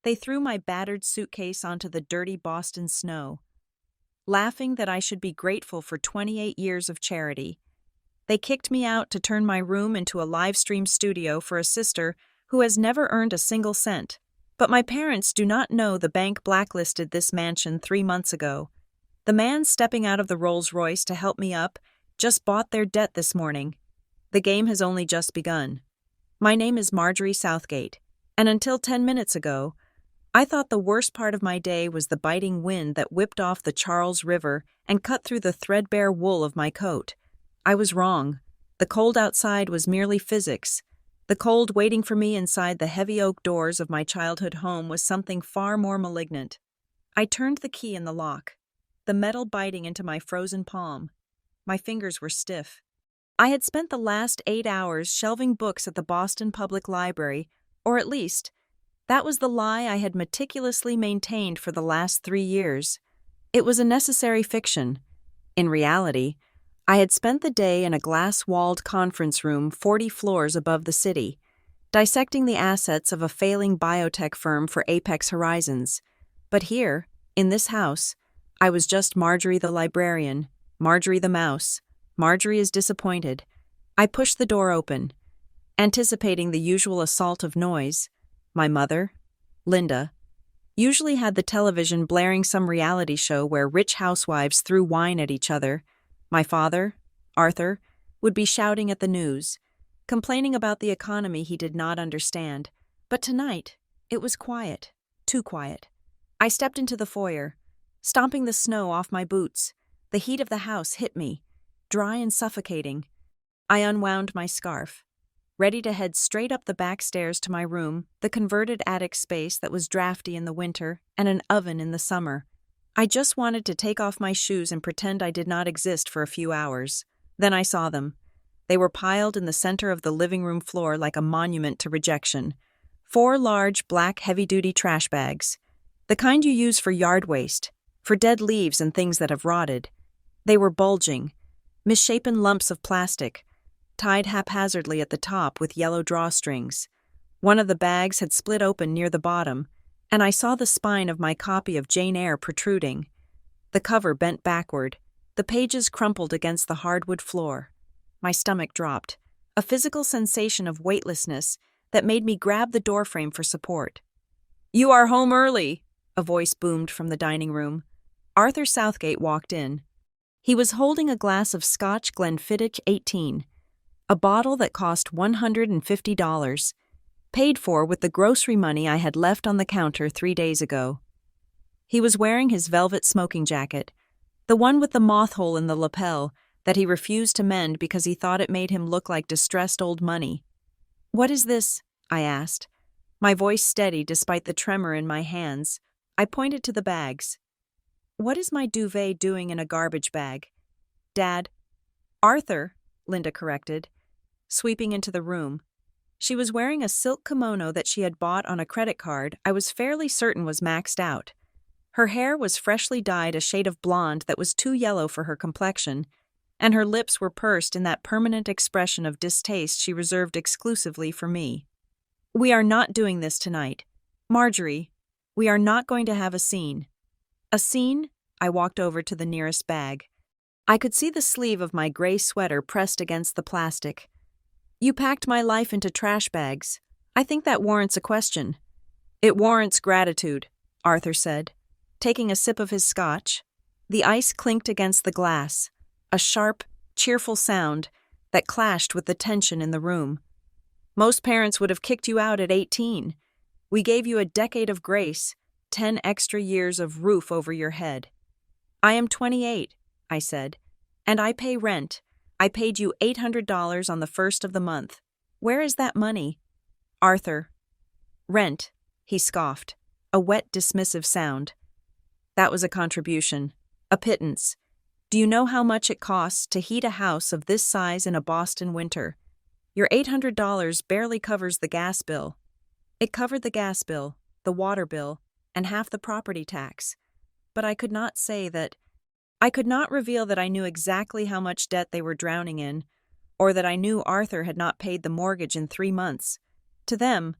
They threw my battered suitcase onto the dirty Boston snow, laughing that I should be grateful for 28 years of charity. They kicked me out to turn my room into a livestream studio for a sister who has never earned a single cent. But my parents do not know the bank blacklisted this mansion 3 months ago. The man stepping out of the Rolls-Royce to help me up just bought their debt this morning. The game has only just begun. My name is Marjorie Southgate, and until 10 minutes ago, I thought the worst part of my day was the biting wind that whipped off the Charles River and cut through the threadbare wool of my coat. I was wrong. The cold outside was merely physics. The cold waiting for me inside the heavy oak doors of my childhood home was something far more malignant. I turned the key in the lock, the metal biting into my frozen palm. My fingers were stiff. I had spent the last 8 hours shelving books at the Boston Public Library, or at least, that was the lie I had meticulously maintained for the last 3 years. It was a necessary fiction. In reality, I had spent the day in a glass-walled conference room 40 floors above the city, dissecting the assets of a failing biotech firm for Apex Horizons. But here, in this house, I was just Marjorie the librarian, Marjorie the mouse. Marjorie is disappointed. I pushed the door open, anticipating the usual assault of noise. My mother, Linda, usually had the television blaring some reality show where rich housewives threw wine at each other. My father, Arthur, would be shouting at the news, complaining about the economy he did not understand. But tonight, it was quiet, too quiet. I stepped into the foyer, stomping the snow off my boots. The heat of the house hit me, dry and suffocating. I unwound my scarf, ready to head straight up the back stairs to my room, the converted attic space that was drafty in the winter and an oven in the summer. I just wanted to take off my shoes and pretend I did not exist for a few hours. Then I saw them. They were piled in the center of the living room floor like a monument to rejection. 4 large, black, heavy-duty trash bags. The kind you use for yard waste, for dead leaves and things that have rotted. They were bulging, misshapen lumps of plastic, tied haphazardly at the top with yellow drawstrings. One of the bags had split open near the bottom, and I saw the spine of my copy of Jane Eyre protruding. The cover bent backward, the pages crumpled against the hardwood floor. My stomach dropped, a physical sensation of weightlessness that made me grab the doorframe for support. "You are home early," a voice boomed from the dining room. Arthur Southgate walked in. He was holding a glass of Scotch Glenfiddich 18, a bottle that cost $150, paid for with the grocery money I had left on the counter 3 days ago. He was wearing his velvet smoking jacket, the one with the moth hole in the lapel that he refused to mend because he thought it made him look like distressed old money. "What is this?" I asked, my voice steady despite the tremor in my hands. I pointed to the bags. "What is my duvet doing in a garbage bag?" "Dad." "Arthur," Linda corrected, sweeping into the room. She was wearing a silk kimono that she had bought on a credit card I was fairly certain was maxed out. Her hair was freshly dyed a shade of blonde that was too yellow for her complexion, and her lips were pursed in that permanent expression of distaste she reserved exclusively for me. "We are not doing this tonight. Marjorie, we are not going to have a scene." "A scene?" I walked over to the nearest bag. I could see the sleeve of my gray sweater pressed against the plastic. "You packed my life into trash bags. I think that warrants a question." "It warrants gratitude," Arthur said, taking a sip of his scotch. The ice clinked against the glass, a sharp, cheerful sound that clashed with the tension in the room. "Most parents would have kicked you out at 18. We gave you a decade of grace, 10 extra years of roof over your head." "I am 28, I said, "and I pay rent. I paid you $800 on the first of the month. Where is that money?" "Arthur." "Rent," he scoffed, a wet, dismissive sound. "That was a contribution, a pittance. Do you know how much it costs to heat a house of this size in a Boston winter? Your $800 barely covers the gas bill." It covered the gas bill, the water bill, and half the property tax. But I could not say that. I could not reveal that I knew exactly how much debt they were drowning in, or that I knew Arthur had not paid the mortgage in 3 months. To them,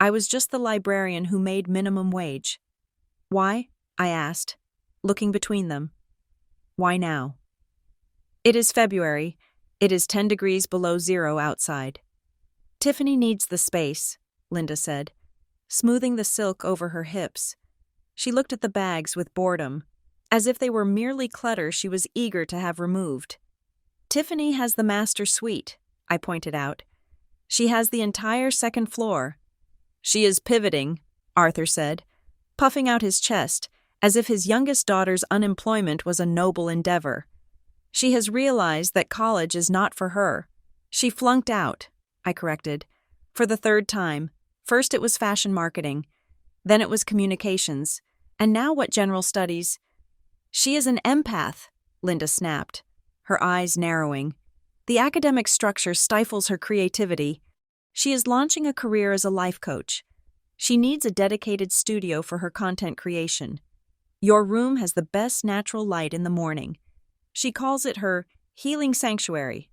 I was just the librarian who made minimum wage. Why? I asked, looking between them. Why now? It is February. It is 10 degrees below zero outside. Tiffany needs the space, Linda said, smoothing the silk over her hips. She looked at the bags with boredom, as if they were merely clutter she was eager to have removed. Tiffany has the master suite, I pointed out. She has the entire second floor. She is pivoting, Arthur said, puffing out his chest, as if his youngest daughter's unemployment was a noble endeavor. She has realized that college is not for her. She flunked out, I corrected, for the third time. First it was fashion marketing, then it was communications, and now what, general studies? She is an empath, Linda snapped, her eyes narrowing. The academic structure stifles her creativity. She is launching a career as a life coach. She needs a dedicated studio for her content creation. Your room has the best natural light in the morning. She calls it her healing sanctuary.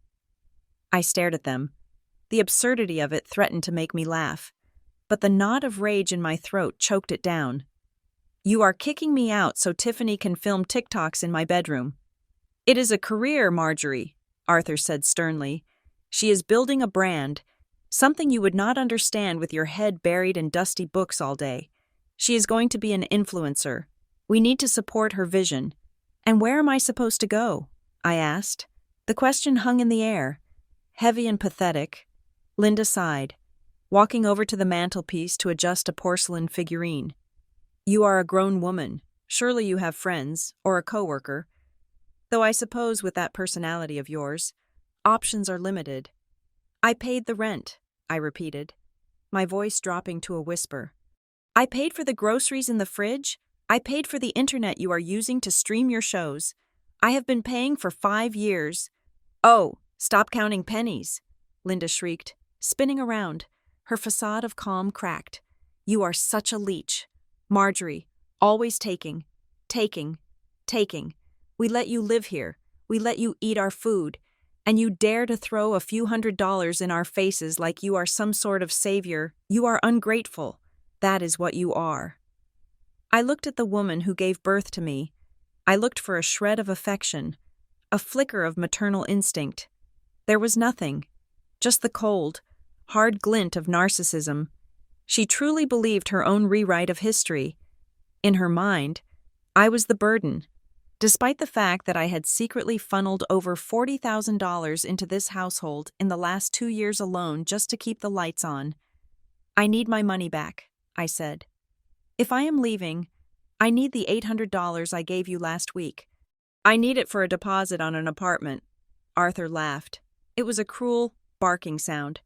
I stared at them. The absurdity of it threatened to make me laugh, but the knot of rage in my throat choked it down. You are kicking me out so Tiffany can film TikToks in my bedroom. It is a career, Marjorie, Arthur said sternly. She is building a brand, something you would not understand with your head buried in dusty books all day. She is going to be an influencer. We need to support her vision. And where am I supposed to go? I asked. The question hung in the air, heavy and pathetic. Linda sighed, walking over to the mantelpiece to adjust a porcelain figurine. You are a grown woman. Surely you have friends, or a coworker. Though I suppose with that personality of yours, options are limited. I paid the rent, I repeated, my voice dropping to a whisper. I paid for the groceries in the fridge. I paid for the internet you are using to stream your shows. I have been paying for 5 years. Oh, stop counting pennies, Linda shrieked, spinning around, her facade of calm cracked. You are such a leech. Marjorie, always taking. We let you live here. We let you eat our food. And you dare to throw a few $100s in our faces like you are some sort of savior. You are ungrateful. That is what you are. I looked at the woman who gave birth to me. I looked for a shred of affection, a flicker of maternal instinct. There was nothing, just the cold, hard glint of narcissism. She truly believed her own rewrite of history. In her mind, I was the burden, despite the fact that I had secretly funneled over $40,000 into this household in the last 2 years alone just to keep the lights on. I need my money back, I said. If I am leaving, I need the $800 I gave you last week. I need it for a deposit on an apartment. Arthur laughed. It was a cruel, barking sound.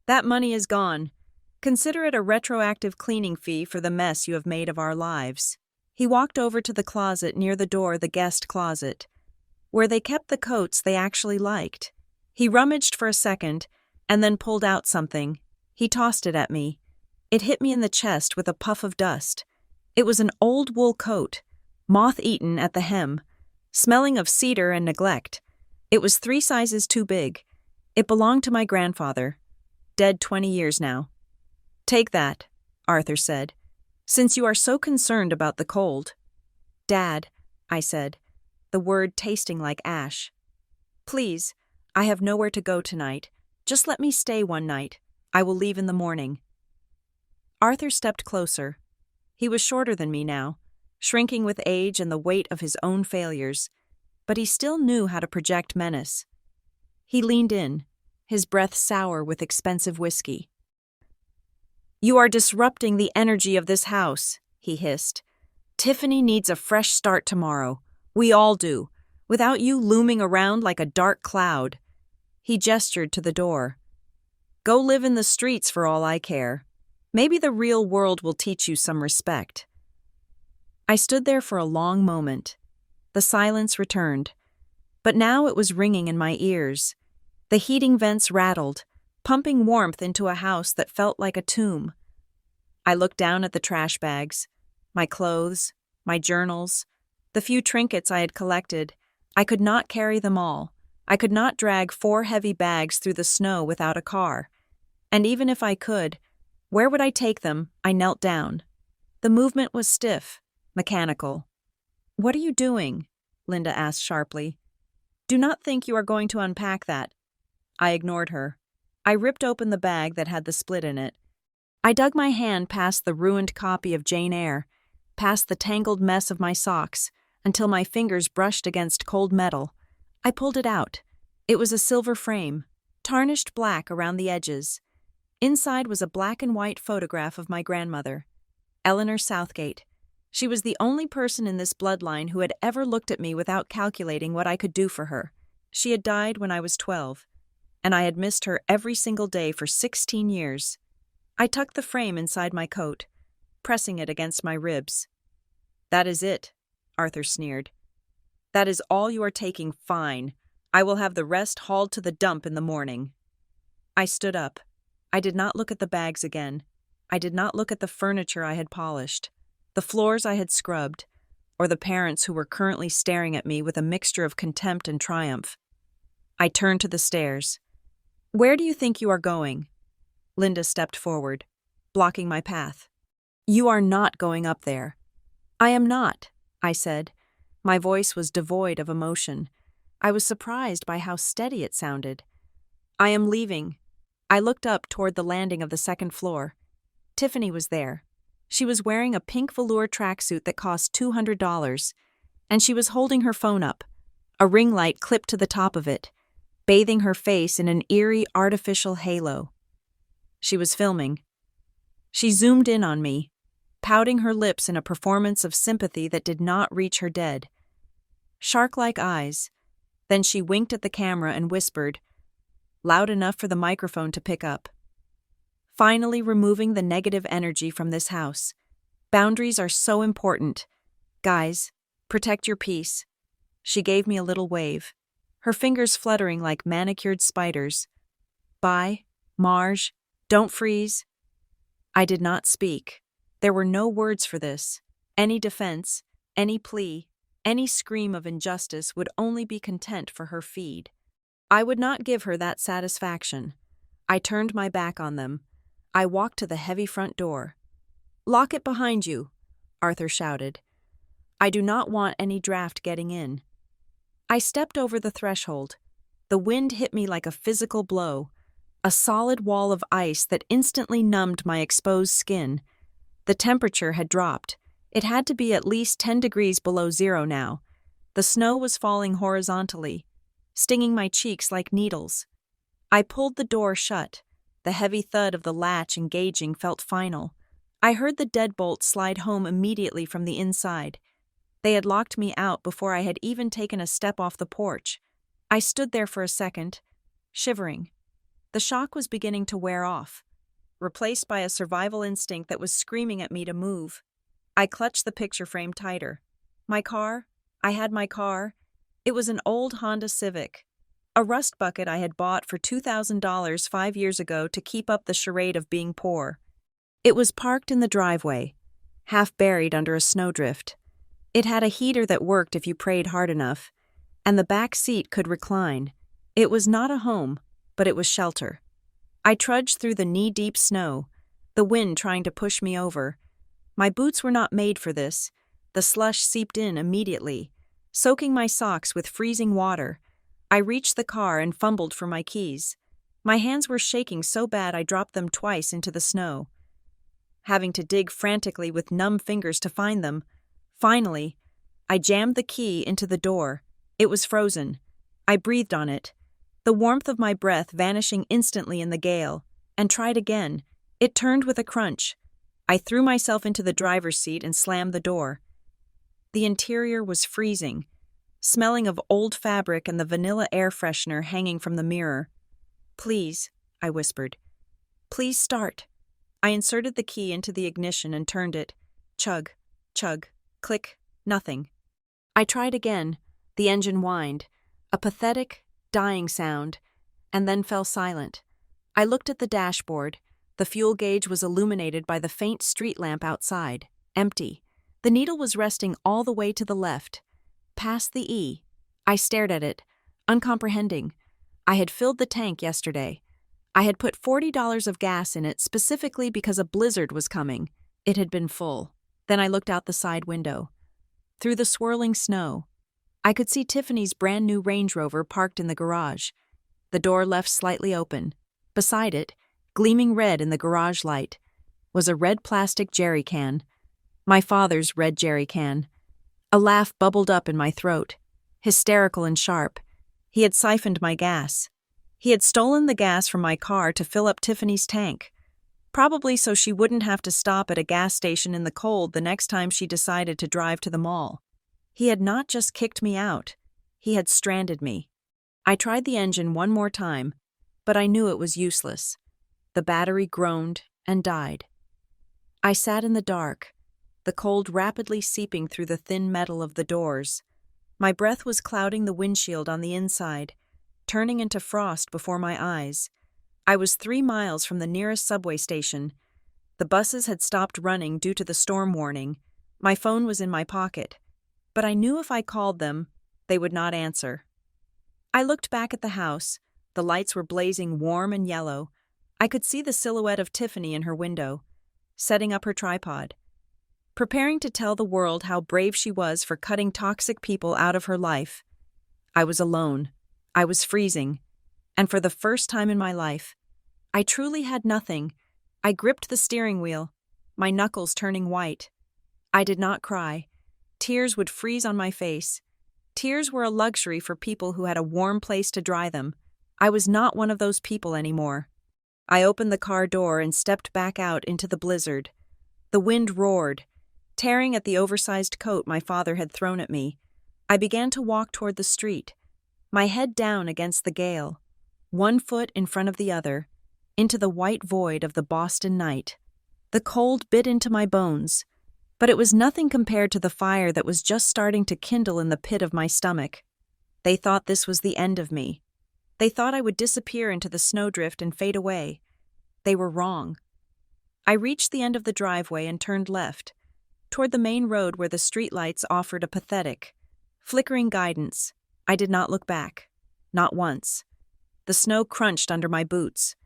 That money is gone. Consider it a retroactive cleaning fee for the mess you have made of our lives. He walked over to the closet near the door, the guest closet, where they kept the coats they actually liked. He rummaged for a second and then pulled out something. He tossed it at me. It hit me in the chest with a puff of dust. It was an old wool coat, moth-eaten at the hem, smelling of cedar and neglect. It was 3 sizes too big. It belonged to my grandfather, dead 20 years now. Take that, Arthur said, since you are so concerned about the cold. Dad, I said, the word tasting like ash. Please, I have nowhere to go tonight. Just let me stay one night. I will leave in the morning. Arthur stepped closer. He was shorter than me now, shrinking with age and the weight of his own failures, but he still knew how to project menace. He leaned in, his breath sour with expensive whiskey. You are disrupting the energy of this house, he hissed. Tiffany needs a fresh start tomorrow. We all do, without you looming around like a dark cloud. He gestured to the door. Go live in the streets for all I care. Maybe the real world will teach you some respect. I stood there for a long moment. The silence returned, but now it was ringing in my ears. The heating vents rattled, pumping warmth into a house that felt like a tomb. I looked down at the trash bags, my clothes, my journals, the few trinkets I had collected. I could not carry them all. I could not drag 4 heavy bags through the snow without a car. And even if I could, Where would I take them? I knelt down. The movement was stiff, mechanical. "What are you doing?" Linda asked sharply. "Do not think you are going to unpack that." I ignored her. I ripped open the bag that had the split in it. I dug my hand past the ruined copy of Jane Eyre, past the tangled mess of my socks, until my fingers brushed against cold metal. I pulled it out. It was a silver frame, tarnished black around the edges. Inside was a black and white photograph of my grandmother, Eleanor Southgate. She was the only person in this bloodline who had ever looked at me without calculating what I could do for her. She had died when I was 12, and I had missed her every single day for 16 years. I tucked the frame inside my coat, pressing it against my ribs. "That is it," Arthur sneered. "That is all you are taking, fine. I will have the rest hauled to the dump in the morning." I stood up. I did not look at the bags again. I did not look at the furniture I had polished, the floors I had scrubbed, or the parents who were currently staring at me with a mixture of contempt and triumph. I turned to the stairs. "Where do you think you are going?" Linda stepped forward, blocking my path. "You are not going up there." "I am not," I said. My voice was devoid of emotion. I was surprised by how steady it sounded. "I am leaving." I looked up toward the landing of the second floor. Tiffany was there. She was wearing a pink velour tracksuit that cost $200, and she was holding her phone up, a ring light clipped to the top of it, bathing her face in an eerie artificial halo. She was filming. She zoomed in on me, pouting her lips in a performance of sympathy that did not reach her dead. Shark-like eyes. Then she winked at the camera and whispered, loud enough for the microphone to pick up. "Finally removing the negative energy from this house. Boundaries are so important. Guys, protect your peace." She gave me a little wave, her fingers fluttering like manicured spiders. "Bye, Marge. Don't freeze." I did not speak. There were no words for this. Any defense, any plea, any scream of injustice would only be content for her feed. I would not give her that satisfaction. I turned my back on them. I walked to the heavy front door. "Lock it behind you," Arthur shouted. "I do not want any draft getting in." I stepped over the threshold. The wind hit me like a physical blow, a solid wall of ice that instantly numbed my exposed skin. The temperature had dropped. It had to be at least 10 degrees below zero now. The snow was falling horizontally, stinging my cheeks like needles. I pulled the door shut. The heavy thud of the latch engaging felt final. I heard the deadbolt slide home immediately from the inside. They had locked me out before I had even taken a step off the porch. I stood there for a second, shivering. The shock was beginning to wear off, replaced by a survival instinct that was screaming at me to move. I clutched the picture frame tighter. My car? I had my car. It was an old Honda Civic, a rust bucket I had bought for $2,000 5 years ago to keep up the charade of being poor. It was parked in the driveway, half buried under a snowdrift. It had a heater that worked if you prayed hard enough, and the back seat could recline. It was not a home, but it was shelter. I trudged through the knee-deep snow, the wind trying to push me over. My boots were not made for this. The slush seeped in immediately, soaking my socks with freezing water. I reached the car and fumbled for my keys. My hands were shaking so bad I dropped them twice into the snow, having to dig frantically with numb fingers to find them. Finally, I jammed the key into the door. It was frozen. I breathed on it, the warmth of my breath vanishing instantly in the gale, and tried again. It turned with a crunch. I threw myself into the driver's seat and slammed the door. The interior was freezing, smelling of old fabric and the vanilla air freshener hanging from the mirror. "Please," I whispered. "Please start." I inserted the key into the ignition and turned it. Chug, chug, click, nothing. I tried again. The engine whined, a pathetic, dying sound, and then fell silent. I looked at the dashboard. The fuel gauge was illuminated by the faint street lamp outside, empty. The needle was resting all the way to the left, past the E. I stared at it, uncomprehending. I had filled the tank yesterday. I had put $40 of gas in it specifically because a blizzard was coming. It had been full. Then I looked out the side window. Through the swirling snow, I could see Tiffany's brand new Range Rover parked in the garage. The door left slightly open. Beside it, gleaming red in the garage light, was a red plastic jerry can. My father's red jerry can. A laugh bubbled up in my throat, hysterical and sharp. He had siphoned my gas. He had stolen the gas from my car to fill up Tiffany's tank, probably so she wouldn't have to stop at a gas station in the cold the next time she decided to drive to the mall. He had not just kicked me out, he had stranded me. I tried the engine one more time, but I knew it was useless. The battery groaned and died. I sat in the dark, the cold rapidly seeping through the thin metal of the doors. My breath was clouding the windshield on the inside, turning into frost before my eyes. I was 3 miles from the nearest subway station. The buses had stopped running due to the storm warning. My phone was in my pocket, but I knew if I called them, they would not answer. I looked back at the house. The lights were blazing warm and yellow. I could see the silhouette of Tiffany in her window, setting up her tripod, preparing to tell the world how brave she was for cutting toxic people out of her life. I was alone. I was freezing. And for the first time in my life, I truly had nothing. I gripped the steering wheel, my knuckles turning white. I did not cry. Tears would freeze on my face. Tears were a luxury for people who had a warm place to dry them. I was not one of those people anymore. I opened the car door and stepped back out into the blizzard. The wind roared, tearing at the oversized coat my father had thrown at me. I began to walk toward the street, my head down against the gale, one foot in front of the other, into the white void of the Boston night. The cold bit into my bones, but it was nothing compared to the fire that was just starting to kindle in the pit of my stomach. They thought this was the end of me. They thought I would disappear into the snowdrift and fade away. They were wrong. I reached the end of the driveway and turned left, toward the main road where the streetlights offered a pathetic, flickering guidance. I did not look back. Not once. The snow crunched under my boots,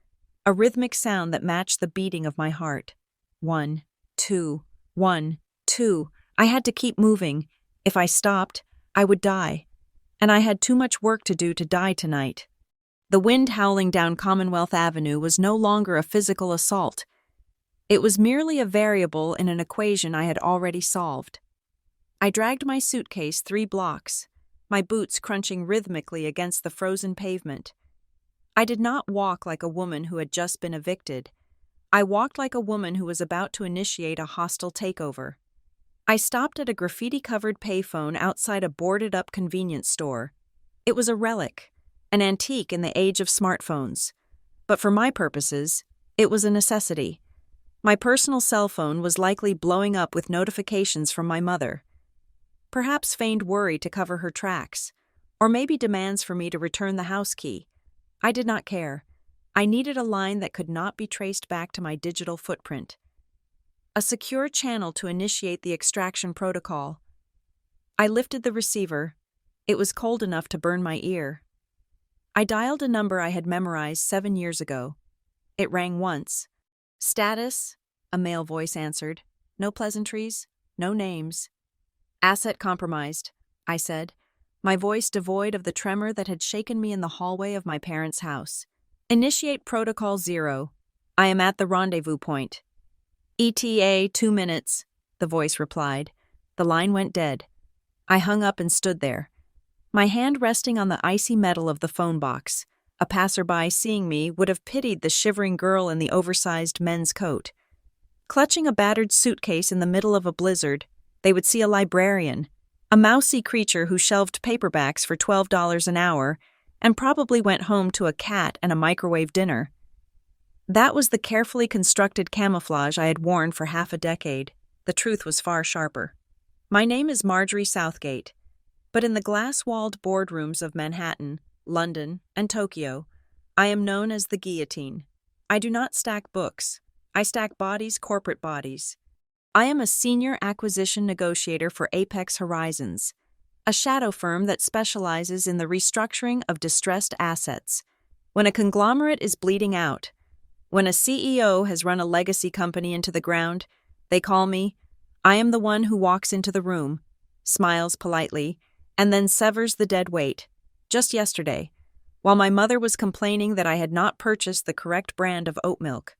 a rhythmic sound that matched the beating of my heart. 1, 2, 1, 2. I had to keep moving. If I stopped, I would die. And I had too much work to do to die tonight. The wind howling down Commonwealth Avenue was no longer a physical assault. It was merely a variable in an equation I had already solved. I dragged my suitcase 3 blocks, my boots crunching rhythmically against the frozen pavement. I did not walk like a woman who had just been evicted. I walked like a woman who was about to initiate a hostile takeover. I stopped at a graffiti-covered payphone outside a boarded-up convenience store. It was a relic, an antique in the age of smartphones. But for my purposes, it was a necessity. My personal cell phone was likely blowing up with notifications from my mother. Perhaps feigned worry to cover her tracks, or maybe demands for me to return the house key. I did not care. I needed a line that could not be traced back to my digital footprint. A secure channel to initiate the extraction protocol. I lifted the receiver. It was cold enough to burn my ear. I dialed a number I had memorized 7 years ago. It rang once. Status? A male voice answered. No pleasantries, no names. Asset compromised, I said, my voice devoid of the tremor that had shaken me in the hallway of my parents' house. Initiate Protocol 0. I am at the rendezvous point. ETA 2 minutes, the voice replied. The line went dead. I hung up and stood there, my hand resting on the icy metal of the phone box. A passerby seeing me would have pitied the shivering girl in the oversized men's coat. Clutching a battered suitcase in the middle of a blizzard, they would see a librarian, a mousy creature who shelved paperbacks for $12 an hour and probably went home to a cat and a microwave dinner. That was the carefully constructed camouflage I had worn for half a decade. The truth was far sharper. My name is Marjorie Southgate, but in the glass-walled boardrooms of Manhattan, London, and Tokyo, I am known as the guillotine. I do not stack books. I stack bodies, corporate bodies. I am a senior acquisition negotiator for Apex Horizons, a shadow firm that specializes in the restructuring of distressed assets. When a conglomerate is bleeding out, when a CEO has run a legacy company into the ground, they call me. I am the one who walks into the room, smiles politely, and then severs the dead weight. Just yesterday, while my mother was complaining that I had not purchased the correct brand of oat milk,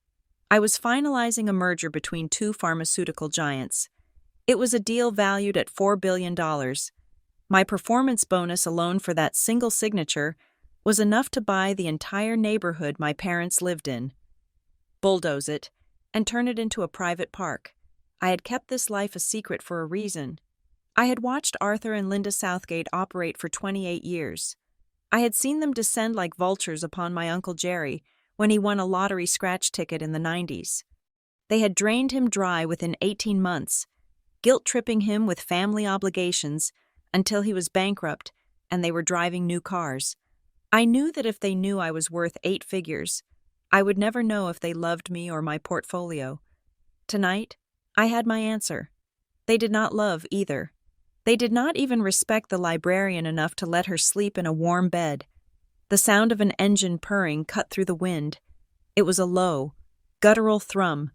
I was finalizing a merger between two pharmaceutical giants. It was a deal valued at $4 billion. My performance bonus alone for that single signature was enough to buy the entire neighborhood my parents lived in, bulldoze it, and turn it into a private park. I had kept this life a secret for a reason. I had watched Arthur and Linda Southgate operate for 28 years. I had seen them descend like vultures upon my Uncle Jerry when he won a lottery scratch ticket in the 90s. They had drained him dry within 18 months, guilt-tripping him with family obligations until he was bankrupt and they were driving new cars. I knew that if they knew I was worth 8 figures, I would never know if they loved me or my portfolio. Tonight, I had my answer. They did not love either. They did not even respect the librarian enough to let her sleep in a warm bed. The sound of an engine purring cut through the wind. It was a low, guttural thrum,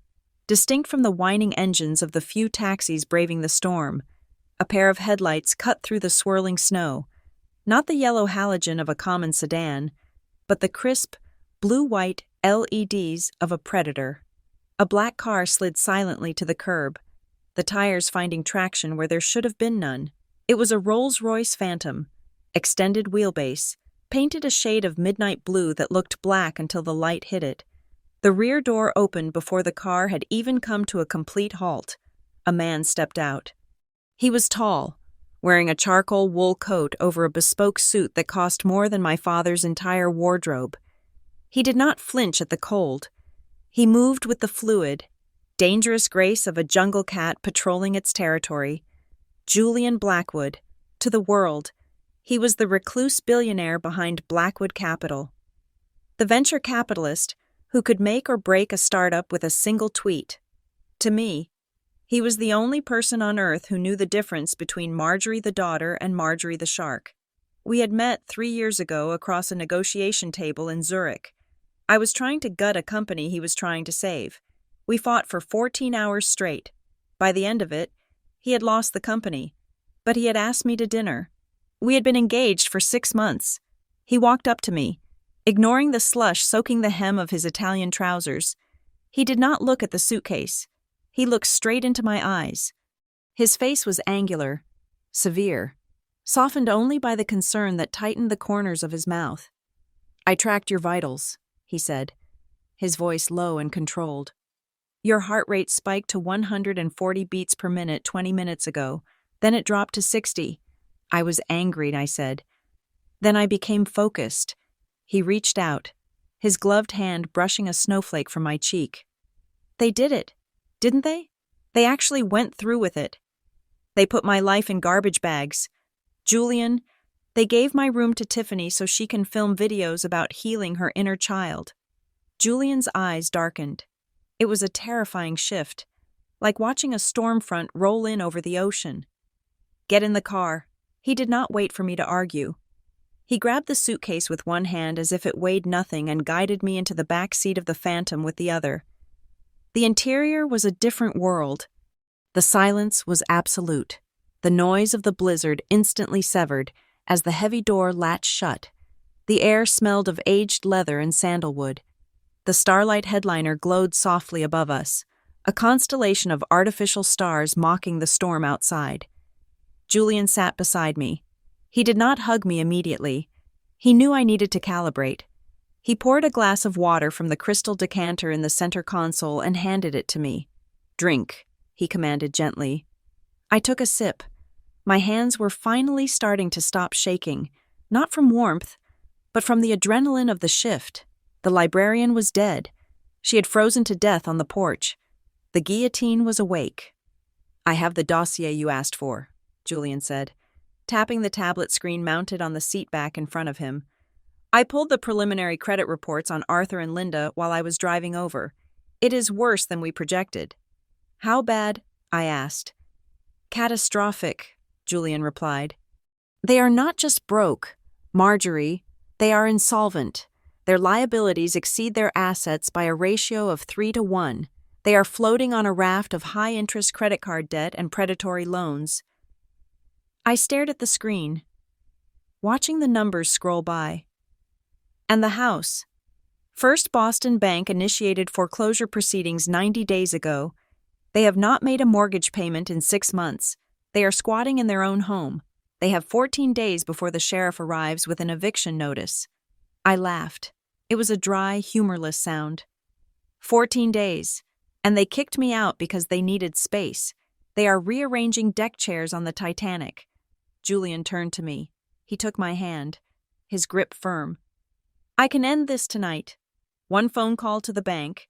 distinct from the whining engines of the few taxis braving the storm. A pair of headlights cut through the swirling snow, not the yellow halogen of a common sedan, but the crisp, blue-white LEDs of a Predator. A black car slid silently to the curb, the tires finding traction where there should have been none. It was a Rolls-Royce Phantom, extended wheelbase, painted a shade of midnight blue that looked black until the light hit it. The rear door opened before the car had even come to a complete halt. A man stepped out. He was tall, wearing a charcoal wool coat over a bespoke suit that cost more than my father's entire wardrobe. He did not flinch at the cold. He moved with the fluid, dangerous grace of a jungle cat patrolling its territory. Julian Blackwood, to the world, he was the recluse billionaire behind Blackwood Capital. The venture capitalist who could make or break a startup with a single tweet. To me, he was the only person on earth who knew the difference between Marjorie the daughter and Marjorie the shark. We had met 3 years ago across a negotiation table in Zurich. I was trying to gut a company he was trying to save. We fought for 14 hours straight. By the end of it, he had lost the company, but he had asked me to dinner. We had been engaged for 6 months. He walked up to me, ignoring the slush soaking the hem of his Italian trousers. He did not look at the suitcase. He looked straight into my eyes. His face was angular, severe, softened only by the concern that tightened the corners of his mouth. "I tracked your vitals," he said, his voice low and controlled. "Your heart rate spiked to 140 beats per minute 20 minutes ago. Then it dropped to 60. I was angry, I said. Then I became focused. He reached out, his gloved hand brushing a snowflake from my cheek. "They did it, didn't they? They actually went through with it. They put my life in garbage bags. Julian, they gave my room to Tiffany so she can film videos about healing her inner child." Julian's eyes darkened. It was a terrifying shift, like watching a storm front roll in over the ocean. "Get in the car." He did not wait for me to argue. He grabbed the suitcase with one hand as if it weighed nothing and guided me into the back seat of the Phantom with the other. The interior was a different world. The silence was absolute, the noise of the blizzard instantly severed as the heavy door latched shut. The air smelled of aged leather and sandalwood. The starlight headliner glowed softly above us, a constellation of artificial stars mocking the storm outside. Julian sat beside me. He did not hug me immediately. He knew I needed to calibrate. He poured a glass of water from the crystal decanter in the center console and handed it to me. "Drink," he commanded gently. I took a sip. My hands were finally starting to stop shaking, not from warmth, but from the adrenaline of the shift. The librarian was dead. She had frozen to death on the porch. The guillotine was awake. "I have the dossier you asked for," Julian said, tapping the tablet screen mounted on the seat back in front of him. "I pulled the preliminary credit reports on Arthur and Linda while I was driving over. It is worse than we projected." "How bad?" I asked. "Catastrophic," Julian replied. "They are not just broke, Marjorie, they are insolvent. Their liabilities exceed their assets by a ratio of 3 to 1. They are floating on a raft of high-interest credit card debt and predatory loans. I stared at the screen, watching the numbers scroll by. And the house. First Boston Bank initiated foreclosure proceedings 90 days ago. They have not made a mortgage payment in 6 months. They are squatting in their own home. They have 14 days before the sheriff arrives with an eviction notice. I laughed. It was a dry, humorless sound. 14 days. And they kicked me out because they needed space. They are rearranging deck chairs on the Titanic. Julian turned to me. He took my hand, his grip firm. I can end this tonight. One phone call to the bank,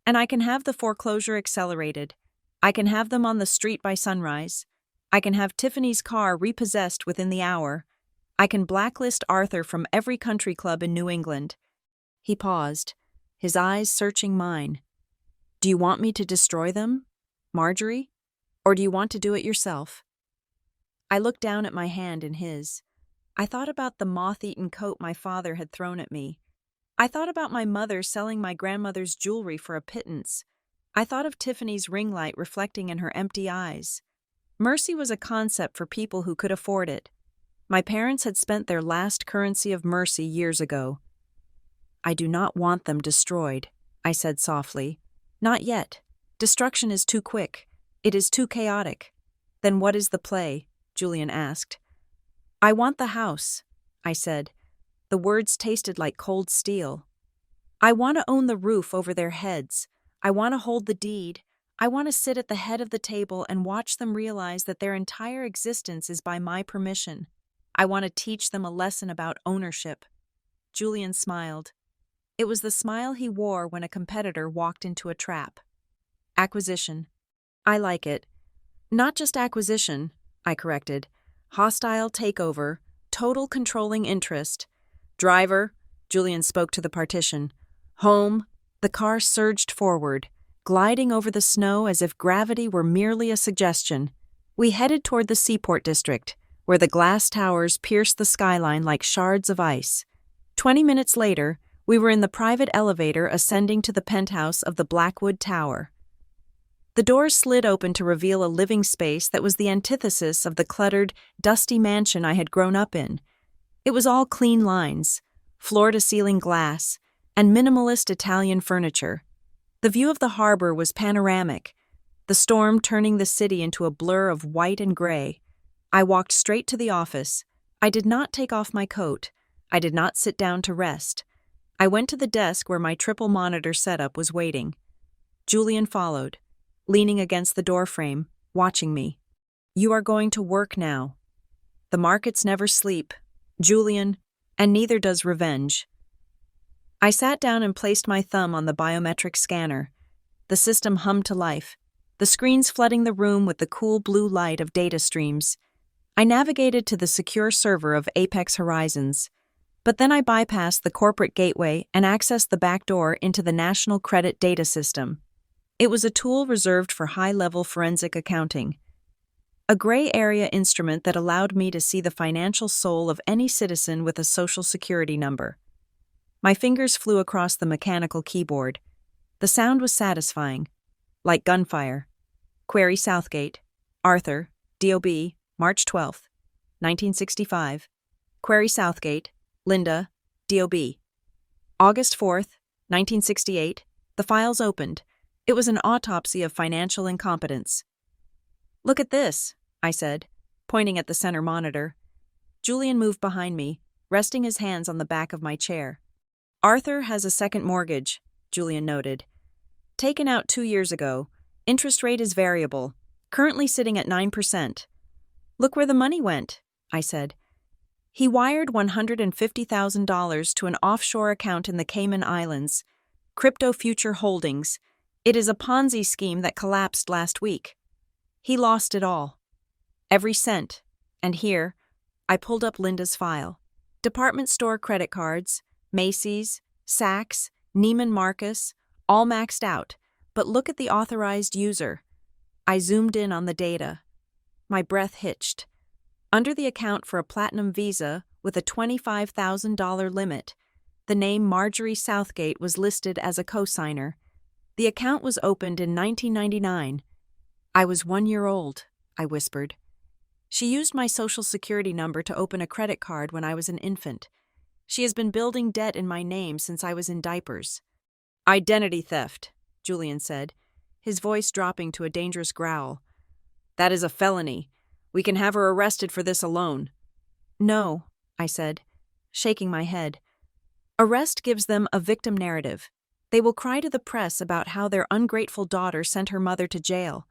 and I can have the foreclosure accelerated. I can have them on the street by sunrise. I can have Tiffany's car repossessed within the hour. I can blacklist Arthur from every country club in New England. He paused, his eyes searching mine. Do you want me to destroy them, Marjorie? Or do you want to do it yourself? I looked down at my hand in his. I thought about the moth-eaten coat my father had thrown at me. I thought about my mother selling my grandmother's jewelry for a pittance. I thought of Tiffany's ring light reflecting in her empty eyes. Mercy was a concept for people who could afford it. My parents had spent their last currency of mercy years ago. I do not want them destroyed, I said softly. Not yet. Destruction is too quick. It is too chaotic. Then what is the play? Julian asked. I want the house, I said. The words tasted like cold steel. I want to own the roof over their heads. I want to hold the deed. I want to sit at the head of the table and watch them realize that their entire existence is by my permission. I want to teach them a lesson about ownership. Julian smiled. It was the smile he wore when a competitor walked into a trap. Acquisition. I like it. Not just acquisition, I corrected. Hostile takeover, total controlling interest. Driver, Julian spoke to the partition. Home, the car surged forward, gliding over the snow as if gravity were merely a suggestion. We headed toward the Seaport District, where the glass towers pierced the skyline like shards of ice. 20 minutes later, we were in the private elevator ascending to the penthouse of the Blackwood Tower. The doors slid open to reveal a living space that was the antithesis of the cluttered, dusty mansion I had grown up in. It was all clean lines, floor-to-ceiling glass, and minimalist Italian furniture. The view of the harbor was panoramic, the storm turning the city into a blur of white and gray. I walked straight to the office. I did not take off my coat. I did not sit down to rest. I went to the desk where my triple monitor setup was waiting. Julian followed, leaning against the doorframe, watching me. You are going to work now. The markets never sleep, Julian, and neither does revenge. I sat down and placed my thumb on the biometric scanner. The system hummed to life, the screens flooding the room with the cool blue light of data streams. I navigated to the secure server of Apex Horizons, but then I bypassed the corporate gateway and accessed the back door into the National Credit Data System. It was a tool reserved for high-level forensic accounting, a gray area instrument that allowed me to see the financial soul of any citizen with a social security number. My fingers flew across the mechanical keyboard. The sound was satisfying, like gunfire. Query Southgate, Arthur, DOB, March 12, 1965. Query Southgate, Linda, DOB. August 4th, 1968. The files opened. It was an autopsy of financial incompetence. Look at this, I said, pointing at the center monitor. Julian moved behind me, resting his hands on the back of my chair. Arthur has a second mortgage, Julian noted. Taken out 2 years ago. Interest rate is variable, currently sitting at 9%. Look where the money went, I said. He wired $150,000 to an offshore account in the Cayman Islands, Crypto Future Holdings. It is a Ponzi scheme that collapsed last week. He lost it all. Every cent. And here, I pulled up Linda's file. Department store credit cards, Macy's, Saks, Neiman Marcus, all maxed out. But look at the authorized user. I zoomed in on the data. My breath hitched. Under the account for a Platinum Visa with a $25,000 limit, The name Marjorie Southgate was listed as a cosigner. The account was opened in 1999. I was 1 year old, I whispered. She used my social security number to open a credit card when I was an infant. She has been building debt in my name since I was in diapers. Identity theft, Julian said, his voice dropping to a dangerous growl. That is a felony. We can have her arrested for this alone. No, I said, shaking my head. Arrest gives them a victim narrative. They will cry to the press about how their ungrateful daughter sent her mother to jail.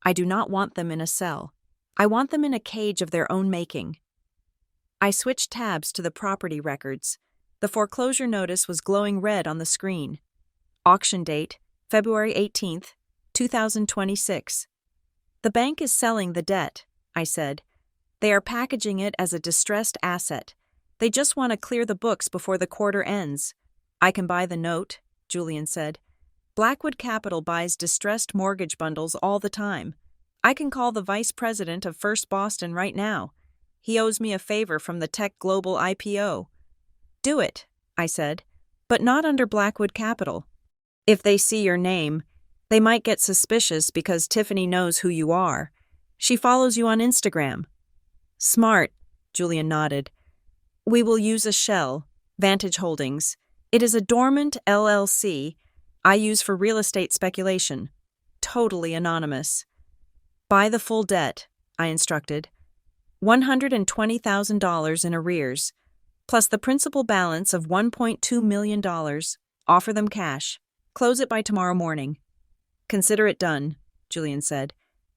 I do not want them in a cell. I want them in a cage of their own making. I switched tabs to the property records. The foreclosure notice was glowing red on the screen. Auction date, February 18th, 2026. The bank is selling the debt, I said. They are packaging it as a distressed asset. They just want to clear the books before the quarter ends. I can buy the note, Julian said. Blackwood Capital buys distressed mortgage bundles all the time. I can call the vice president of First Boston right now. He owes me a favor from the Tech Global IPO. Do it, I said, but not under Blackwood Capital. If they see your name, they might get suspicious because Tiffany knows who you are. She follows you on Instagram. Smart, Julian nodded. We will use a shell, Vantage Holdings. It is a dormant LLC I use for real estate speculation. Totally anonymous. Buy the full debt, I instructed. $120,000 in arrears, plus the principal balance of $1.2 million. Offer them cash. Close it by tomorrow morning. Consider it done, Julian said.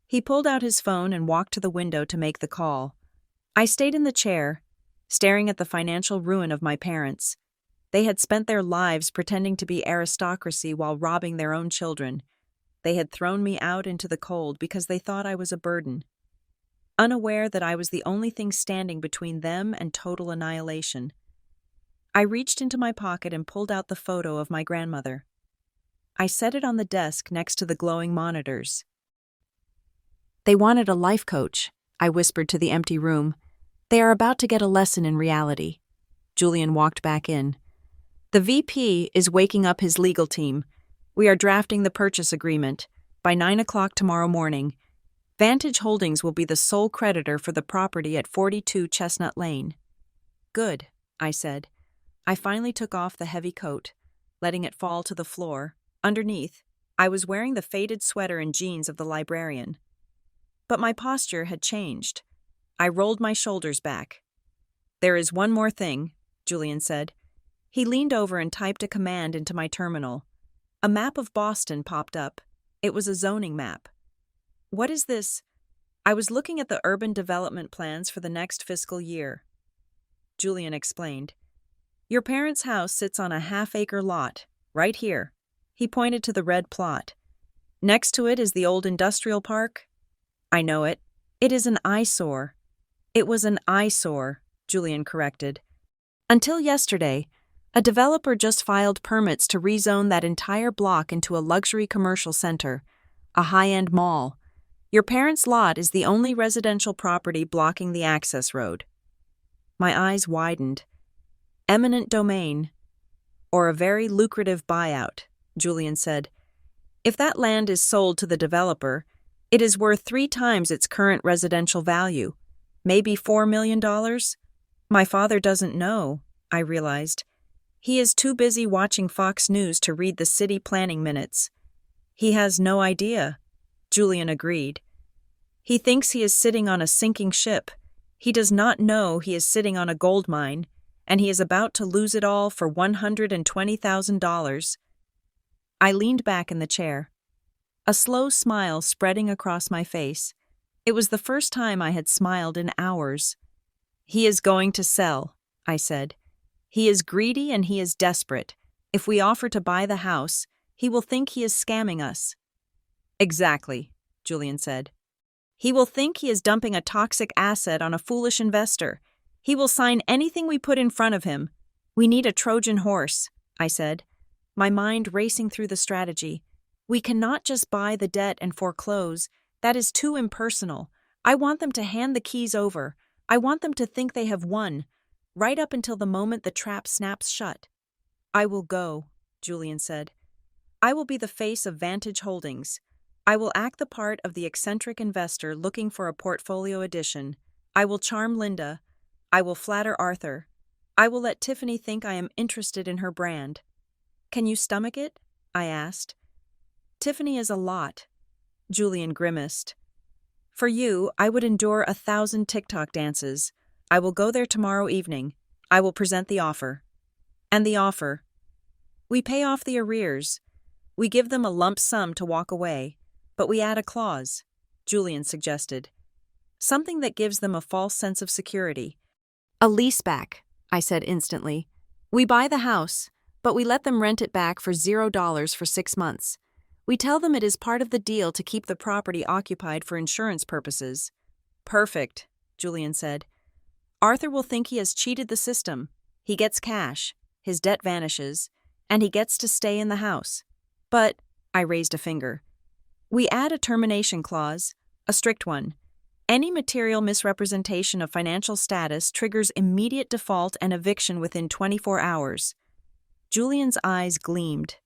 He pulled out his phone and walked to the window to make the call. I stayed in the chair, staring at the financial ruin of my parents. They had spent their lives pretending to be aristocracy while robbing their own children. They had thrown me out into the cold because they thought I was a burden. Unaware that I was the only thing standing between them and total annihilation. I reached into my pocket and pulled out the photo of my grandmother. I set it on the desk next to the glowing monitors. They wanted a life coach, I whispered to the empty room. They are about to get a lesson in reality. Julian walked back in. The VP is waking up his legal team. We are drafting the purchase agreement. By 9 o'clock tomorrow morning, Vantage Holdings will be the sole creditor for the property at 42 Chestnut Lane. Good, I said. I finally took off the heavy coat, letting it fall to the floor. Underneath, I was wearing the faded sweater and jeans of the librarian. But my posture had changed. I rolled my shoulders back. There is one more thing, Julian said. He leaned over and typed a command into my terminal. A map of Boston popped up. It was a zoning map. What is this? I was looking at the urban development plans for the next fiscal year. Julian explained. Your parents' house sits on a half-acre lot, right here. He pointed to the red plot. Next to it is the old industrial park. I know it. It is an eyesore. It was an eyesore, Julian corrected. Until yesterday, a developer just filed permits to rezone that entire block into a luxury commercial center, a high-end mall. Your parents' lot is the only residential property blocking the access road. My eyes widened. Eminent domain, or a very lucrative buyout, Julian said. If that land is sold to the developer, it is worth 3 times its current residential value, maybe $4 million. My father doesn't know, I realized. He is too busy watching Fox News to read the city planning minutes. He has no idea, Julian agreed. He thinks he is sitting on a sinking ship. He does not know he is sitting on a gold mine, and he is about to lose it all for $120,000. I leaned back in the chair, a slow smile spreading across my face. It was the first time I had smiled in hours. He is going to sell, I said. He is greedy and he is desperate. If we offer to buy the house, he will think he is scamming us. Exactly, Julian said. He will think he is dumping a toxic asset on a foolish investor. He will sign anything we put in front of him. We need a Trojan horse, I said, my mind racing through the strategy. We cannot just buy the debt and foreclose. That is too impersonal. I want them to hand the keys over. I want them to think they have won, right up until the moment the trap snaps shut. I will go, Julian said. I will be the face of Vantage Holdings. I will act the part of the eccentric investor looking for a portfolio addition. I will charm Linda. I will flatter Arthur. I will let Tiffany think I am interested in her brand. Can you stomach it? I asked. Tiffany is a lot. Julian grimaced. For you, I would endure 1,000 TikTok dances. I will go there tomorrow evening. I will present the offer. And the offer. We pay off the arrears. We give them a lump sum to walk away, but we add a clause, Julian suggested. Something that gives them a false sense of security. A leaseback, I said instantly. We buy the house, but we let them rent it back for $0 for 6 months. We tell them it is part of the deal to keep the property occupied for insurance purposes. Perfect, Julian said. Arthur will think he has cheated the system. He gets cash, his debt vanishes, and he gets to stay in the house. But, I raised a finger. We add a termination clause, a strict one. Any material misrepresentation of financial status triggers immediate default and eviction within 24 hours. Julian's eyes gleamed.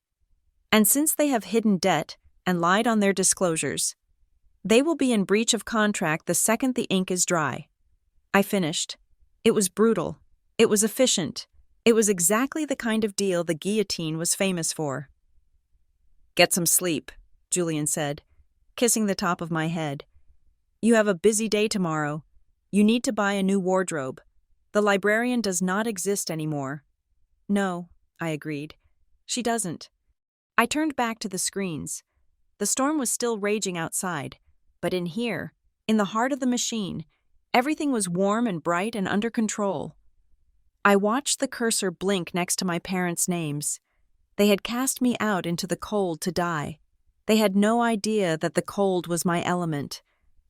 And since they have hidden debt and lied on their disclosures, they will be in breach of contract the second the ink is dry. I finished. It was brutal. It was efficient. It was exactly the kind of deal the guillotine was famous for. Get some sleep, Julian said, kissing the top of my head. You have a busy day tomorrow. You need to buy a new wardrobe. The librarian does not exist anymore. No, I agreed. She doesn't. I turned back to the screens. The storm was still raging outside, but in here, in the heart of the machine, everything was warm and bright and under control. I watched the cursor blink next to my parents' names. They had cast me out into the cold to die. They had no idea that the cold was my element,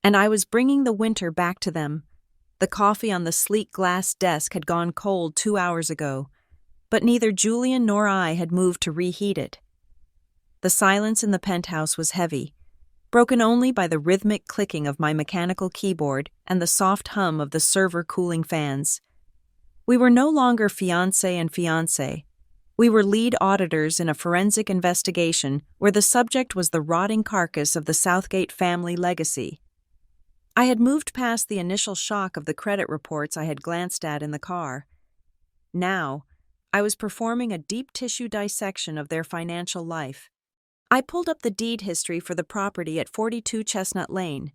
and I was bringing the winter back to them. The coffee on the sleek glass desk had gone cold 2 hours ago, but neither Julian nor I had moved to reheat it. The silence in the penthouse was heavy, broken only by the rhythmic clicking of my mechanical keyboard and the soft hum of the server cooling fans. We were no longer fiancé and fiancé. We were lead auditors in a forensic investigation where the subject was the rotting carcass of the Southgate family legacy. I had moved past the initial shock of the credit reports I had glanced at in the car. Now, I was performing a deep tissue dissection of their financial life. I pulled up the deed history for the property at 42 Chestnut Lane,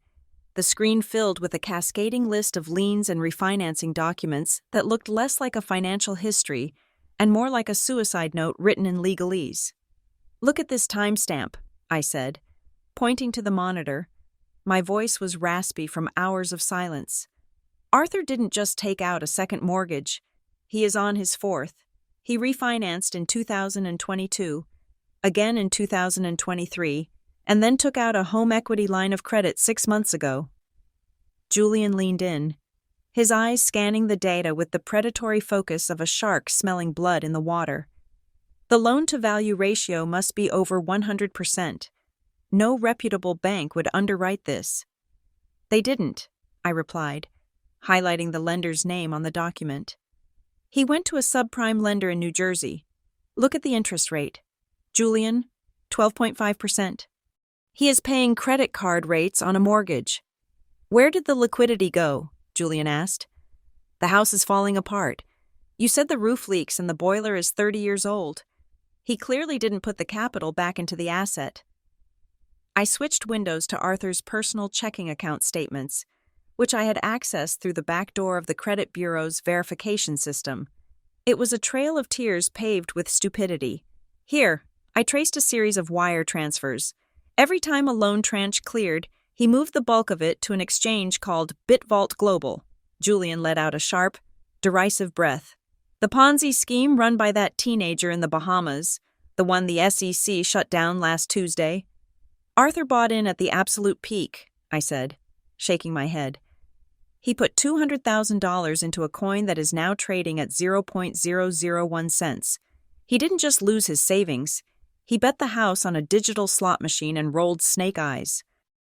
the screen filled with a cascading list of liens and refinancing documents that looked less like a financial history and more like a suicide note written in legalese. Look at this timestamp, I said, pointing to the monitor. My voice was raspy from hours of silence. Arthur didn't just take out a second mortgage. He is on his fourth. He refinanced in 2022, again in 2023, and then took out a home equity line of credit 6 months ago. Julian leaned in, his eyes scanning the data with the predatory focus of a shark smelling blood in the water. The loan-to-value ratio must be over 100%. No reputable bank would underwrite this. They didn't, I replied, highlighting the lender's name on the document. He went to a subprime lender in New Jersey. Look at the interest rate. Julian, 12.5%. He is paying credit card rates on a mortgage. Where did the liquidity go? Julian asked. The house is falling apart. You said the roof leaks and the boiler is 30 years old. He clearly didn't put the capital back into the asset. I switched windows to Arthur's personal checking account statements, which I had accessed through the back door of the credit bureau's verification system. It was a trail of tears paved with stupidity. Here, I traced a series of wire transfers. Every time a loan tranche cleared, he moved the bulk of it to an exchange called BitVault Global. Julian let out a sharp, derisive breath. The Ponzi scheme run by that teenager in the Bahamas, the one the SEC shut down last Tuesday. Arthur bought in at the absolute peak, I said, shaking my head. He put $200,000 into a coin that is now trading at 0.001 cents. He didn't just lose his savings. He bet the house on a digital slot machine and rolled snake eyes.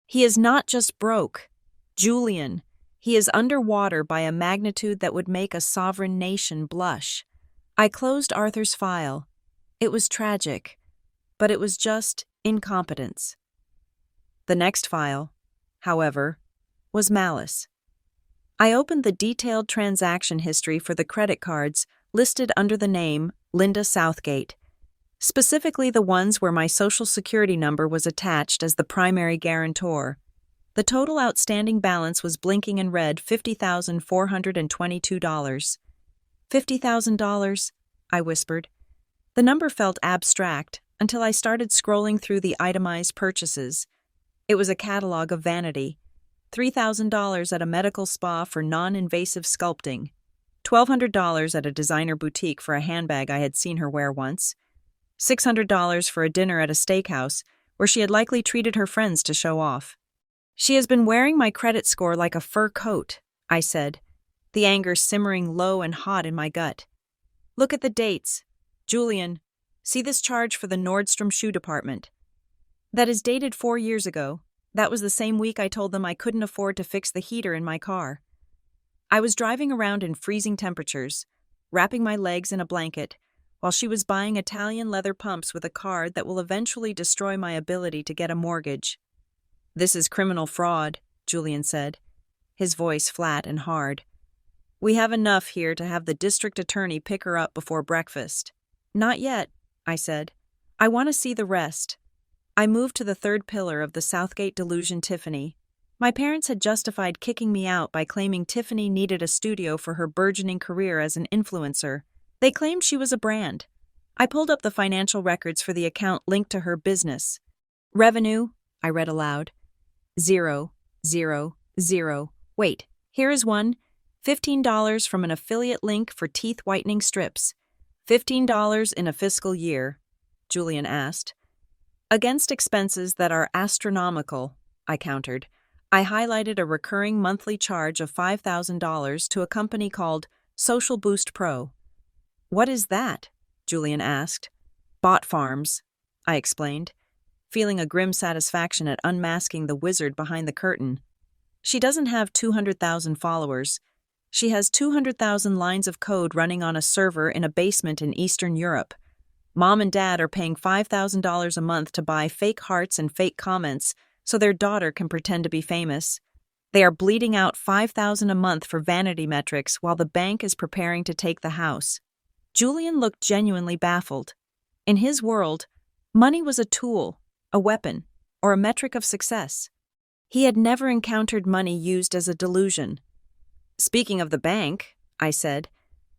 He is not just broke. Julian, he is underwater by a magnitude that would make a sovereign nation blush. I closed Arthur's file, It was tragic, but it was just incompetence. The next file, however, was malice. I opened the detailed transaction history for the credit cards listed under the name Linda Southgate, specifically the ones where my Social Security number was attached as the primary guarantor. The total outstanding balance was blinking in red $50,422. $50,000, I whispered. The number felt abstract until I started scrolling through the itemized purchases. It was a catalog of vanity. $3,000 at a medical spa for non-invasive sculpting. $1,200 at a designer boutique for a handbag I had seen her wear once. $600 for a dinner at a steakhouse where she had likely treated her friends to show off. She has been wearing my credit score like a fur coat, I said, the anger simmering low and hot in my gut. Look at the dates. Julian, see this charge for the Nordstrom shoe department. That is dated 4 years ago. That was the same week I told them I couldn't afford to fix the heater in my car. I was driving around in freezing temperatures, wrapping my legs in a blanket, while she was buying Italian leather pumps with a card that will eventually destroy my ability to get a mortgage. This is criminal fraud, Julian said, his voice flat and hard. We have enough here to have the district attorney pick her up before breakfast. Not yet, I said. I want to see the rest. I moved to the third pillar of the Southgate delusion, Tiffany. My parents had justified kicking me out by claiming Tiffany needed a studio for her burgeoning career as an influencer. They claimed she was a brand. I pulled up the financial records for the account linked to her business. Revenue, I read aloud. 0, 0, 0. Wait, here is one. $15 from an affiliate link for teeth whitening strips. $15 in a fiscal year, Julian asked. Against expenses that are astronomical, I countered. I highlighted a recurring monthly charge of $5,000 to a company called Social Boost Pro. What is that? Julian asked. Bot farms, I explained, feeling a grim satisfaction at unmasking the wizard behind the curtain. She doesn't have 200,000 followers. She has 200,000 lines of code running on a server in a basement in Eastern Europe. Mom and Dad are paying $5,000 a month to buy fake hearts and fake comments so their daughter can pretend to be famous. They are bleeding out $5,000 a month for vanity metrics while the bank is preparing to take the house. Julian looked genuinely baffled. In his world, money was a tool, a weapon, or a metric of success. He had never encountered money used as a delusion. Speaking of the bank, I said,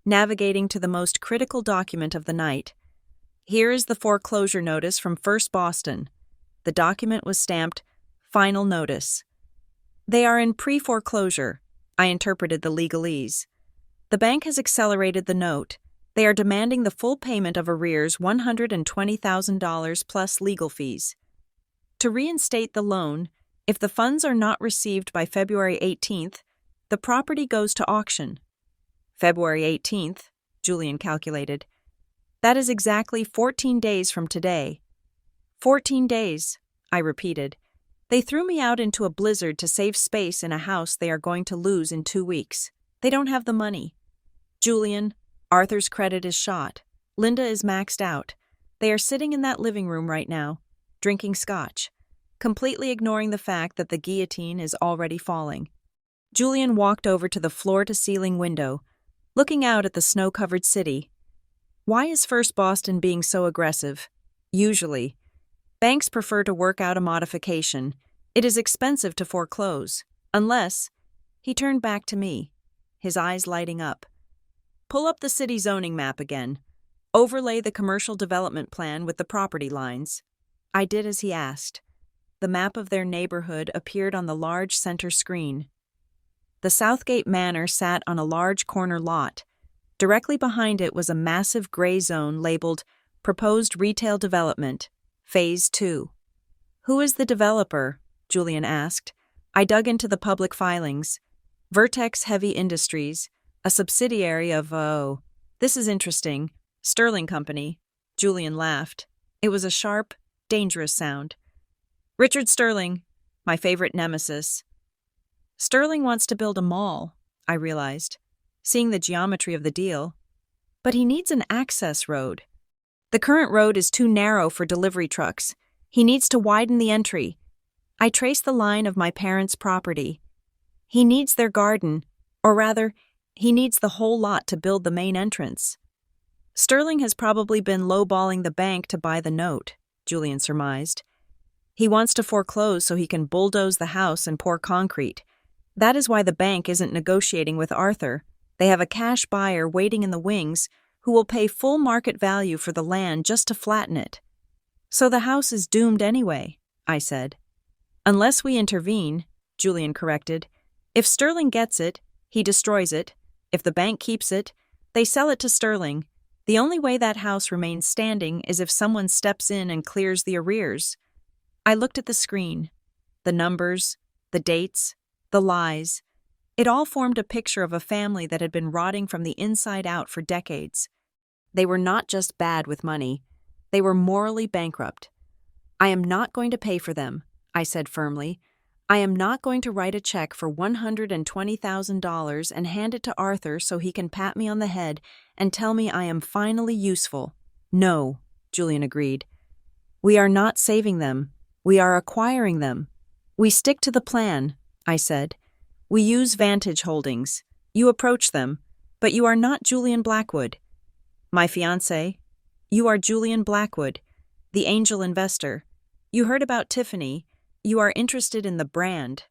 navigating to the most critical document of the night. Here is the foreclosure notice from First Boston. The document was stamped, Final Notice. They are in pre-foreclosure, I interpreted the legalese. The bank has accelerated the note. They are demanding the full payment of arrears $120,000 plus legal fees. To reinstate the loan, if the funds are not received by February 18th, the property goes to auction. February 18th, Julian calculated. That is exactly 14 days from today. 14 days, I repeated. They threw me out into a blizzard to save space in a house they are going to lose in 2 weeks. They don't have the money. Julian, Arthur's credit is shot. Linda is maxed out. They are sitting in that living room right now, drinking scotch, completely ignoring the fact that the guillotine is already falling. Julian walked over to the floor-to-ceiling window, looking out at the snow-covered city. Why is First Boston being so aggressive? Usually, banks prefer to work out a modification. It is expensive to foreclose, unless... He turned back to me, his eyes lighting up. Pull up the city zoning map again. Overlay the commercial development plan with the property lines. I did as he asked. The map of their neighborhood appeared on the large center screen. The Southgate Manor sat on a large corner lot. Directly behind it was a massive gray zone labeled Proposed Retail Development, Phase 2. Who is the developer? Julian asked. I dug into the public filings. Vertex Heavy Industries, a subsidiary of, this is interesting, Sterling Company. Julian laughed. It was a sharp, dangerous sound. Richard Sterling, my favorite nemesis. Sterling wants to build a mall, I realized, seeing the geometry of the deal. But he needs an access road. The current road is too narrow for delivery trucks. He needs to widen the entry. I trace the line of my parents' property. He needs their garden, or rather, he needs the whole lot to build the main entrance. Sterling has probably been lowballing the bank to buy the note, Julian surmised. He wants to foreclose so he can bulldoze the house and pour concrete. That is why the bank isn't negotiating with Arthur. They have a cash buyer waiting in the wings who will pay full market value for the land just to flatten it. So the house is doomed anyway, I said. Unless we intervene, Julian corrected. If Sterling gets it, he destroys it. If the bank keeps it, they sell it to Sterling. The only way that house remains standing is if someone steps in and clears the arrears. I looked at the screen. The numbers, the dates, the lies. It all formed a picture of a family that had been rotting from the inside out for decades. They were not just bad with money. They were morally bankrupt. I am not going to pay for them, I said firmly. I am not going to write a check for $120,000 and hand it to Arthur so he can pat me on the head and tell me I am finally useful. No, Julian agreed. We are not saving them. We are acquiring them. We stick to the plan, I said. We use Vantage Holdings. You approach them, but you are not Julian Blackwood. My fiancé, you are Julian Blackwood, the angel investor. You heard about Tiffany. You are interested in the brand.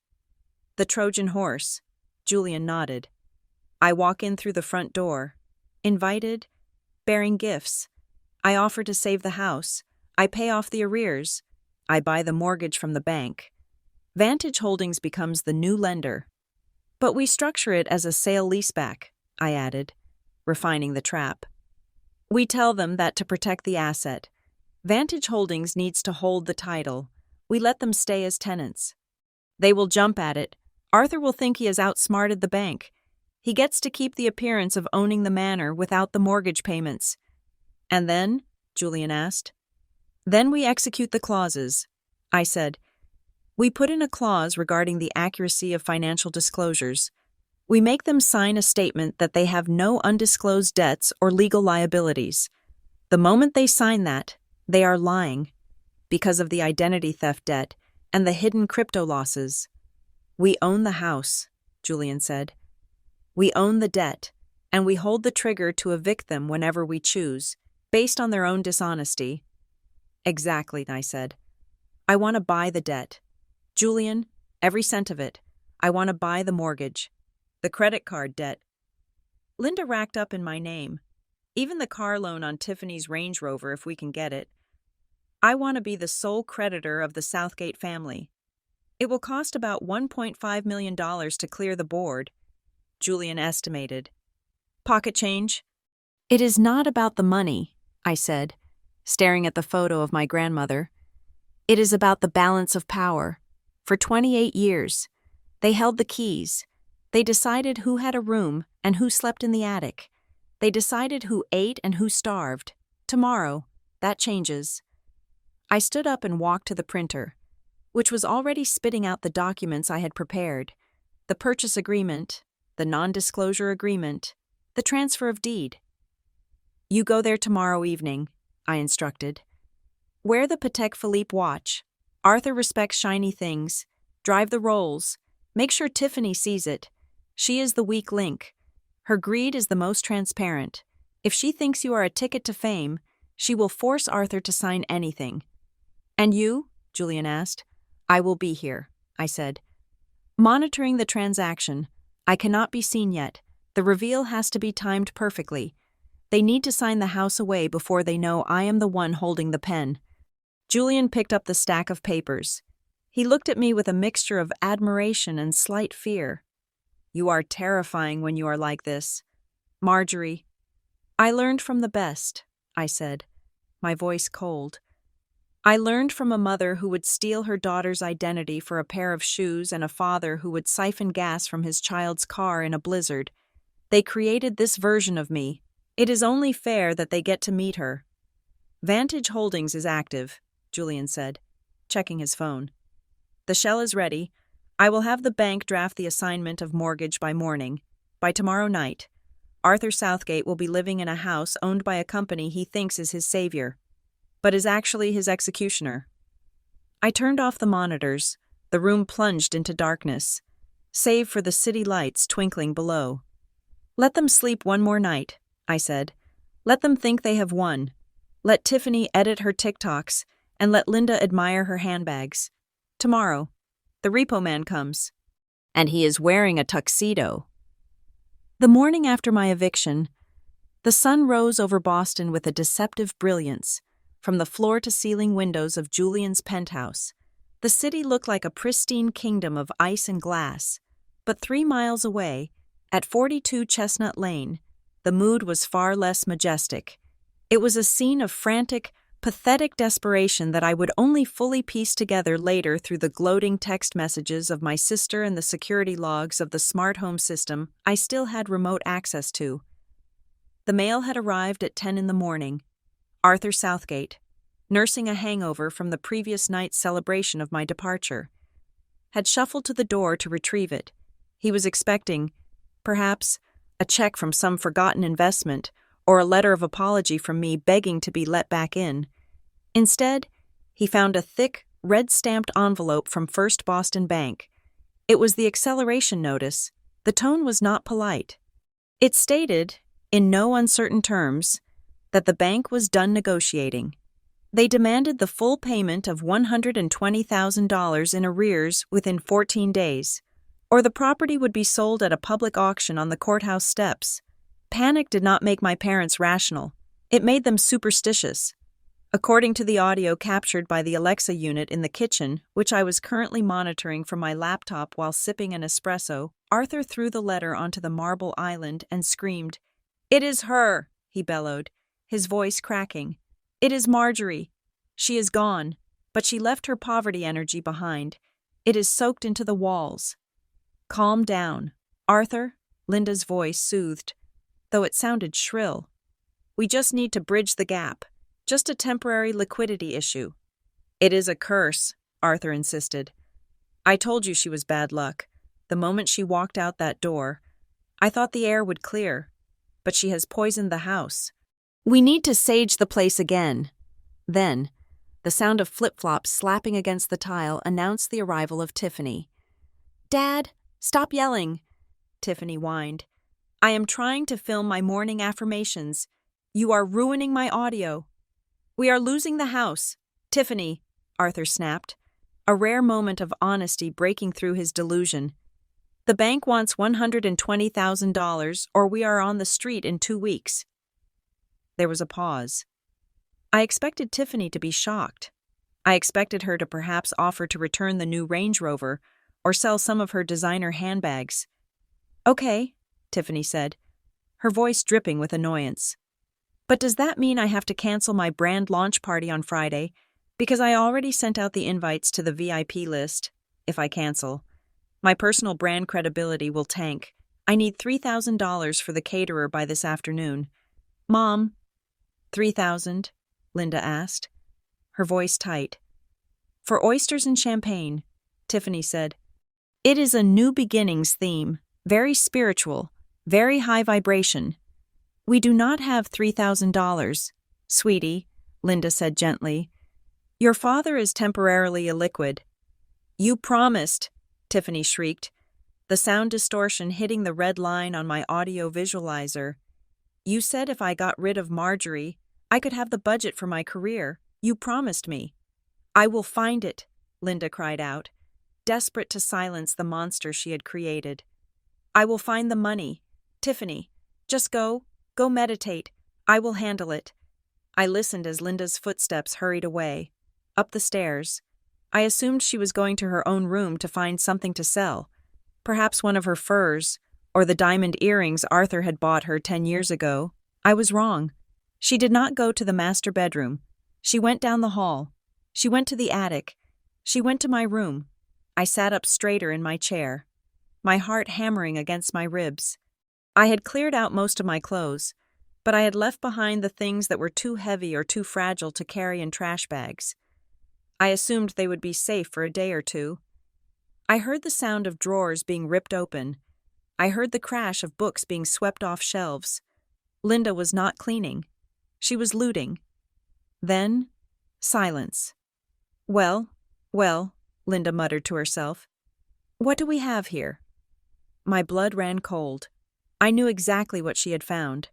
The Trojan horse. Julian nodded. I walk in through the front door. Invited, bearing gifts. I offer to save the house. I pay off the arrears. I buy the mortgage from the bank. Vantage Holdings becomes the new lender. But we structure it as a sale-leaseback, I added, refining the trap. We tell them that to protect the asset, Vantage Holdings needs to hold the title. We let them stay as tenants. They will jump at it. Arthur will think he has outsmarted the bank. He gets to keep the appearance of owning the manor without the mortgage payments. And then, Julian asked. Then we execute the clauses, I said. We put in a clause regarding the accuracy of financial disclosures. We make them sign a statement that they have no undisclosed debts or legal liabilities. The moment they sign that, they are lying, because of the identity theft debt and the hidden crypto losses. We own the house, Julian said. We own the debt, and we hold the trigger to evict them whenever we choose, based on their own dishonesty. Exactly, I said. I want to buy the debt. Julian, every cent of it. I want to buy the mortgage. The credit card debt. Linda racked up in my name. Even the car loan on Tiffany's Range Rover if we can get it. I want to be the sole creditor of the Southgate family. It will cost about $1.5 million to clear the board, Julian estimated. Pocket change? It is not about the money, I said, staring at the photo of my grandmother. It is about the balance of power. For 28 years, they held the keys. They decided who had a room and who slept in the attic. They decided who ate and who starved. Tomorrow, that changes. I stood up and walked to the printer, which was already spitting out the documents I had prepared. The purchase agreement, the non-disclosure agreement, the transfer of deed. You go there tomorrow evening, I instructed. Wear the Patek Philippe watch. Arthur respects shiny things. Drive the Rolls. Make sure Tiffany sees it. She is the weak link. Her greed is the most transparent. If she thinks you are a ticket to fame, she will force Arthur to sign anything. And you? Julian asked. I will be here, I said. Monitoring the transaction. I cannot be seen yet. The reveal has to be timed perfectly. They need to sign the house away before they know I am the one holding the pen. Julian picked up the stack of papers. He looked at me with a mixture of admiration and slight fear. You are terrifying when you are like this. Marjorie. I learned from the best, I said, my voice cold. I learned from a mother who would steal her daughter's identity for a pair of shoes and a father who would siphon gas from his child's car in a blizzard. They created this version of me. It is only fair that they get to meet her. Vantage Holdings is active, Julian said, checking his phone. The shell is ready. I will have the bank draft the assignment of mortgage by morning, by tomorrow night. Arthur Southgate will be living in a house owned by a company he thinks is his savior, but is actually his executioner. I turned off the monitors. The room plunged into darkness, save for the city lights twinkling below. Let them sleep one more night, I said. Let them think they have won. Let Tiffany edit her TikToks, and let Linda admire her handbags. Tomorrow, the repo man comes. And he is wearing a tuxedo. The morning after my eviction, the sun rose over Boston with a deceptive brilliance. From the floor-to-ceiling windows of Julian's penthouse, the city looked like a pristine kingdom of ice and glass. But 3 miles away, at 42 Chestnut Lane, the mood was far less majestic. It was a scene of frantic, pathetic desperation that I would only fully piece together later through the gloating text messages of my sister and the security logs of the smart home system I still had remote access to. The mail had arrived at 10 in the morning. Arthur Southgate, nursing a hangover from the previous night's celebration of my departure, had shuffled to the door to retrieve it. He was expecting, perhaps, a check from some forgotten investment or a letter of apology from me begging to be let back in. Instead, he found a thick, red-stamped envelope from First Boston Bank. It was the acceleration notice. The tone was not polite. It stated, in no uncertain terms, that the bank was done negotiating. They demanded the full payment of $120,000 in arrears within 14 days, or the property would be sold at a public auction on the courthouse steps. Panic did not make my parents rational. It made them superstitious. According to the audio captured by the Alexa unit in the kitchen, which I was currently monitoring from my laptop while sipping an espresso, Arthur threw the letter onto the marble island and screamed, "It is her!" he bellowed, his voice cracking. "It is Marjorie. She is gone, but she left her poverty energy behind. It is soaked into the walls." "Calm down, Arthur," Linda's voice soothed, though it sounded shrill. "We just need to bridge the gap. Just a temporary liquidity issue." "It is a curse," Arthur insisted. "I told you she was bad luck. The moment she walked out that door, I thought the air would clear. But she has poisoned the house. We need to sage the place again." Then, the sound of flip-flops slapping against the tile announced the arrival of Tiffany. "Dad, stop yelling," Tiffany whined. "I am trying to film my morning affirmations. You are ruining my audio." "We are losing the house, Tiffany," Arthur snapped, a rare moment of honesty breaking through his delusion. "The bank wants $120,000 or we are on the street in 2 weeks. There was a pause. I expected Tiffany to be shocked. I expected her to perhaps offer to return the new Range Rover or sell some of her designer handbags. "Okay," Tiffany said, her voice dripping with annoyance. "But does that mean I have to cancel my brand launch party on Friday? Because I already sent out the invites to the VIP list. If I cancel, my personal brand credibility will tank. I need $3,000 for the caterer by this afternoon." "Mom." "3,000?" Linda asked, her voice tight. "For oysters and champagne," Tiffany said. "It is a new beginnings theme, very spiritual, very high vibration." "We do not have $3,000, sweetie," Linda said gently. "Your father is temporarily illiquid." "You promised," Tiffany shrieked, the sound distortion hitting the red line on my audio visualizer. "You said if I got rid of Marjorie, I could have the budget for my career. You promised me." "I will find it," Linda cried out, desperate to silence the monster she had created. "I will find the money. Tiffany, just go meditate. I will handle it." I listened as Linda's footsteps hurried away, up the stairs. I assumed she was going to her own room to find something to sell, perhaps one of her furs, or the diamond earrings Arthur had bought her 10 years ago. I was wrong. She did not go to the master bedroom. She went down the hall. She went to the attic. She went to my room. I sat up straighter in my chair, my heart hammering against my ribs. I had cleared out most of my clothes, but I had left behind the things that were too heavy or too fragile to carry in trash bags. I assumed they would be safe for a day or two. I heard the sound of drawers being ripped open, I heard the crash of books being swept off shelves. Linda was not cleaning. She was looting. Then, silence. Well, well, Linda muttered to herself. What do we have here? My blood ran cold. I knew exactly what she had found.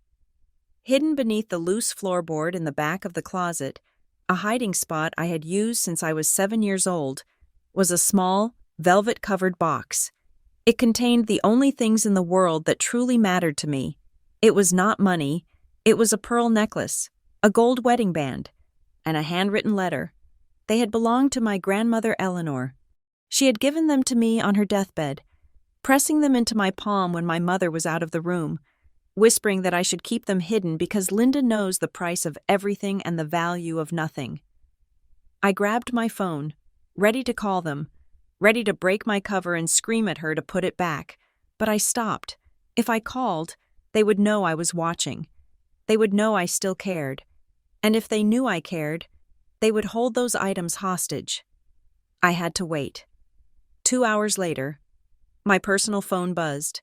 Hidden beneath the loose floorboard in the back of the closet, a hiding spot I had used since I was 7 years old, was a small, velvet-covered box. It contained the only things in the world that truly mattered to me. It was not money, it was a pearl necklace, a gold wedding band, and a handwritten letter. They had belonged to my grandmother Eleanor. She had given them to me on her deathbed, pressing them into my palm when my mother was out of the room, whispering that I should keep them hidden because Linda knows the price of everything and the value of nothing. I grabbed my phone, ready to call them, ready to break my cover and scream at her to put it back, but I stopped. If I called, they would know I was watching. They would know I still cared. And if they knew I cared, they would hold those items hostage. I had to wait. 2 hours later, my personal phone buzzed.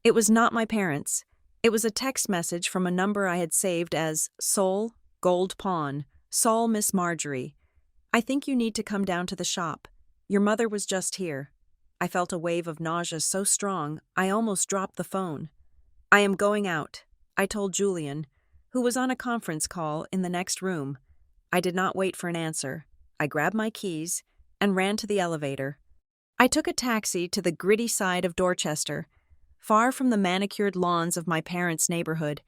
It was not my parents'. It was a text message from a number I had saved as Sol, Gold Pawn, Sol Miss Marjorie. I think you need to come down to the shop. Your mother was just here. I felt a wave of nausea so strong, I almost dropped the phone. I am going out, I told Julian, who was on a conference call in the next room. I did not wait for an answer. I grabbed my keys and ran to the elevator. I took a taxi to the gritty side of Dorchester, far from the manicured lawns of my parents' neighborhood.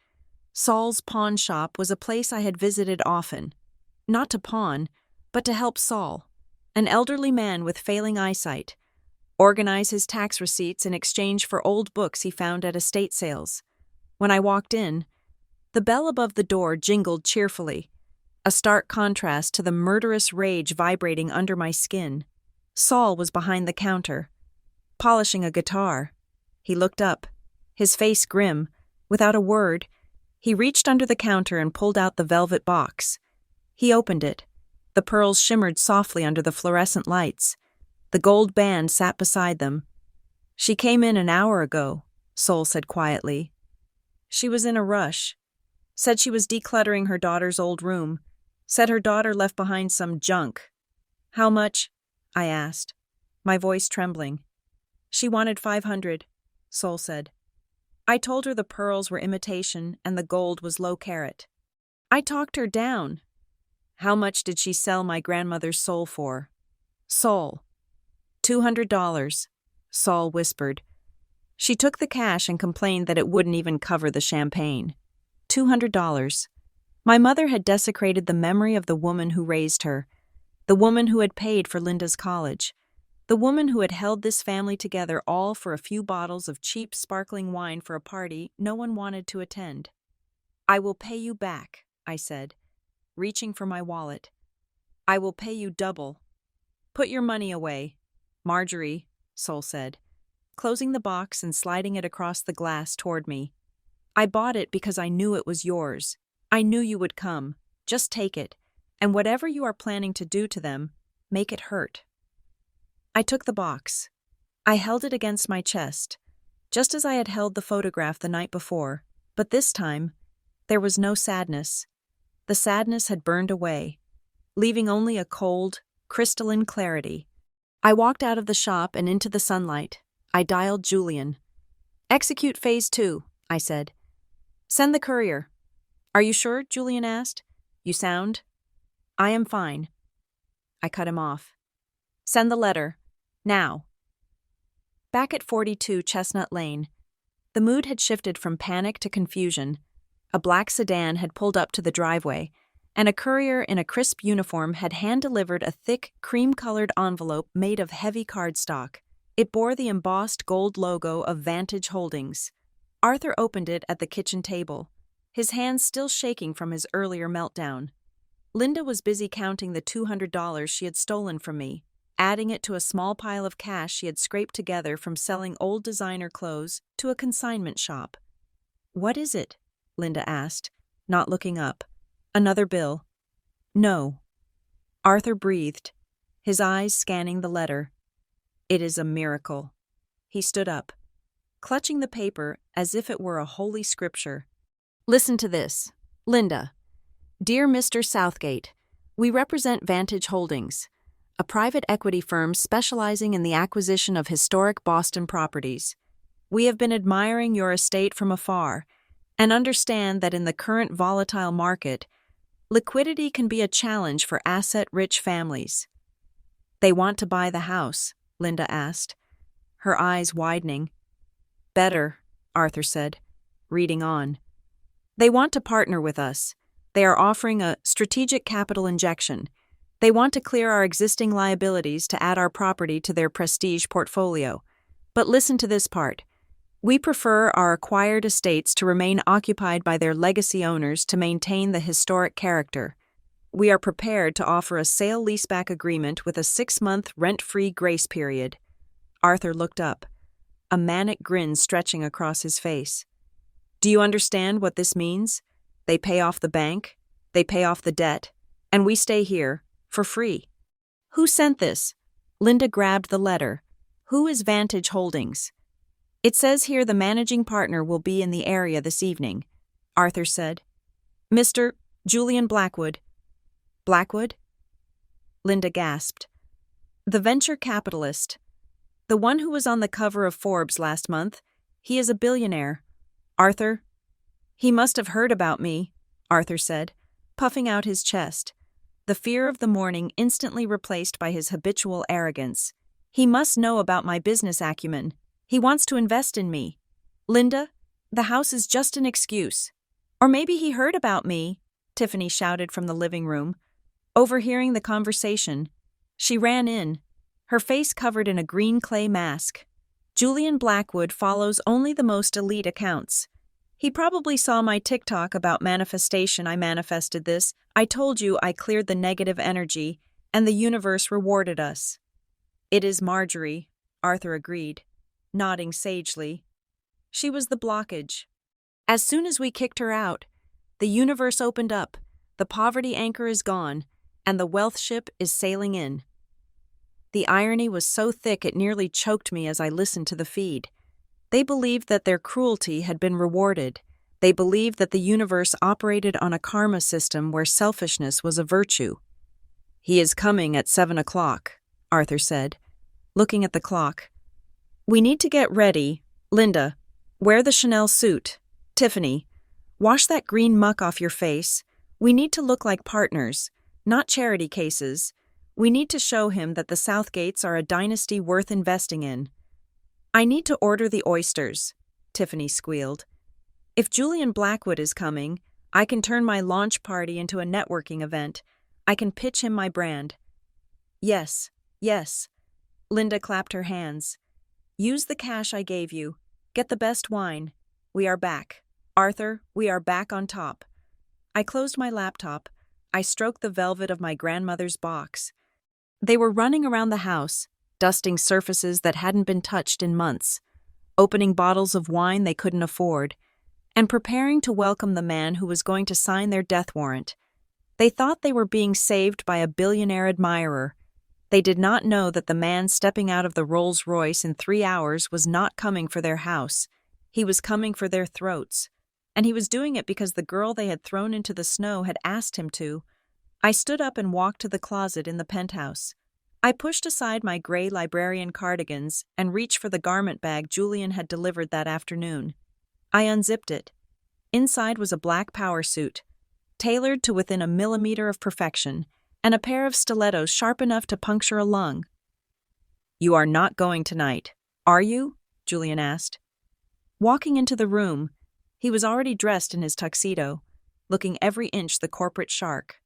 Sol's pawn shop was a place I had visited often, not to pawn, but to help Sol, an elderly man with failing eyesight, organize his tax receipts in exchange for old books he found at estate sales. When I walked in, the bell above the door jingled cheerfully, a stark contrast to the murderous rage vibrating under my skin. Sol was behind the counter, polishing a guitar. He looked up, his face grim. Without a word, he reached under the counter and pulled out the velvet box. He opened it. The pearls shimmered softly under the fluorescent lights. The gold band sat beside them. She came in an hour ago, Sol said quietly. She was in a rush. Said she was decluttering her daughter's old room. Said her daughter left behind some junk. How much? I asked, my voice trembling. She wanted 500, Sol said. I told her the pearls were imitation and the gold was low carat. I talked her down. How much did she sell my grandmother's soul for? Sol. $200, Sol whispered. She took the cash and complained that it wouldn't even cover the champagne. $200. My mother had desecrated the memory of the woman who raised her, the woman who had paid for Linda's college, the woman who had held this family together all for a few bottles of cheap sparkling wine for a party no one wanted to attend. I will pay you back, I said, reaching for my wallet. I will pay you double. Put your money away, Marjorie, Sol said, closing the box and sliding it across the glass toward me. I bought it because I knew it was yours. I knew you would come. Just take it, and whatever you are planning to do to them, make it hurt. I took the box. I held it against my chest, just as I had held the photograph the night before, but this time, there was no sadness. The sadness had burned away, leaving only a cold, crystalline clarity. I walked out of the shop and into the sunlight. I dialed Julian. Execute phase 2, I said. Send the courier. Are you sure? Julian asked. You sound? I am fine. I cut him off. Send the letter. Now. Back at 42 Chestnut Lane, the mood had shifted from panic to confusion. A black sedan had pulled up to the driveway, and a courier in a crisp uniform had hand-delivered a thick, cream-colored envelope made of heavy cardstock. It bore the embossed gold logo of Vantage Holdings. Arthur opened it at the kitchen table, his hands still shaking from his earlier meltdown. Linda was busy counting the $200 she had stolen from me, adding it to a small pile of cash she had scraped together from selling old designer clothes to a consignment shop. What is it? Linda asked, not looking up. Another bill. No. Arthur breathed, his eyes scanning the letter. It is a miracle. He stood up. clutching the paper as if it were a holy scripture. Listen to this. Linda. Dear Mr. Southgate, we represent Vantage Holdings, a private equity firm specializing in the acquisition of historic Boston properties. We have been admiring your estate from afar and understand that in the current volatile market, liquidity can be a challenge for asset-rich families. They want to buy the house, Linda asked, her eyes widening. Better, Arthur said, reading on. They want to partner with us. They are offering a strategic capital injection. They want to clear our existing liabilities to add our property to their prestige portfolio. But listen to this part. We prefer our acquired estates to remain occupied by their legacy owners to maintain the historic character. We are prepared to offer a sale-leaseback agreement with a 6-month rent-free grace period. Arthur looked up, a manic grin stretching across his face. Do you understand what this means? They pay off the bank, they pay off the debt, and we stay here, for free. Who sent this? Linda grabbed the letter. Who is Vantage Holdings? It says here the managing partner will be in the area this evening, Arthur said. Mr. Julian Blackwood. Blackwood? Linda gasped. The venture capitalist. The one who was on the cover of Forbes last month. He is a billionaire. Arthur? He must have heard about me, Arthur said, puffing out his chest. The fear of the morning instantly replaced by his habitual arrogance. He must know about my business acumen. He wants to invest in me. Linda, the house is just an excuse. Or maybe he heard about me, Tiffany shouted from the living room. Overhearing the conversation, she ran in, her face covered in a green clay mask. Julian Blackwood follows only the most elite accounts. He probably saw my TikTok about manifestation. I manifested this. I told you I cleared the negative energy, and the universe rewarded us. It is Marjorie, Arthur agreed, nodding sagely. She was the blockage. As soon as we kicked her out, the universe opened up, the poverty anchor is gone, and the wealth ship is sailing in. The irony was so thick it nearly choked me as I listened to the feed. They believed that their cruelty had been rewarded. They believed that the universe operated on a karma system where selfishness was a virtue. He is coming at 7 o'clock, Arthur said, looking at the clock. We need to get ready. Linda, wear the Chanel suit. Tiffany, wash that green muck off your face. We need to look like partners, not charity cases. We need to show him that the Southgates are a dynasty worth investing in. I need to order the oysters, Tiffany squealed. If Julian Blackwood is coming, I can turn my launch party into a networking event. I can pitch him my brand. Yes, yes. Linda clapped her hands. Use the cash I gave you. Get the best wine. We are back. Arthur, we are back on top. I closed my laptop. I stroked the velvet of my grandmother's box. They were running around the house, dusting surfaces that hadn't been touched in months, opening bottles of wine they couldn't afford, and preparing to welcome the man who was going to sign their death warrant. They thought they were being saved by a billionaire admirer. They did not know that the man stepping out of the Rolls-Royce in 3 hours was not coming for their house. He was coming for their throats. And he was doing it because the girl they had thrown into the snow had asked him to. I stood up and walked to the closet in the penthouse. I pushed aside my gray librarian cardigans and reached for the garment bag Julian had delivered that afternoon. I unzipped it. Inside was a black power suit, tailored to within a millimeter of perfection, and a pair of stilettos sharp enough to puncture a lung. You are not going tonight, are you? Julian asked. Walking into the room, he was already dressed in his tuxedo, looking every inch the corporate shark.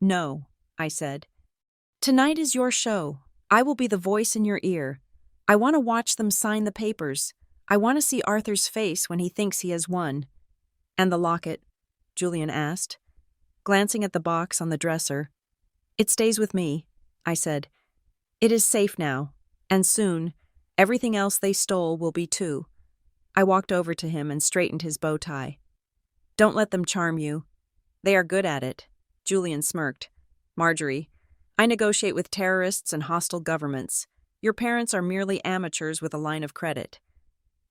No, I said. Tonight is your show. I will be the voice in your ear. I want to watch them sign the papers. I want to see Arthur's face when he thinks he has won. And the locket? Julian asked, glancing at the box on the dresser. It stays with me, I said. It is safe now, and soon, everything else they stole will be too. I walked over to him and straightened his bow tie. Don't let them charm you. They are good at it. Julian smirked. Marjorie, I negotiate with terrorists and hostile governments. Your parents are merely amateurs with a line of credit.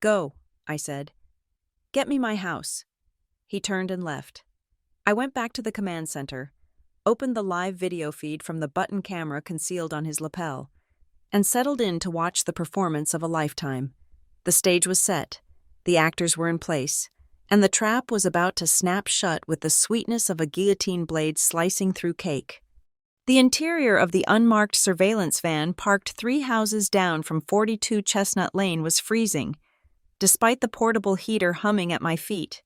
Go, I said. Get me my house. He turned and left. I went back to the command center, opened the live video feed from the button camera concealed on his lapel, and settled in to watch the performance of a lifetime. The stage was set, the actors were in place, and the trap was about to snap shut with the sweetness of a guillotine blade slicing through cake. The interior of the unmarked surveillance van parked 3 houses down from 42 Chestnut Lane was freezing, despite the portable heater humming at my feet.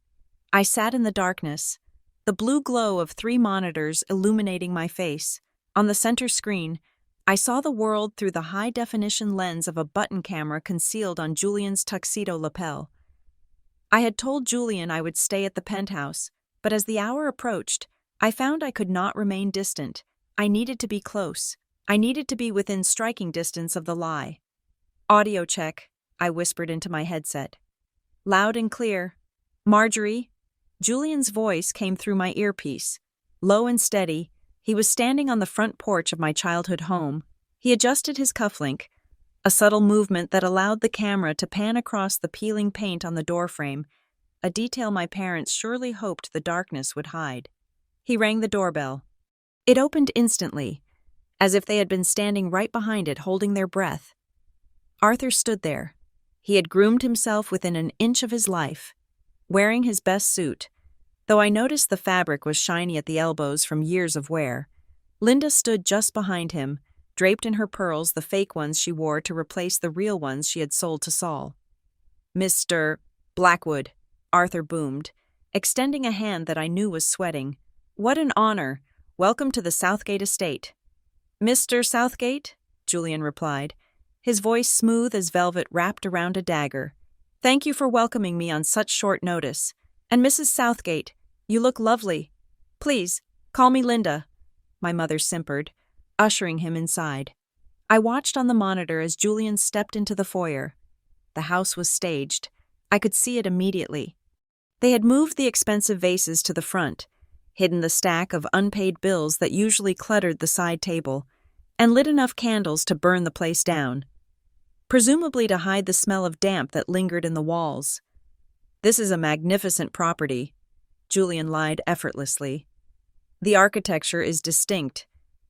I sat in the darkness, the blue glow of 3 monitors illuminating my face. On the center screen, I saw the world through the high-definition lens of a button camera concealed on Julian's tuxedo lapel. I had told Julian I would stay at the penthouse, but as the hour approached, I found I could not remain distant. I needed to be close. I needed to be within striking distance of the lie. Audio check, I whispered into my headset. Loud and clear. Marjorie? Julian's voice came through my earpiece. Low and steady, he was standing on the front porch of my childhood home. He adjusted his cufflink, a subtle movement that allowed the camera to pan across the peeling paint on the doorframe, a detail my parents surely hoped the darkness would hide. He rang the doorbell. It opened instantly, as if they had been standing right behind it holding their breath. Arthur stood there. He had groomed himself within an inch of his life, wearing his best suit, though I noticed the fabric was shiny at the elbows from years of wear. Linda stood just behind him, draped in her pearls, the fake ones she wore to replace the real ones she had sold to Saul. Mr. Blackwood, Arthur boomed, extending a hand that I knew was sweating. What an honor! Welcome to the Southgate estate. Mr. Southgate? Julian replied, his voice smooth as velvet wrapped around a dagger. Thank you for welcoming me on such short notice. And Mrs. Southgate, you look lovely. Please, call me Linda, my mother simpered, ushering him inside. I watched on the monitor as Julian stepped into the foyer. The house was staged. I could see it immediately. They had moved the expensive vases to the front, hidden the stack of unpaid bills that usually cluttered the side table, and lit enough candles to burn the place down, presumably to hide the smell of damp that lingered in the walls. This is a magnificent property, Julian lied effortlessly. The architecture is distinct.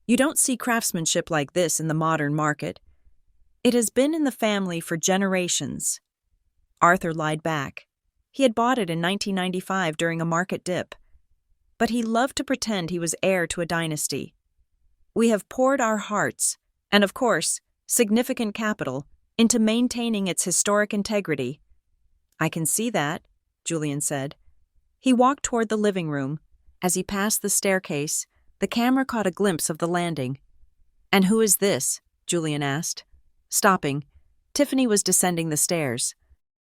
You don't see craftsmanship like this in the modern market. It has been in the family for generations. Arthur lied back. He had bought it in 1995 during a market dip. But he loved to pretend he was heir to a dynasty. We have poured our hearts, and of course, significant capital, into maintaining its historic integrity. I can see that, Julian said. He walked toward the living room. As he passed the staircase, the camera caught a glimpse of the landing. And who is this? Julian asked. Stopping, Tiffany was descending the stairs.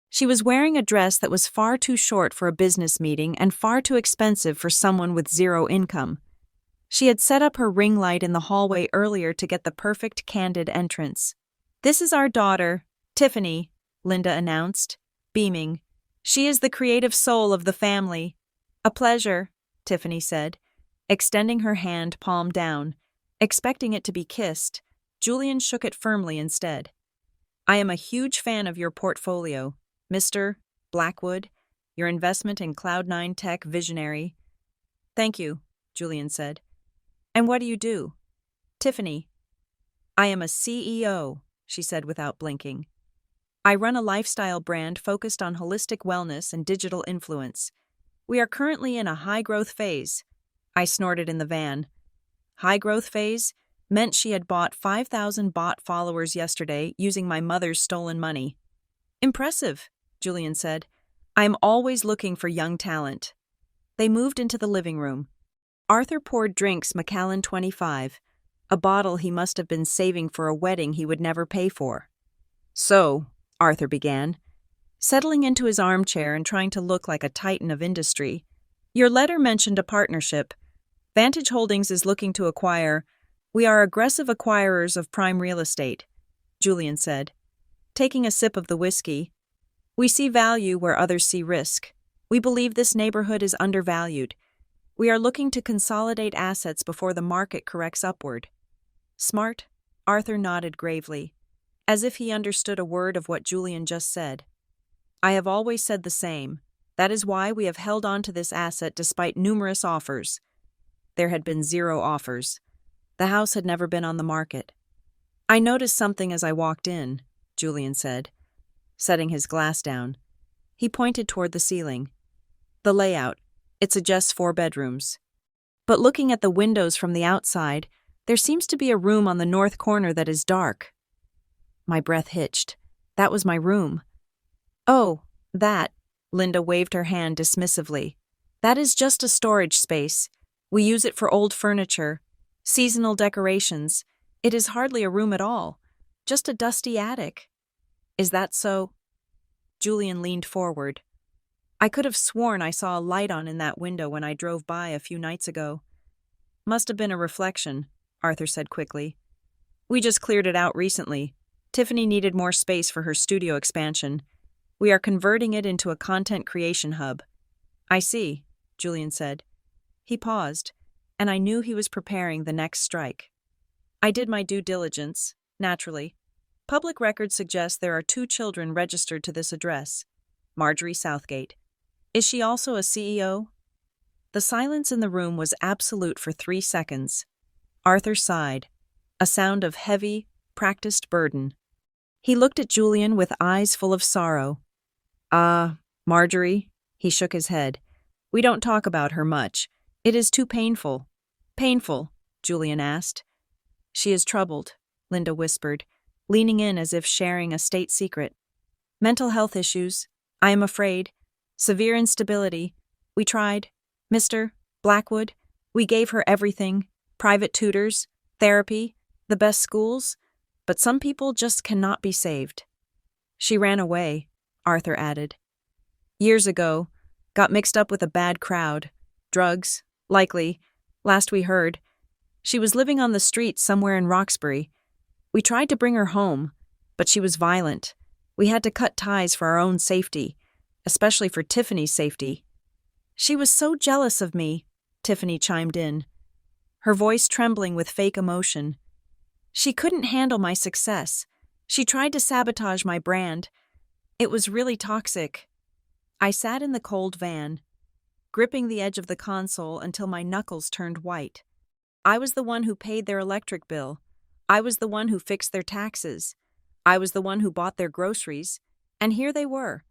She was wearing a dress that was far too short for a business meeting and far too expensive for someone with zero income. She had set up her ring light in the hallway earlier to get the perfect candid entrance. This is our daughter, Tiffany, Linda announced, beaming. She is the creative soul of the family. A pleasure, Tiffany said, extending her hand palm down. Expecting it to be kissed, Julian shook it firmly instead. I am a huge fan of your portfolio, Mr. Blackwood, your investment in Cloud9 tech visionary. Thank you, Julian said. And what do you do? Tiffany. I am a CEO, she said without blinking. I run a lifestyle brand focused on holistic wellness and digital influence. We are currently in a high-growth phase. I snorted in the van. High-growth phase meant she had bought 5,000 bot followers yesterday using my mother's stolen money. Impressive, Julian said. I am always looking for young talent. They moved into the living room. Arthur poured drinks Macallan 25, a bottle he must have been saving for a wedding he would never pay for. So, Arthur began, settling into his armchair and trying to look like a titan of industry. Your letter mentioned a partnership. Vantage Holdings is looking to acquire. We are aggressive acquirers of prime real estate, Julian said, taking a sip of the whiskey. We see value where others see risk. We believe this neighborhood is undervalued. We are looking to consolidate assets before the market corrects upward. Smart? Arthur nodded gravely, as if he understood a word of what Julian just said. I have always said the same. That is why we have held on to this asset despite numerous offers. There had been 0 offers. The house had never been on the market. I noticed something as I walked in, Julian said, setting his glass down. He pointed toward the ceiling. The layout. It suggests 4 bedrooms. But looking at the windows from the outside, there seems to be a room on the north corner that is dark. My breath hitched. That was my room. Oh, that, Linda waved her hand dismissively. That is just a storage space. We use it for old furniture, seasonal decorations. It is hardly a room at all, just a dusty attic. Is that so? Julian leaned forward. I could have sworn I saw a light on in that window when I drove by a few nights ago. Must have been a reflection, Arthur said quickly. We just cleared it out recently. Tiffany needed more space for her studio expansion. We are converting it into a content creation hub. I see, Julian said. He paused, and I knew he was preparing the next strike. I did my due diligence, naturally. Public records suggest there are 2 children registered to this address. Marjorie Southgate. Is she also a CEO? The silence in the room was absolute for 3 seconds. Arthur sighed, a sound of heavy, practiced burden. He looked at Julian with eyes full of sorrow. Marjorie, he shook his head. We don't talk about her much. It is too painful. Painful, Julian asked. She is troubled, Linda whispered, leaning in as if sharing a state secret. Mental health issues, I am afraid. Severe instability. We tried. Mr. Blackwood, we gave her everything. Private tutors, therapy, the best schools. But some people just cannot be saved. She ran away, Arthur added. Years ago, got mixed up with a bad crowd. Drugs, likely, last we heard. She was living on the streets somewhere in Roxbury. We tried to bring her home, but she was violent. We had to cut ties for our own safety, especially for Tiffany's safety. She was so jealous of me, Tiffany chimed in, her voice trembling with fake emotion. She couldn't handle my success. She tried to sabotage my brand. It was really toxic. I sat in the cold van, gripping the edge of the console until my knuckles turned white. I was the one who paid their electric bill. I was the one who fixed their taxes. I was the one who bought their groceries. And here they were,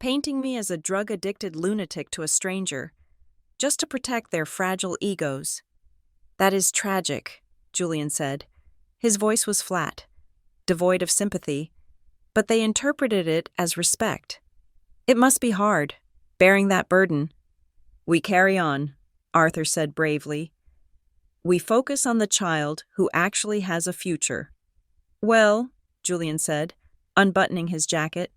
painting me as a drug-addicted lunatic to a stranger, just to protect their fragile egos. That is tragic, Julian said. His voice was flat, devoid of sympathy, but they interpreted it as respect. It must be hard, bearing that burden. We carry on, Arthur said bravely. We focus on the child who actually has a future. Well, Julian said, unbuttoning his jacket,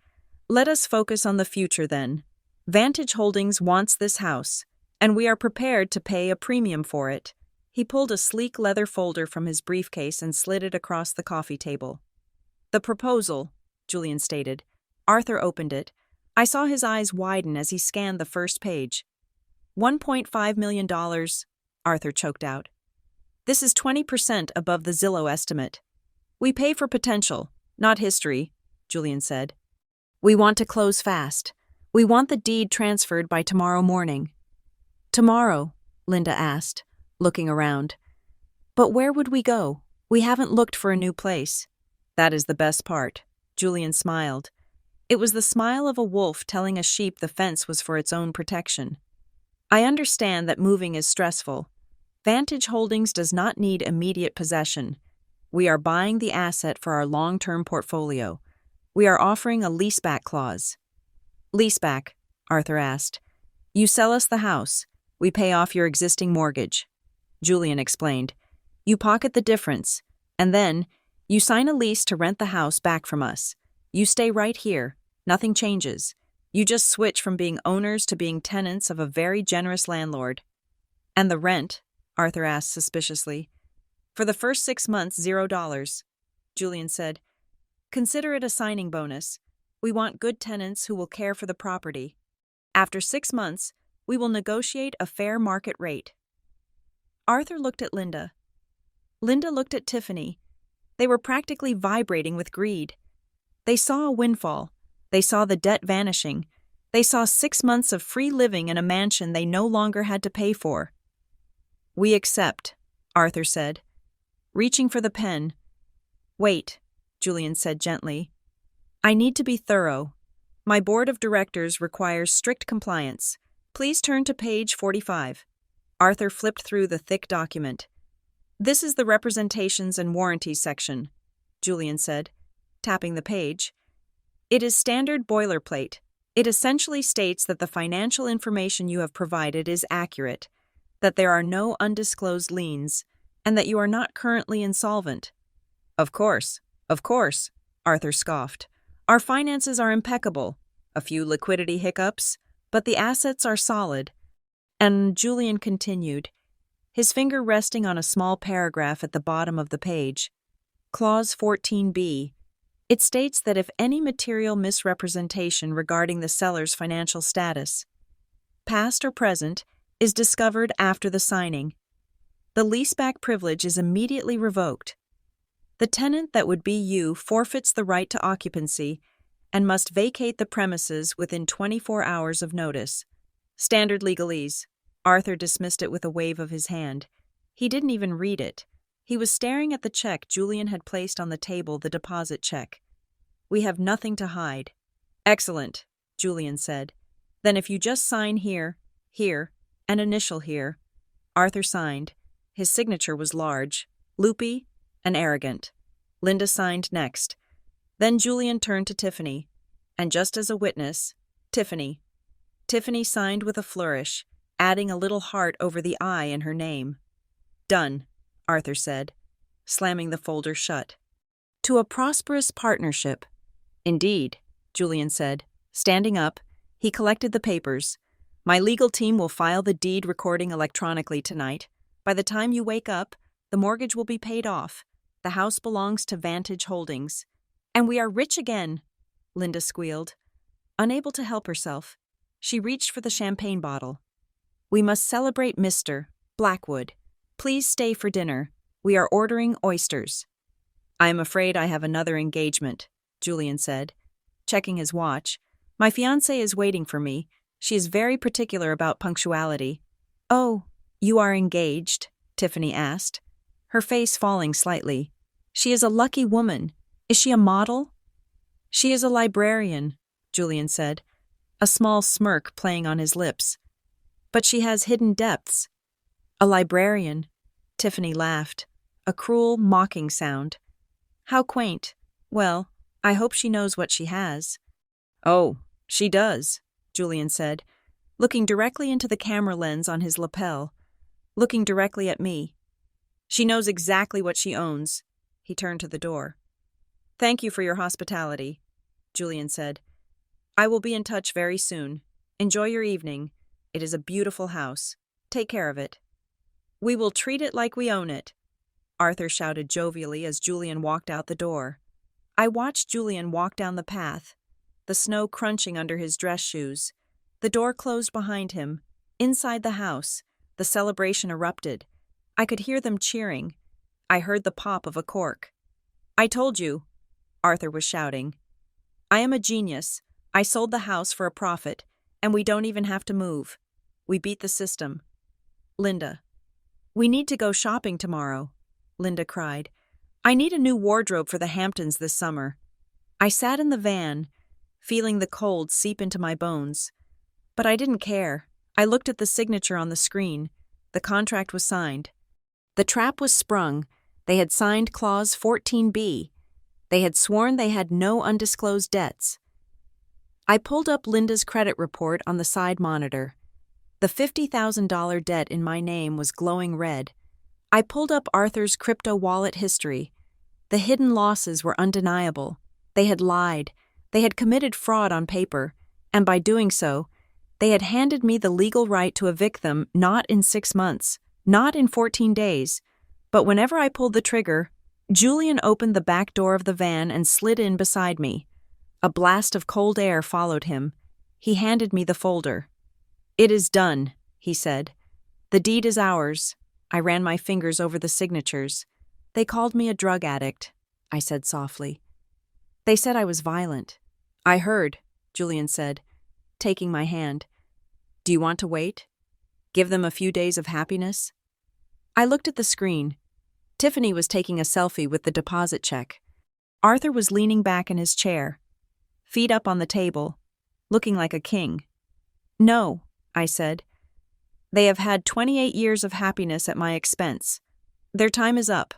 let us focus on the future then. Vantage Holdings wants this house, and we are prepared to pay a premium for it. He pulled a sleek leather folder from his briefcase and slid it across the coffee table. The proposal, Julian stated. Arthur opened it. I saw his eyes widen as he scanned the first page. $1.5 million, Arthur choked out. This is 20% above the Zillow estimate. We pay for potential, not history, Julian said. We want to close fast. We want the deed transferred by tomorrow morning. Tomorrow, Linda asked, looking around. But where would we go? We haven't looked for a new place. That is the best part, Julian smiled. It was the smile of a wolf telling a sheep the fence was for its own protection. I understand that moving is stressful. Vantage Holdings does not need immediate possession. We are buying the asset for our long-term portfolio. We are offering a leaseback clause. Leaseback, Arthur asked. You sell us the house. We pay off your existing mortgage. Julian explained. You pocket the difference, and then you sign a lease to rent the house back from us. You stay right here. Nothing changes. You just switch from being owners to being tenants of a very generous landlord. And the rent? Arthur asked suspiciously. For the first 6 months, $0, Julian said. Consider it a signing bonus. We want good tenants who will care for the property. After 6 months, we will negotiate a fair market rate. Arthur looked at Linda. Linda looked at Tiffany. They were practically vibrating with greed. They saw a windfall. They saw the debt vanishing. They saw 6 months of free living in a mansion they no longer had to pay for. "We accept," Arthur said, reaching for the pen. "Wait," Julian said gently. "I need to be thorough. My board of directors requires strict compliance. Please turn to page 45. Arthur flipped through the thick document. "This is the representations and warranties section," Julian said, tapping the page. "It is standard boilerplate. It essentially states that the financial information you have provided is accurate, that there are no undisclosed liens, and that you are not currently insolvent." Of course, Arthur scoffed. "Our finances are impeccable. A few liquidity hiccups, but the assets are solid." And Julian continued, his finger resting on a small paragraph at the bottom of the page. Clause 14b. It states that if any material misrepresentation regarding the seller's financial status, past or present, is discovered after the signing, the leaseback privilege is immediately revoked. The tenant that would be you forfeits the right to occupancy and must vacate the premises within 24 hours of notice. Standard legalese. Arthur dismissed it with a wave of his hand. He didn't even read it. He was staring at the check Julian had placed on the table, the deposit check. "We have nothing to hide." "Excellent," Julian said. "Then if you just sign here, and initial here." Arthur signed. His signature was large, loopy, and arrogant. Linda signed next. Then Julian turned to Tiffany, and just as a witness, Tiffany. Tiffany signed with a flourish, adding a little heart over the I in her name. "Done," Arthur said, slamming the folder shut. "To a prosperous partnership." "Indeed," Julian said. Standing up, he collected the papers. "My legal team will file the deed recording electronically tonight. By the time you wake up, the mortgage will be paid off. The house belongs to Vantage Holdings." "And we are rich again," Linda squealed. Unable to help herself, she reached for the champagne bottle. "We must celebrate Mr. Blackwood. Please stay for dinner. We are ordering oysters." "I am afraid I have another engagement," Julian said, checking his watch. "My fiancé is waiting for me. She is very particular about punctuality." "Oh, you are engaged?" Tiffany asked, her face falling slightly. "She is a lucky woman. Is she a model?" "She is a librarian," Julian said, a small smirk playing on his lips. "But she has hidden depths." "A librarian," Tiffany laughed, a cruel, mocking sound. "How quaint. Well, I hope she knows what she has." "Oh, she does," Julian said, looking directly into the camera lens on his lapel, looking directly at me. "She knows exactly what she owns." He turned to the door. "Thank you for your hospitality," Julian said. "I will be in touch very soon. Enjoy your evening. It is a beautiful house. Take care of it." "We will treat it like we own it," Arthur shouted jovially as Julian walked out the door. I watched Julian walk down the path, the snow crunching under his dress shoes. The door closed behind him. Inside the house, the celebration erupted. I could hear them cheering. I heard the pop of a cork. "I told you," Arthur was shouting. "I am a genius. I sold the house for a profit, and we don't even have to move. We beat the system." Linda. "We need to go shopping tomorrow," Linda cried. "I need a new wardrobe for the Hamptons this summer." I sat in the van, feeling the cold seep into my bones. But I didn't care. I looked at the signature on the screen. The contract was signed. The trap was sprung. They had signed Clause 14b. They had sworn they had no undisclosed debts. I pulled up Linda's credit report on the side monitor. The $50,000 debt in my name was glowing red. I pulled up Arthur's crypto wallet history. The hidden losses were undeniable. They had lied. They had committed fraud on paper, and by doing so, they had handed me the legal right to evict them not in 6 months, not in 14 days, but whenever I pulled the trigger, Julian opened the back door of the van and slid in beside me. A blast of cold air followed him. He handed me the folder. "It is done," he said. "The deed is ours." I ran my fingers over the signatures. "They called me a drug addict," I said softly. "They said I was violent." "I heard," Julian said, taking my hand. Do you want to wait? Give them a few days of happiness? I looked at the screen. Tiffany was taking a selfie with the deposit check. Arthur was leaning back in his chair, feet up on the table, looking like a king. No, I said. They have had 28 years of happiness at my expense. Their time is up.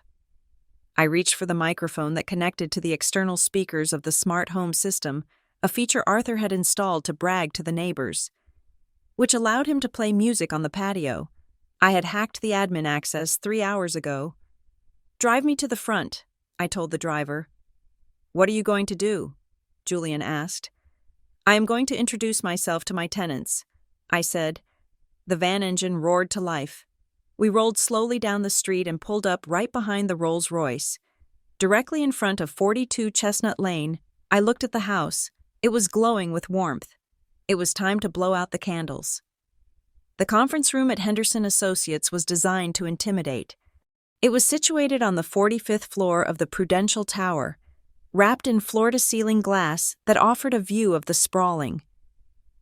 I reached for the microphone that connected to the external speakers of the smart home system, a feature Arthur had installed to brag to the neighbors, which allowed him to play music on the patio. I had hacked the admin access 3 hours ago. Drive me to the front, I told the driver. What are you going to do? Julian asked. I am going to introduce myself to my tenants, I said. The van engine roared to life. We rolled slowly down the street and pulled up right behind the Rolls-Royce. Directly in front of 42 Chestnut Lane, I looked at the house. It was glowing with warmth. It was time to blow out the candles. The conference room at Henderson Associates was designed to intimidate. It was situated on the 45th floor of the Prudential Tower, wrapped in floor-to-ceiling glass that offered a view of the sprawling,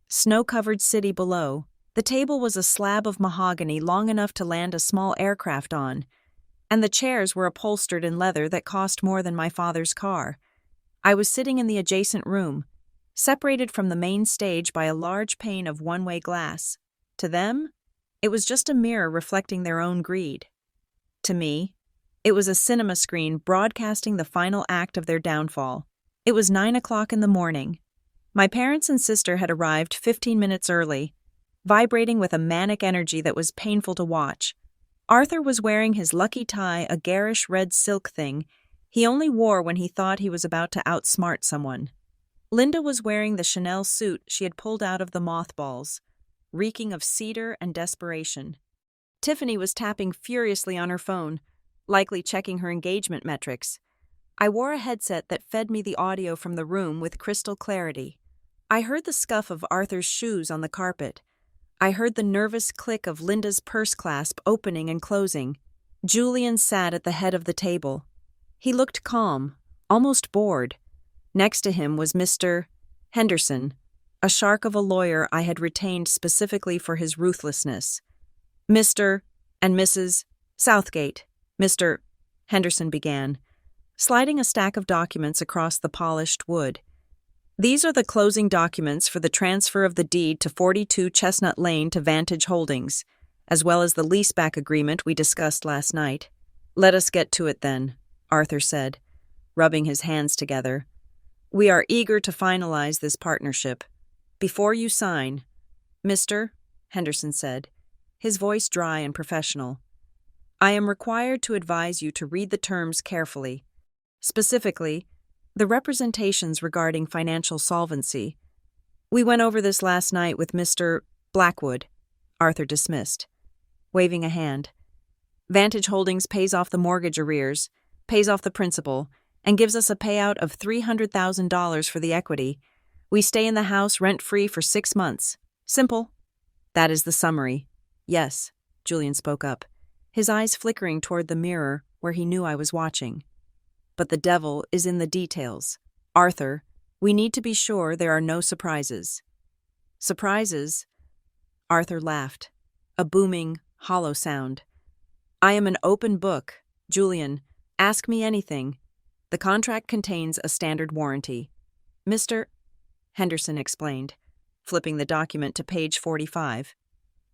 snow-covered city below. The table was a slab of mahogany long enough to land a small aircraft on, and the chairs were upholstered in leather that cost more than my father's car. I was sitting in the adjacent room, separated from the main stage by a large pane of one-way glass. To them, it was just a mirror reflecting their own greed. To me, it was a cinema screen broadcasting the final act of their downfall. It was 9 o'clock in the morning. My parents and sister had arrived 15 minutes early, vibrating with a manic energy that was painful to watch. Arthur was wearing his lucky tie, a garish red silk thing he only wore when he thought he was about to outsmart someone. Linda was wearing the Chanel suit she had pulled out of the mothballs, reeking of cedar and desperation. Tiffany was tapping furiously on her phone, likely checking her engagement metrics. I wore a headset that fed me the audio from the room with crystal clarity. I heard the scuff of Arthur's shoes on the carpet. I heard the nervous click of Linda's purse clasp opening and closing. Julian sat at the head of the table. He looked calm, almost bored. Next to him was Mr. Henderson, a shark of a lawyer I had retained specifically for his ruthlessness. Mr. and Mrs. Southgate, Mr. Henderson began, sliding a stack of documents across the polished wood. These are the closing documents for the transfer of the deed to 42 Chestnut Lane to Vantage Holdings, as well as the leaseback agreement we discussed last night. Let us get to it then, Arthur said, rubbing his hands together. We are eager to finalize this partnership. Before you sign, Mr. Henderson said, his voice dry and professional, I am required to advise you to read the terms carefully. Specifically, the representations regarding financial solvency. We went over this last night with Mr. Blackwood, Arthur dismissed, waving a hand. Vantage Holdings pays off the mortgage arrears, pays off the principal, and gives us a payout of $300,000 for the equity. We stay in the house rent-free for 6 months. Simple. That is the summary. Yes, Julian spoke up, his eyes flickering toward the mirror where he knew I was watching. But the devil is in the details. Arthur, we need to be sure there are no surprises. Surprises? Arthur laughed, a booming, hollow sound. I am an open book. Julian, ask me anything. The contract contains a standard warranty. Mr. Henderson explained, flipping the document to page 45.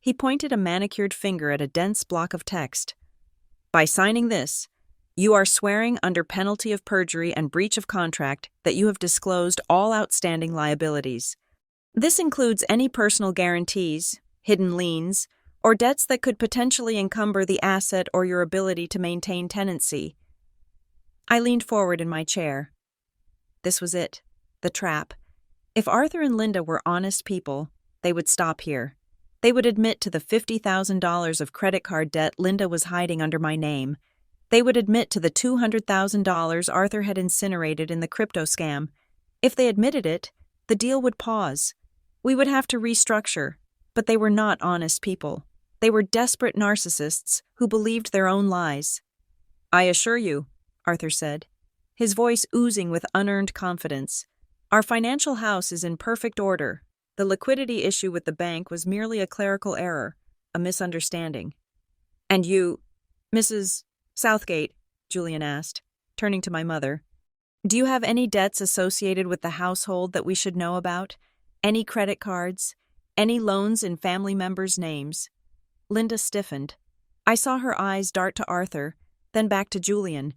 He pointed a manicured finger at a dense block of text. By signing this, you are swearing under penalty of perjury and breach of contract that you have disclosed all outstanding liabilities. This includes any personal guarantees, hidden liens, or debts that could potentially encumber the asset or your ability to maintain tenancy. I leaned forward in my chair. This was it, the trap. If Arthur and Linda were honest people, they would stop here. They would admit to the $50,000 of credit card debt Linda was hiding under my name. They would admit to the $200,000 Arthur had incinerated in the crypto scam. If they admitted it, the deal would pause. We would have to restructure, but they were not honest people. They were desperate narcissists who believed their own lies. I assure you, Arthur said, his voice oozing with unearned confidence, Our financial house is in perfect order. The liquidity issue with the bank was merely a clerical error, a misunderstanding. And you, Mrs. Southgate, Julian asked, turning to my mother, do you have any debts associated with the household that we should know about? Any credit cards? Any loans in family members' names? Linda stiffened. I saw her eyes dart to Arthur, then back to Julian.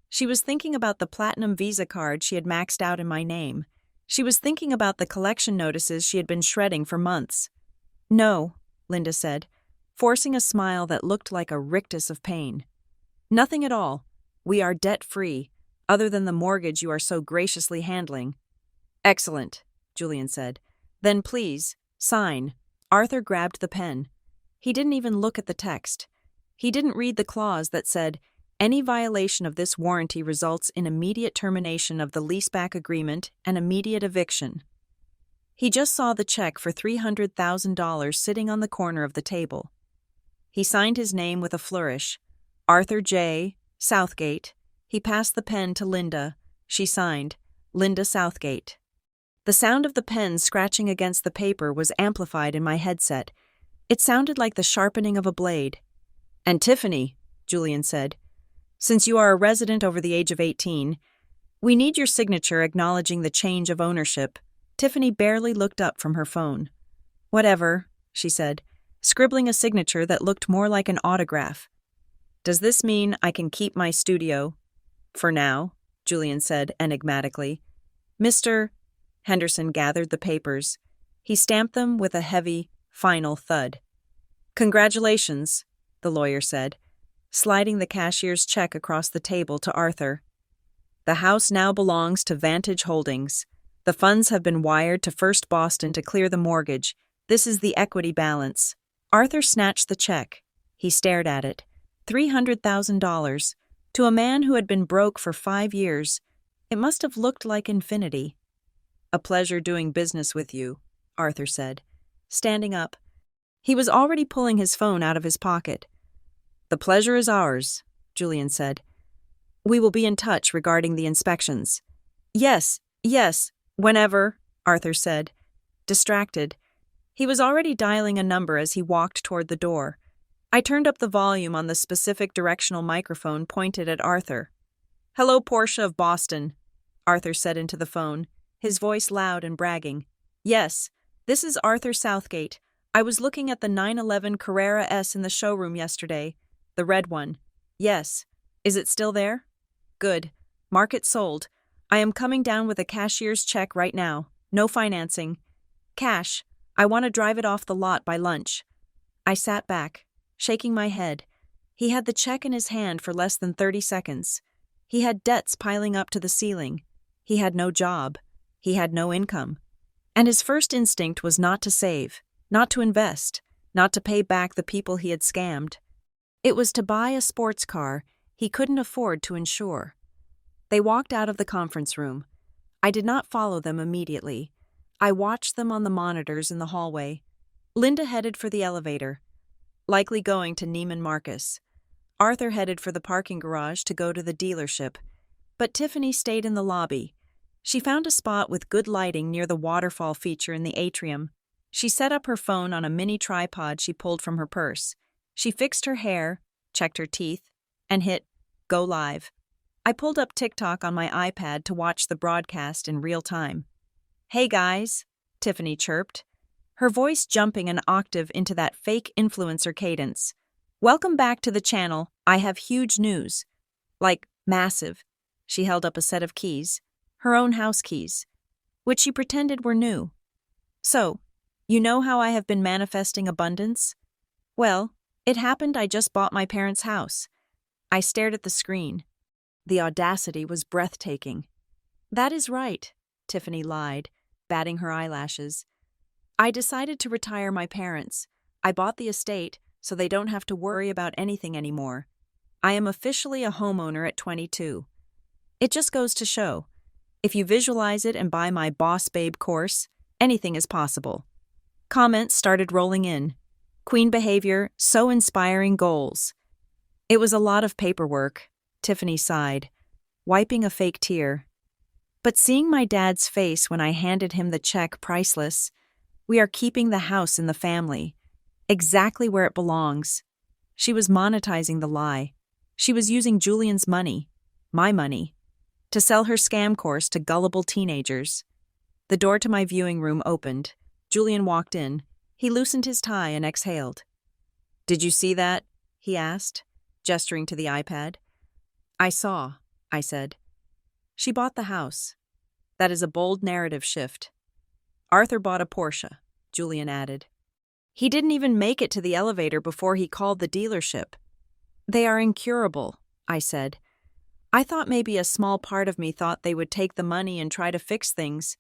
She was thinking about the platinum Visa card she had maxed out in my name. She was thinking about the collection notices she had been shredding for months. No, Linda said, forcing a smile that looked like a rictus of pain. Nothing at all. We are debt-free, other than the mortgage you are so graciously handling. Excellent, Julian said. Then please, sign. Arthur grabbed the pen. He didn't even look at the text. He didn't read the clause that said, any violation of this warranty results in immediate termination of the leaseback agreement and immediate eviction. He just saw the check for $300,000 sitting on the corner of the table. He signed his name with a flourish. Arthur J. Southgate. He passed the pen to Linda. She signed, Linda Southgate. The sound of the pen scratching against the paper was amplified in my headset. It sounded like the sharpening of a blade. And Tiffany, Julian said, since you are a resident over the age of 18, we need your signature acknowledging the change of ownership. Tiffany barely looked up from her phone. Whatever, she said, scribbling a signature that looked more like an autograph. Does this mean I can keep my studio? For now, Julian said enigmatically. Mr. Henderson gathered the papers. He stamped them with a heavy, final thud. Congratulations, the lawyer said, sliding the cashier's check across the table to Arthur. The house now belongs to Vantage Holdings. The funds have been wired to First Boston to clear the mortgage. This is the equity balance. Arthur snatched the check. He stared at it. $300,000. To a man who had been broke for 5 years, it must have looked like infinity. A pleasure doing business with you, Arthur said, standing up. He was already pulling his phone out of his pocket. The pleasure is ours, Julian said. We will be in touch regarding the inspections. Yes, whenever, Arthur said, distracted. He was already dialing a number as he walked toward the door. I turned up the volume on the specific directional microphone pointed at Arthur. Hello, Portia of Boston, Arthur said into the phone, his voice loud and bragging. Yes, this is Arthur Southgate. I was looking at the 911 Carrera S in the showroom yesterday. The red one. Yes. Is it still there? Good. Mark it sold. I am coming down with a cashier's check right now. No financing. Cash. I want to drive it off the lot by lunch. I sat back, shaking my head. He had the check in his hand for less than 30 seconds. He had debts piling up to the ceiling. He had no job. He had no income. And his first instinct was not to save, not to invest, not to pay back the people he had scammed. It was to buy a sports car he couldn't afford to insure. They walked out of the conference room. I did not follow them immediately. I watched them on the monitors in the hallway. Linda headed for the elevator, likely going to Neiman Marcus. Arthur headed for the parking garage to go to the dealership, but Tiffany stayed in the lobby. She found a spot with good lighting near the waterfall feature in the atrium. She set up her phone on a mini tripod she pulled from her purse. She fixed her hair, checked her teeth, and hit Go Live. I pulled up TikTok on my iPad to watch the broadcast in real time. Hey guys, Tiffany chirped, her voice jumping an octave into that fake influencer cadence. Welcome back to the channel. I have huge news. Like, massive. She held up a set of keys, her own house keys, which she pretended were new. So, you know how I have been manifesting abundance? Well, it happened I just bought my parents' house. I stared at the screen. The audacity was breathtaking. That is right, Tiffany lied, batting her eyelashes. I decided to retire my parents. I bought the estate so they don't have to worry about anything anymore. I am officially a homeowner at 22. It just goes to show, if you visualize it and buy my Boss Babe course, anything is possible. Comments started rolling in. Queen behavior, so inspiring goals. It was a lot of paperwork, Tiffany sighed, wiping a fake tear. But seeing my dad's face when I handed him the check priceless. We are keeping the house in the family, exactly where it belongs. She was monetizing the lie. She was using Julian's money, my money, to sell her scam course to gullible teenagers. The door to my viewing room opened. Julian walked in. He loosened his tie and exhaled. "Did you see that?" he asked, gesturing to the iPad. "I saw," I said. "She bought the house. That is a bold narrative shift." "Arthur bought a Porsche," Julian added. "He didn't even make it to the elevator before he called the dealership." "They are incurable," I said. I thought maybe a small part of me thought they would take the money and try to fix things,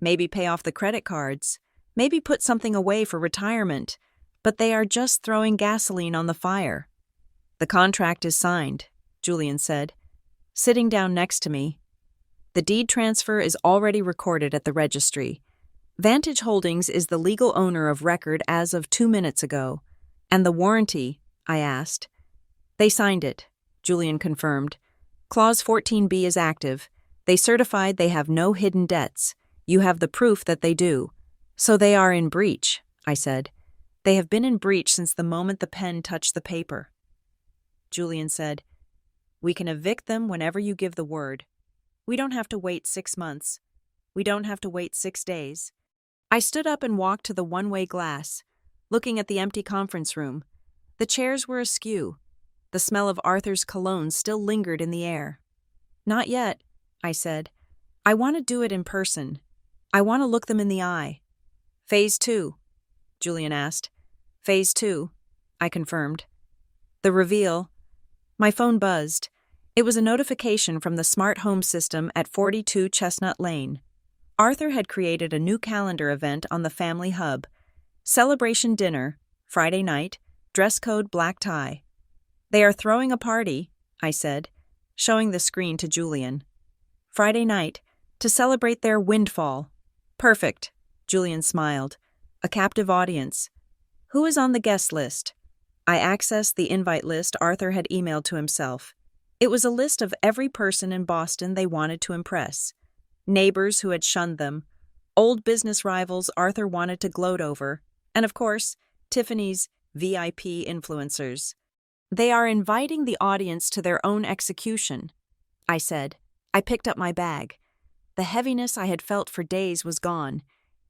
maybe pay off the credit cards, maybe put something away for retirement, but they are just throwing gasoline on the fire. "The contract is signed," Julian said, sitting down next to me. "The deed transfer is already recorded at the registry. Vantage Holdings is the legal owner of record as of 2 minutes ago. And the warranty?" I asked. "They signed it," Julian confirmed. "Clause 14B is active. They certified they have no hidden debts. You have the proof that they do. So they are in breach," I said. "They have been in breach since the moment the pen touched the paper." Julian said, "We can evict them whenever you give the word. We don't have to wait 6 months. We don't have to wait 6 days." I stood up and walked to the one-way glass, looking at the empty conference room. The chairs were askew. The smell of Arthur's cologne still lingered in the air. "Not yet," I said. "I want to do it in person. I want to look them in the eye." "Phase 2?" Julian asked. "Phase 2, I confirmed. The reveal. My phone buzzed. It was a notification from the smart home system at 42 Chestnut Lane. Arthur had created a new calendar event on the family hub. Celebration dinner, Friday night, dress code black tie. "They are throwing a party," I said, showing the screen to Julian. "Friday night, to celebrate their windfall." "Perfect," Julian smiled. "A captive audience. Who is on the guest list?" I accessed the invite list Arthur had emailed to himself. It was a list of every person in Boston they wanted to impress. Neighbors who had shunned them, old business rivals Arthur wanted to gloat over, and of course, Tiffany's VIP influencers. "They are inviting the audience to their own execution," I said. I picked up my bag. The heaviness I had felt for days was gone.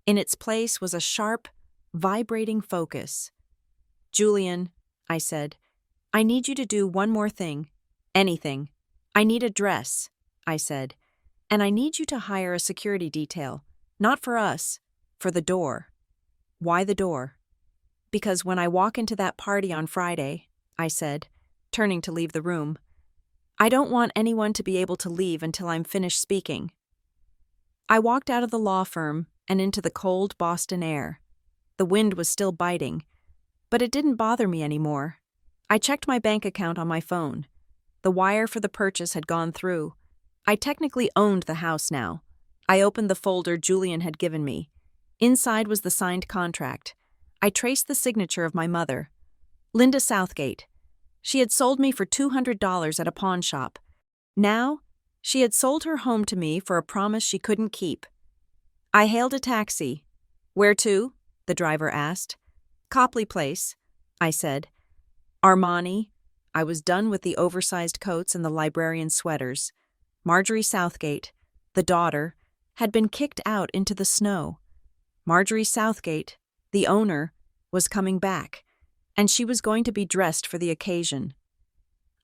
In its place was a sharp, vibrating focus. "Julian," I said, "I need you to do one more thing. Anything. I need a dress," I said, "and I need you to hire a security detail. Not for us, for the door." "Why the door?" "Because when I walk into that party on Friday," I said, turning to leave the room, "I don't want anyone to be able to leave until I'm finished speaking." I walked out of the law firm and into the cold Boston air. The wind was still biting, but it didn't bother me anymore. I checked my bank account on my phone. The wire for the purchase had gone through. I technically owned the house now. I opened the folder Julian had given me. Inside was the signed contract. I traced the signature of my mother, Linda Southgate. She had sold me for $200 at a pawn shop. Now, she had sold her home to me for a promise she couldn't keep. I hailed a taxi. "Where to?" the driver asked. "Copley Place," I said. Armani. I was done with the oversized coats and the librarian sweaters. Marjorie Southgate, the daughter, had been kicked out into the snow. Marjorie Southgate, the owner, was coming back, and she was going to be dressed for the occasion.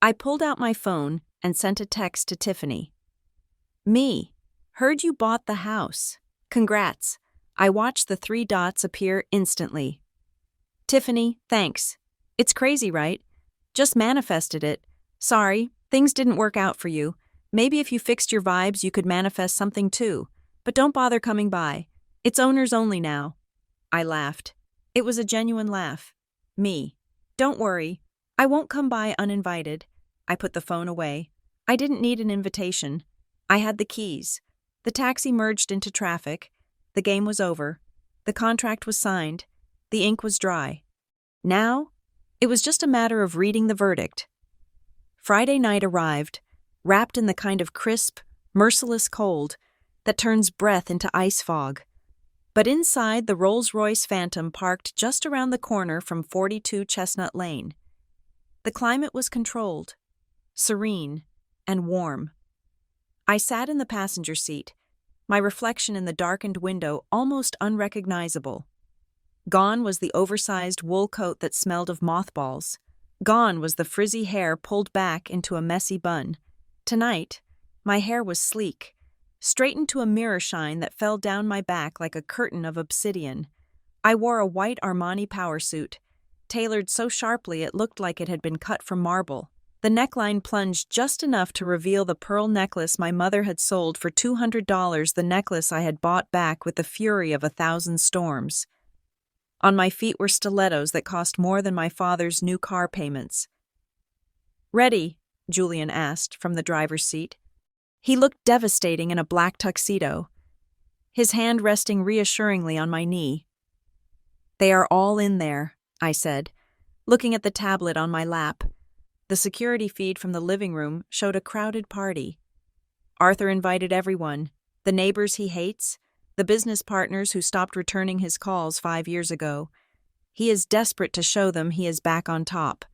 I pulled out my phone and sent a text to Tiffany. "Me. Heard you bought the house. Congrats." I watched the 3 dots appear instantly. "Tiffany, thanks. It's crazy, right? Just manifested it. Sorry, things didn't work out for you. Maybe if you fixed your vibes, you could manifest something too. But don't bother coming by. It's owners only now." I laughed. It was a genuine laugh. Me. "Don't worry. I won't come by uninvited." I put the phone away. I didn't need an invitation. I had the keys. The taxi merged into traffic. The game was over. The contract was signed. The ink was dry. Now, it was just a matter of reading the verdict. Friday night arrived, wrapped in the kind of crisp, merciless cold that turns breath into ice fog. But inside, the Rolls-Royce Phantom parked just around the corner from 42 Chestnut Lane. The climate was controlled, serene, and warm. I sat in the passenger seat, my reflection in the darkened window almost unrecognizable. Gone was the oversized wool coat that smelled of mothballs. Gone was the frizzy hair pulled back into a messy bun. Tonight, my hair was sleek, straightened to a mirror shine that fell down my back like a curtain of obsidian. I wore a white Armani power suit, tailored so sharply it looked like it had been cut from marble. The neckline plunged just enough to reveal the pearl necklace my mother had sold for $200, the necklace I had bought back with the fury of 1,000 storms. On my feet were stilettos that cost more than my father's new car payments. "Ready?" Julian asked from the driver's seat. He looked devastating in a black tuxedo, his hand resting reassuringly on my knee. "They are all in there," I said, looking at the tablet on my lap. The security feed from the living room showed a crowded party. Arthur invited everyone, the neighbors he hates, the business partners who stopped returning his calls 5 years ago. He is desperate to show them he is back on top.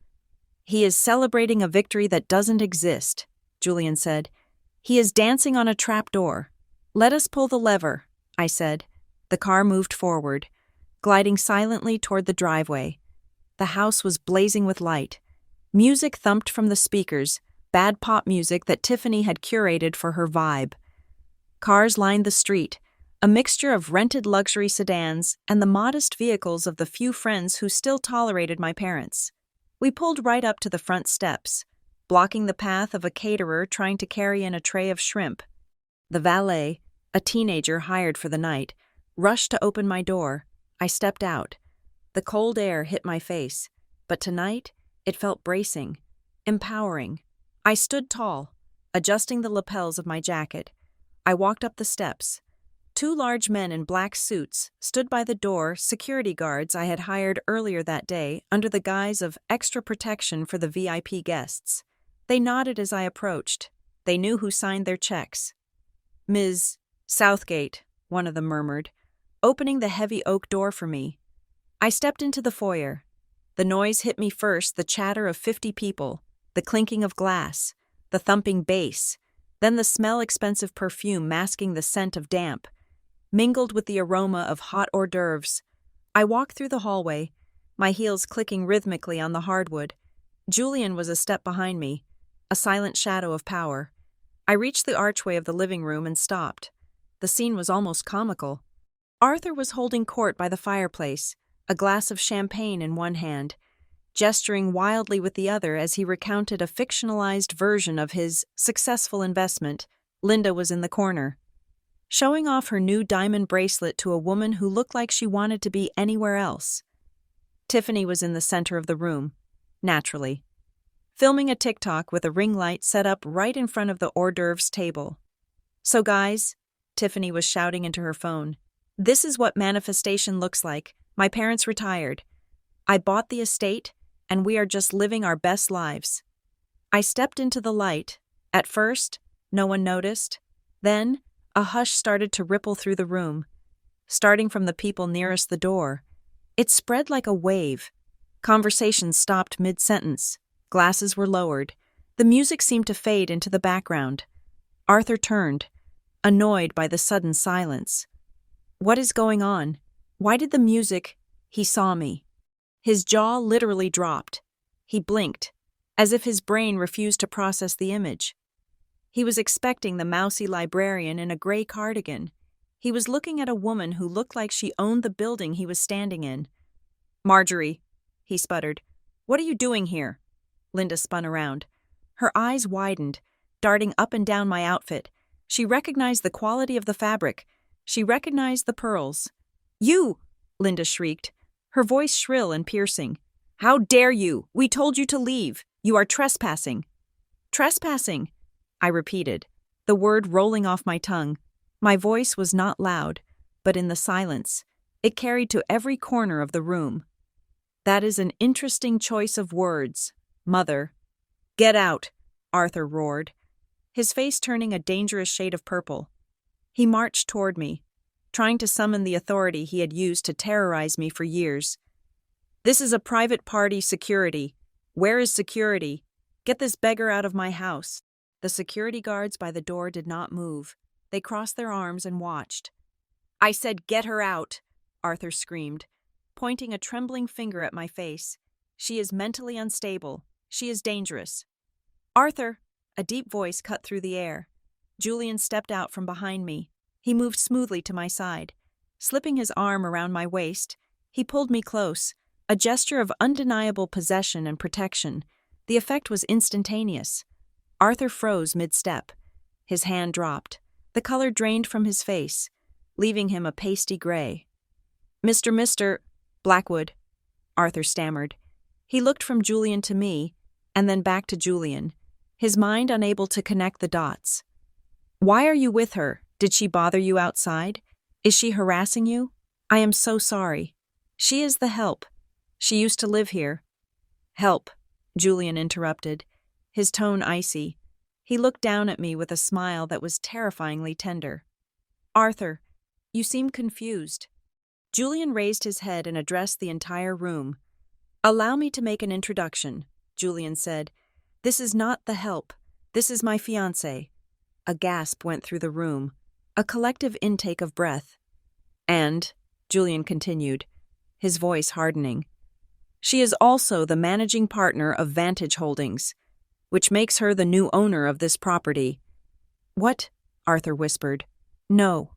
"He is celebrating a victory that doesn't exist," Julian said. "He is dancing on a trapdoor. Let us pull the lever," I said. The car moved forward, gliding silently toward the driveway. The house was blazing with light. Music thumped from the speakers, bad pop music that Tiffany had curated for her vibe. Cars lined the street, a mixture of rented luxury sedans and the modest vehicles of the few friends who still tolerated my parents. We pulled right up to the front steps, blocking the path of a caterer trying to carry in a tray of shrimp. The valet, a teenager hired for the night, rushed to open my door. I stepped out. The cold air hit my face, but tonight it felt bracing, empowering. I stood tall, adjusting the lapels of my jacket. I walked up the steps. 2 large men in black suits stood by the door, security guards I had hired earlier that day under the guise of extra protection for the VIP guests. They nodded as I approached. They knew who signed their checks. "Ms. Southgate," one of them murmured, opening the heavy oak door for me. I stepped into the foyer. The noise hit me first, the chatter of 50 people, the clinking of glass, the thumping bass, then the smell-expensive perfume masking the scent of damp, mingled with the aroma of hot hors d'oeuvres. I walked through the hallway, my heels clicking rhythmically on the hardwood. Julian was a step behind me, a silent shadow of power. I reached the archway of the living room and stopped. The scene was almost comical. Arthur was holding court by the fireplace, a glass of champagne in one hand, gesturing wildly with the other as he recounted a fictionalized version of his successful investment. Linda was in the corner, showing off her new diamond bracelet to a woman who looked like she wanted to be anywhere else. Tiffany was in the center of the room, naturally, filming a TikTok with a ring light set up right in front of the hors d'oeuvres table. "So guys," Tiffany was shouting into her phone, "this is what manifestation looks like. My parents retired. I bought the estate, and we are just living our best lives." I stepped into the light. At first, no one noticed. Then, a hush started to ripple through the room, starting from the people nearest the door. It spread like a wave. Conversations stopped mid-sentence. Glasses were lowered. The music seemed to fade into the background. Arthur turned, annoyed by the sudden silence. "What is going on? Why did the music—" He saw me. His jaw literally dropped. He blinked, as if his brain refused to process the image. He was expecting the mousy librarian in a gray cardigan. He was looking at a woman who looked like she owned the building he was standing in. "Marjorie," he sputtered, "what are you doing here?" Linda spun around. Her eyes widened, darting up and down my outfit. She recognized the quality of the fabric. She recognized the pearls. "You!" Linda shrieked, her voice shrill and piercing. "How dare you! We told you to leave! You are trespassing!" "Trespassing!" I repeated, the word rolling off my tongue. My voice was not loud, but in the silence, it carried to every corner of the room. "That is an interesting choice of words, Mother." "Get out!" Arthur roared, his face turning a dangerous shade of purple. He marched toward me, trying to summon the authority he had used to terrorize me for years. "This is a private party security. Where is security? Get this beggar out of my house." The security guards by the door did not move. They crossed their arms and watched. "I said, get her out," Arthur screamed, pointing a trembling finger at my face. "She is mentally unstable. She is dangerous." "Arthur!" A deep voice cut through the air. Julian stepped out from behind me. He moved smoothly to my side. Slipping his arm around my waist, he pulled me close, a gesture of undeniable possession and protection. The effect was instantaneous. Arthur froze mid-step. His hand dropped. The color drained from his face, leaving him a pasty gray. Mr. Blackwood," Arthur stammered. He looked from Julian to me, and then back to Julian, his mind unable to connect the dots. "Why are you with her? Did she bother you outside? Is she harassing you? I am so sorry. She is the help. She used to live here." "Help," Julian interrupted, his tone icy. He looked down at me with a smile that was terrifyingly tender. "Arthur, you seem confused." Julian raised his head and addressed the entire room. "Allow me to make an introduction," Julian said. "This is not the help. This is my fiancé." A gasp went through the room, a collective intake of breath. "And," Julian continued, his voice hardening, "she is also the managing partner of Vantage Holdings, which makes her the new owner of this property." "What?" Arthur whispered. No,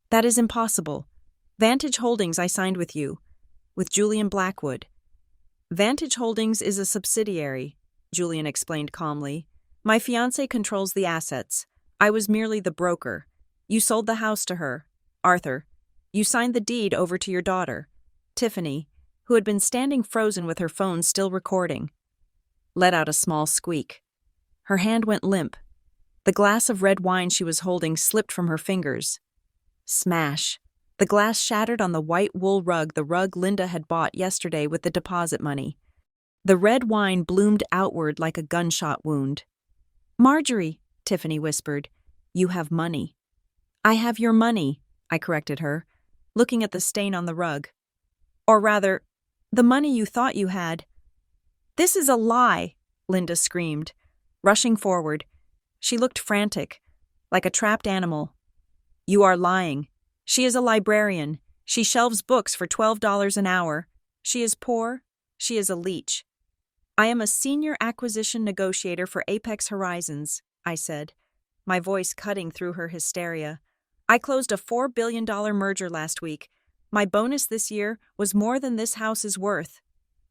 that is impossible. Vantage Holdings I signed with you, with Julian Blackwood." "Vantage Holdings is a subsidiary," Julian explained calmly. "My fiancé controls the assets. I was merely the broker. You sold the house to her, Arthur. You signed the deed over to your daughter, Tiffany, who had been standing frozen with her phone still recording." Let out a small squeak. Her hand went limp. The glass of red wine she was holding slipped from her fingers. Smash. The glass shattered on the white wool rug, the rug Linda had bought yesterday with the deposit money. The red wine bloomed outward like a gunshot wound. "Marjorie," Tiffany whispered, "you have money." "I have your money," I corrected her, looking at the stain on the rug. "Or rather, the money you thought you had." "This is a lie," Linda screamed, rushing forward. She looked frantic, like a trapped animal. "You are lying. She is a librarian. She shelves books for $12 an hour. She is poor. She is a leech." "I am a senior acquisition negotiator for Apex Horizons," I said, my voice cutting through her hysteria. "I closed a $4 billion merger last week. My bonus this year was more than this house is worth."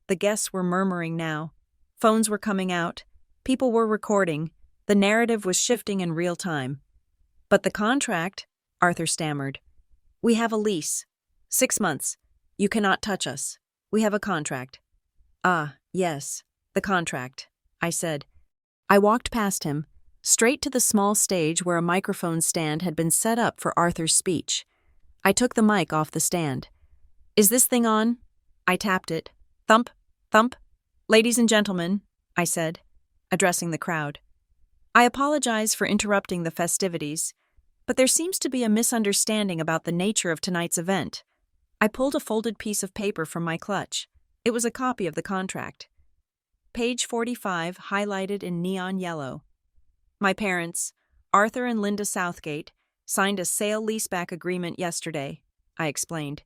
The guests were murmuring now. Phones were coming out. People were recording. The narrative was shifting in real time. "But the contract," Arthur stammered. "We have a lease. 6 months. You cannot touch us. We have a contract." "Ah, yes, the contract," I said. I walked past him, straight to the small stage where a microphone stand had been set up for Arthur's speech. I took the mic off the stand. "Is this thing on?" I tapped it. Thump, thump. "Ladies and gentlemen," I said, addressing the crowd. "I apologize for interrupting the festivities, but there seems to be a misunderstanding about the nature of tonight's event." I pulled a folded piece of paper from my clutch. It was a copy of the contract. Page 45, highlighted in neon yellow. "My parents, Arthur and Linda Southgate, signed a sale-leaseback agreement yesterday," I explained.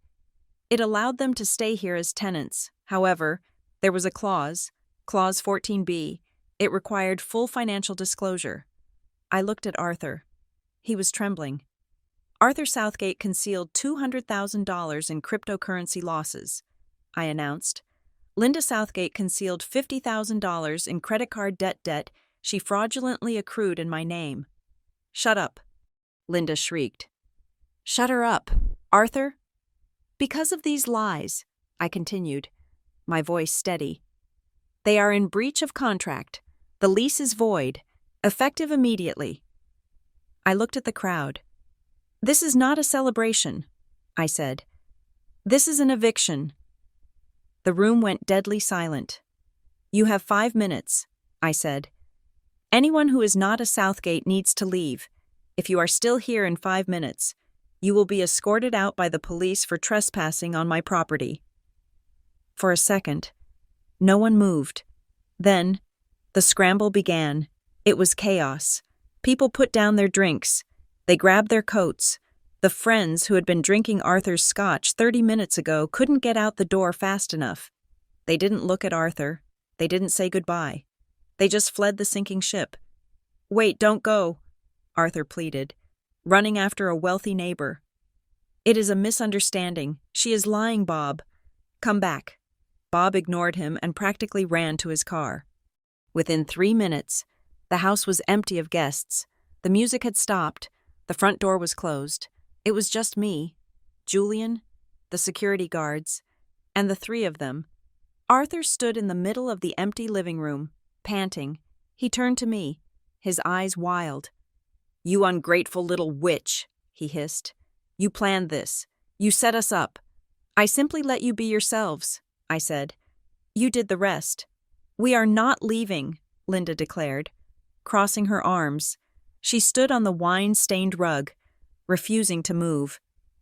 "It allowed them to stay here as tenants. However, there was a clause, Clause 14B. It required full financial disclosure." I looked at Arthur. He was trembling. "Arthur Southgate concealed $200,000 in cryptocurrency losses," I announced. "Linda Southgate concealed $50,000 in credit card debt she fraudulently accrued in my name." "Shut up," Linda shrieked. "Shut her up, Arthur." "Because of these lies," I continued, my voice steady. "They are in breach of contract. The lease is void, effective immediately." I looked at the crowd. "This is not a celebration," I said. "This is an eviction." The room went deadly silent. "You have 5 minutes," I said. "Anyone who is not a Southgate needs to leave. If you are still here in 5 minutes, you will be escorted out by the police for trespassing on my property." For a second, no one moved. Then, the scramble began. It was chaos. People put down their drinks. They grabbed their coats. The friends who had been drinking Arthur's scotch 30 minutes ago couldn't get out the door fast enough. They didn't look at Arthur. They didn't say goodbye. They just fled the sinking ship. "Wait, don't go," Arthur pleaded, running after a wealthy neighbor. "It is a misunderstanding. She is lying, Bob. Come back." Bob ignored him and practically ran to his car. Within 3 minutes, the house was empty of guests. The music had stopped. The front door was closed. It was just me, Julian, the security guards, and the 3 of them. Arthur stood in the middle of the empty living room, panting. He turned to me, his eyes wild. "You ungrateful little witch," he hissed. "You planned this. You set us up. I simply let you be yourselves," I said. "You did the rest." "We are not leaving," Linda declared, crossing her arms. She stood on the wine-stained rug, refusing to move.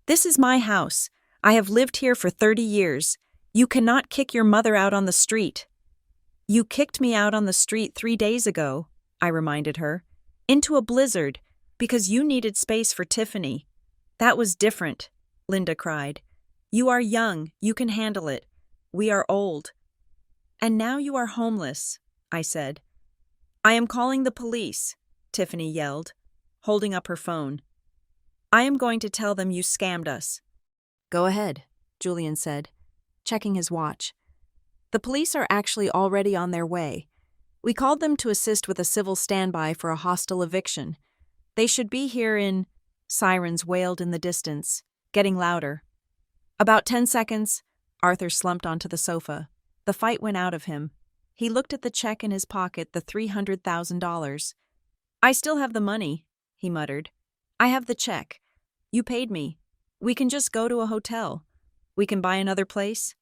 "This is my house. I have lived here for 30 years. You cannot kick your mother out on the street." "You kicked me out on the street 3 days ago," I reminded her, "into a blizzard, because you needed space for Tiffany." "That was different," Linda cried. "You are young, you can handle it. We are old." "And now you are homeless," I said. "I am calling the police," Tiffany yelled, holding up her phone. "I am going to tell them you scammed us." "Go ahead," Julian said, checking his watch. "The police are actually already on their way. We called them to assist with a civil standby for a hostile eviction. They should be here in—" Sirens wailed in the distance, getting louder. About 10 seconds, Arthur slumped onto the sofa. The fight went out of him. He looked at the check in his pocket, the $300,000. "I still have the money," he muttered. "I have the check. You paid me. We can just go to a hotel. We can buy another place."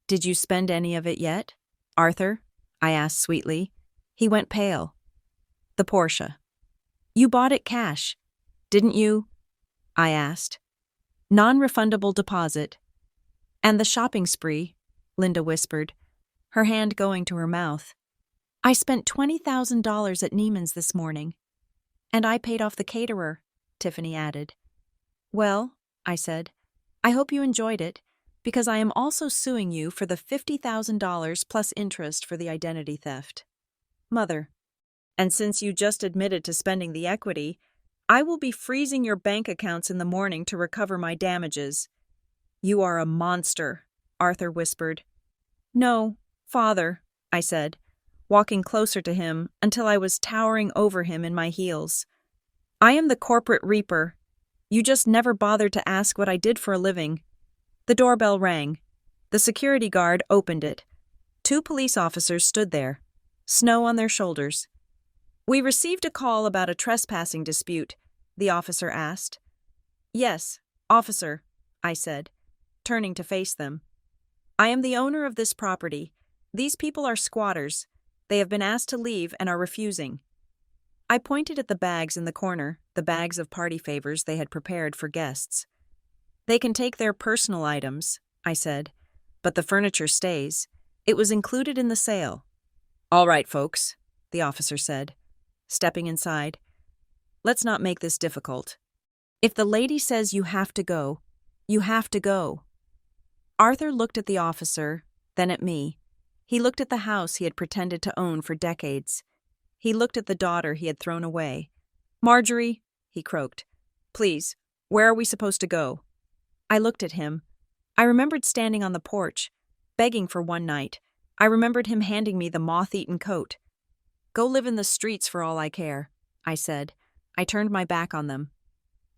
"Did you spend any of it yet, Arthur?" I asked sweetly. He went pale. "The Porsche." "You bought it cash, didn't you?" I asked. "Non-refundable deposit." "And the shopping spree," Linda whispered, her hand going to her mouth. "I spent $20,000 at Neiman's this morning." "And I paid off the caterer," Tiffany added. "Well," I said, "I hope you enjoyed it, because I am also suing you for the $50,000 plus interest for the identity theft." "Mother, and since you just admitted to spending the equity, I will be freezing your bank accounts in the morning to recover my damages." "You are a monster," Arthur whispered. "No, Father," I said, walking closer to him until I was towering over him in my heels. "I am the corporate reaper. You just never bothered to ask what I did for a living." The doorbell rang. The security guard opened it. 2 police officers stood there, snow on their shoulders. "We received a call about a trespassing dispute," the officer asked. "Yes, officer," I said, turning to face them. "I am the owner of this property. These people are squatters. They have been asked to leave and are refusing." I pointed at the bags in the corner, the bags of party favors they had prepared for guests. "They can take their personal items," I said, "but the furniture stays. It was included in the sale." "All right, folks," the officer said, stepping inside. "Let's not make this difficult. If the lady says you have to go, you have to go." Arthur looked at the officer, then at me. He looked at the house he had pretended to own for decades. He looked at the daughter he had thrown away. "Marjorie," he croaked, "please, where are we supposed to go?" I looked at him. I remembered standing on the porch, begging for one night. I remembered him handing me the moth-eaten coat. "Go live in the streets for all I care," I said. I turned my back on them.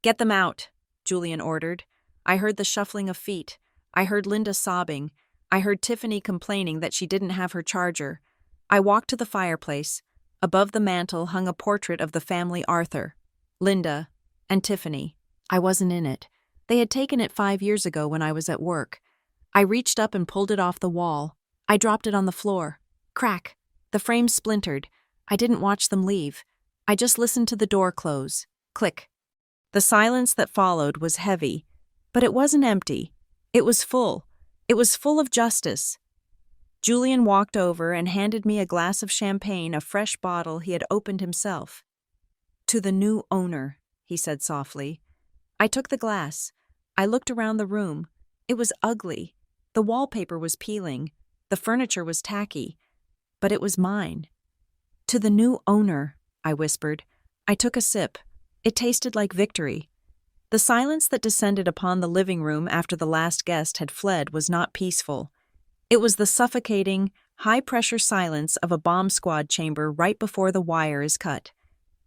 "Get them out," Julian ordered. I heard the shuffling of feet. I heard Linda sobbing. I heard Tiffany complaining that she didn't have her charger. I walked to the fireplace. Above the mantel hung a portrait of the family Arthur, Linda, and Tiffany. I wasn't in it. They had taken it 5 years ago when I was at work. I reached up and pulled it off the wall. I dropped it on the floor. Crack. The frame splintered. I didn't watch them leave. I just listened to the door close. Click. The silence that followed was heavy, but it wasn't empty. It was full. It was full of justice. Julian walked over and handed me a glass of champagne, a fresh bottle he had opened himself. "To the new owner," he said softly. I took the glass. I looked around the room. It was ugly. The wallpaper was peeling. The furniture was tacky. But it was mine. "To the new owner," I whispered. I took a sip. It tasted like victory. The silence that descended upon the living room after the last guest had fled was not peaceful. It was the suffocating, high-pressure silence of a bomb squad chamber right before the wire is cut.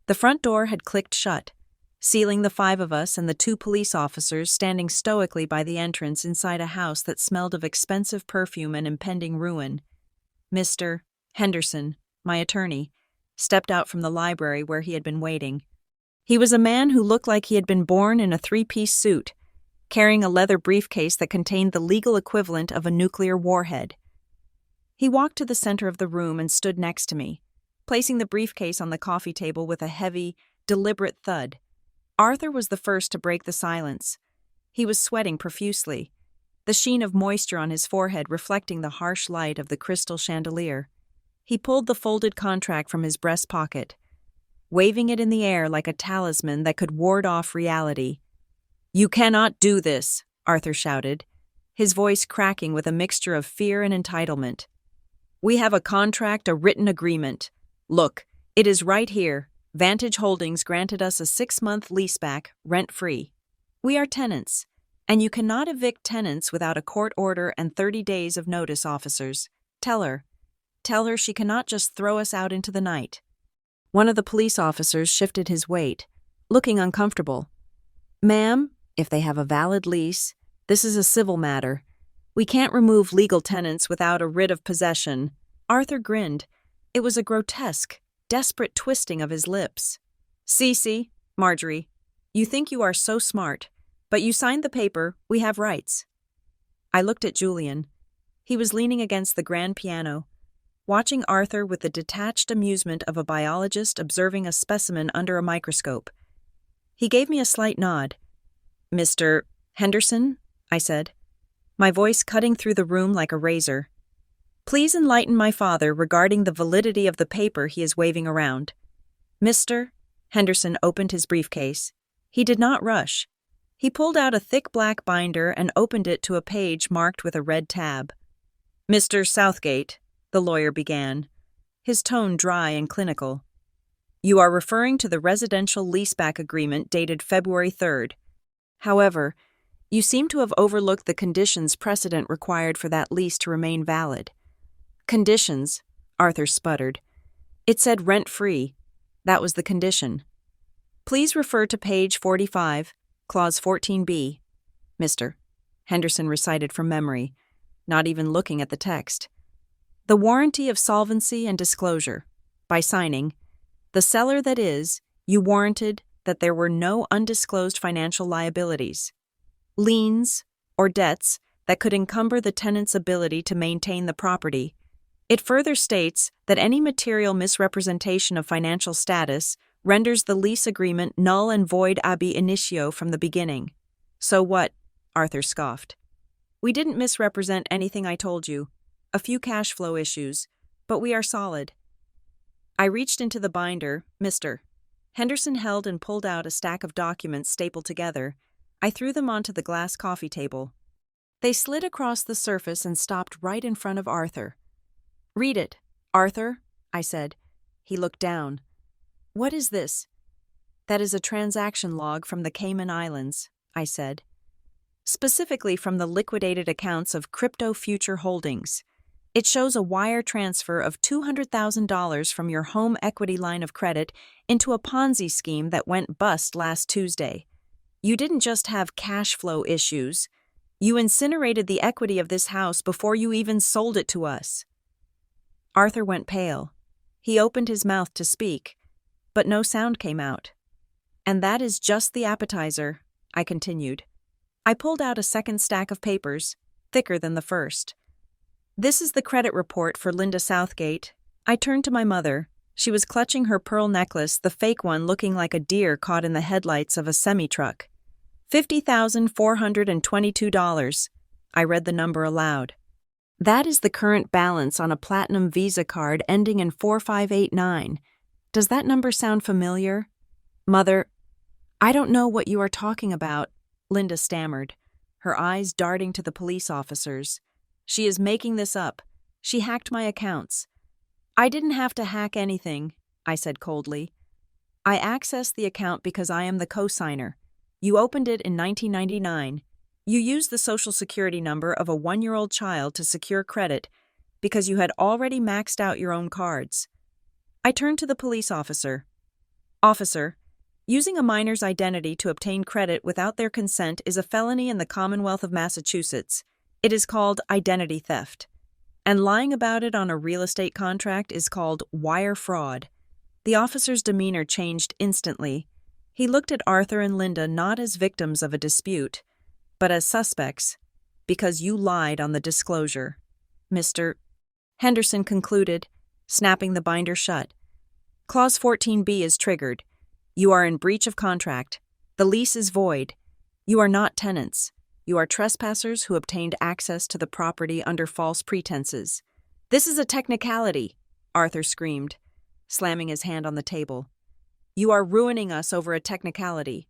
The front door had clicked shut, sealing the 5 of us and the 2 police officers standing stoically by the entrance inside a house that smelled of expensive perfume and impending ruin. Mr. Henderson, my attorney, stepped out from the library where he had been waiting. He was a man who looked like he had been born in a 3-piece suit, carrying a leather briefcase that contained the legal equivalent of a nuclear warhead. He walked to the center of the room and stood next to me, placing the briefcase on the coffee table with a heavy, deliberate thud. Arthur was the first to break the silence. He was sweating profusely, the sheen of moisture on his forehead reflecting the harsh light of the crystal chandelier. He pulled the folded contract from his breast pocket, waving it in the air like a talisman that could ward off reality. "You cannot do this," Arthur shouted, his voice cracking with a mixture of fear and entitlement. "We have a contract, a written agreement. Look, it is right here. Vantage Holdings granted us a 6-month leaseback, rent-free. We are tenants, and you cannot evict tenants without a court order and 30 days of notice, officers. Tell her she cannot just throw us out into the night." One of the police officers shifted his weight, looking uncomfortable. "Ma'am, if they have a valid lease, this is a civil matter. We can't remove legal tenants without a writ of possession." Arthur grinned. It was a grotesque, desperate twisting of his lips. "Cece, Marjorie, you think you are so smart, but you signed the paper, we have rights." I looked at Julian. He was leaning against the grand piano, watching Arthur with the detached amusement of a biologist observing a specimen under a microscope. He gave me a slight nod. "Mr. Henderson," I said, my voice cutting through the room like a razor. "Please enlighten my father regarding the validity of the paper he is waving around." Mr. Henderson opened his briefcase. He did not rush. He pulled out a thick black binder and opened it to a page marked with a red tab. "Mr. Southgate," the lawyer began, his tone dry and clinical, "you are referring to the residential leaseback agreement dated February 3rd. However, you seem to have overlooked the conditions precedent required for that lease to remain valid." "Conditions," Arthur sputtered. "It said rent-free. That was the condition." "Please refer to page 45, clause 14b, Mr." Henderson recited from memory, not even looking at the text. "The warranty of solvency and disclosure. By signing, the seller that is, you warranted that there were no undisclosed financial liabilities, liens, or debts that could encumber the tenant's ability to maintain the property. It further states that any material misrepresentation of financial status renders the lease agreement null and void ab initio from the beginning." "So what?" Arthur scoffed. "We didn't misrepresent anything I told you. A few cash flow issues, but we are solid." I reached into the binder. "Mr." Henderson held and pulled out a stack of documents stapled together. I threw them onto the glass coffee table. They slid across the surface and stopped right in front of Arthur. "Read it, Arthur," I said. He looked down. "What is this?" "That is a transaction log from the Cayman Islands," I said. "Specifically from the liquidated accounts of Crypto Future Holdings. It shows a wire transfer of $200,000 from your home equity line of credit into a Ponzi scheme that went bust last Tuesday. You didn't just have cash flow issues. You incinerated the equity of this house before you even sold it to us." Arthur went pale. He opened his mouth to speak, but no sound came out. "And that is just the appetizer," I continued. I pulled out a second stack of papers, thicker than the first. "This is the credit report for Linda Southgate." I turned to my mother. She was clutching her pearl necklace, the fake one looking like a deer caught in the headlights of a semi-truck. $50,422. I read the number aloud. That is the current balance on a platinum Visa card ending in 4589. Does that number sound familiar? Mother, I don't know what you are talking about, Linda stammered, her eyes darting to the police officers. She is making this up. She hacked my accounts. I didn't have to hack anything, I said coldly. I accessed the account because I am the co-signer. You opened it in 1999. You used the social security number of a 1-year-old child to secure credit because you had already maxed out your own cards. I turned to the police officer. Officer, using a minor's identity to obtain credit without their consent is a felony in the Commonwealth of Massachusetts. It is called identity theft. And lying about it on a real estate contract is called wire fraud. The officer's demeanor changed instantly. He looked at Arthur and Linda not as victims of a dispute, but as suspects, because you lied on the disclosure. Mr. Henderson concluded, snapping the binder shut. Clause 14B is triggered. You are in breach of contract. The lease is void. You are not tenants. You are trespassers who obtained access to the property under false pretenses. This is a technicality, Arthur screamed, slamming his hand on the table. You are ruining us over a technicality.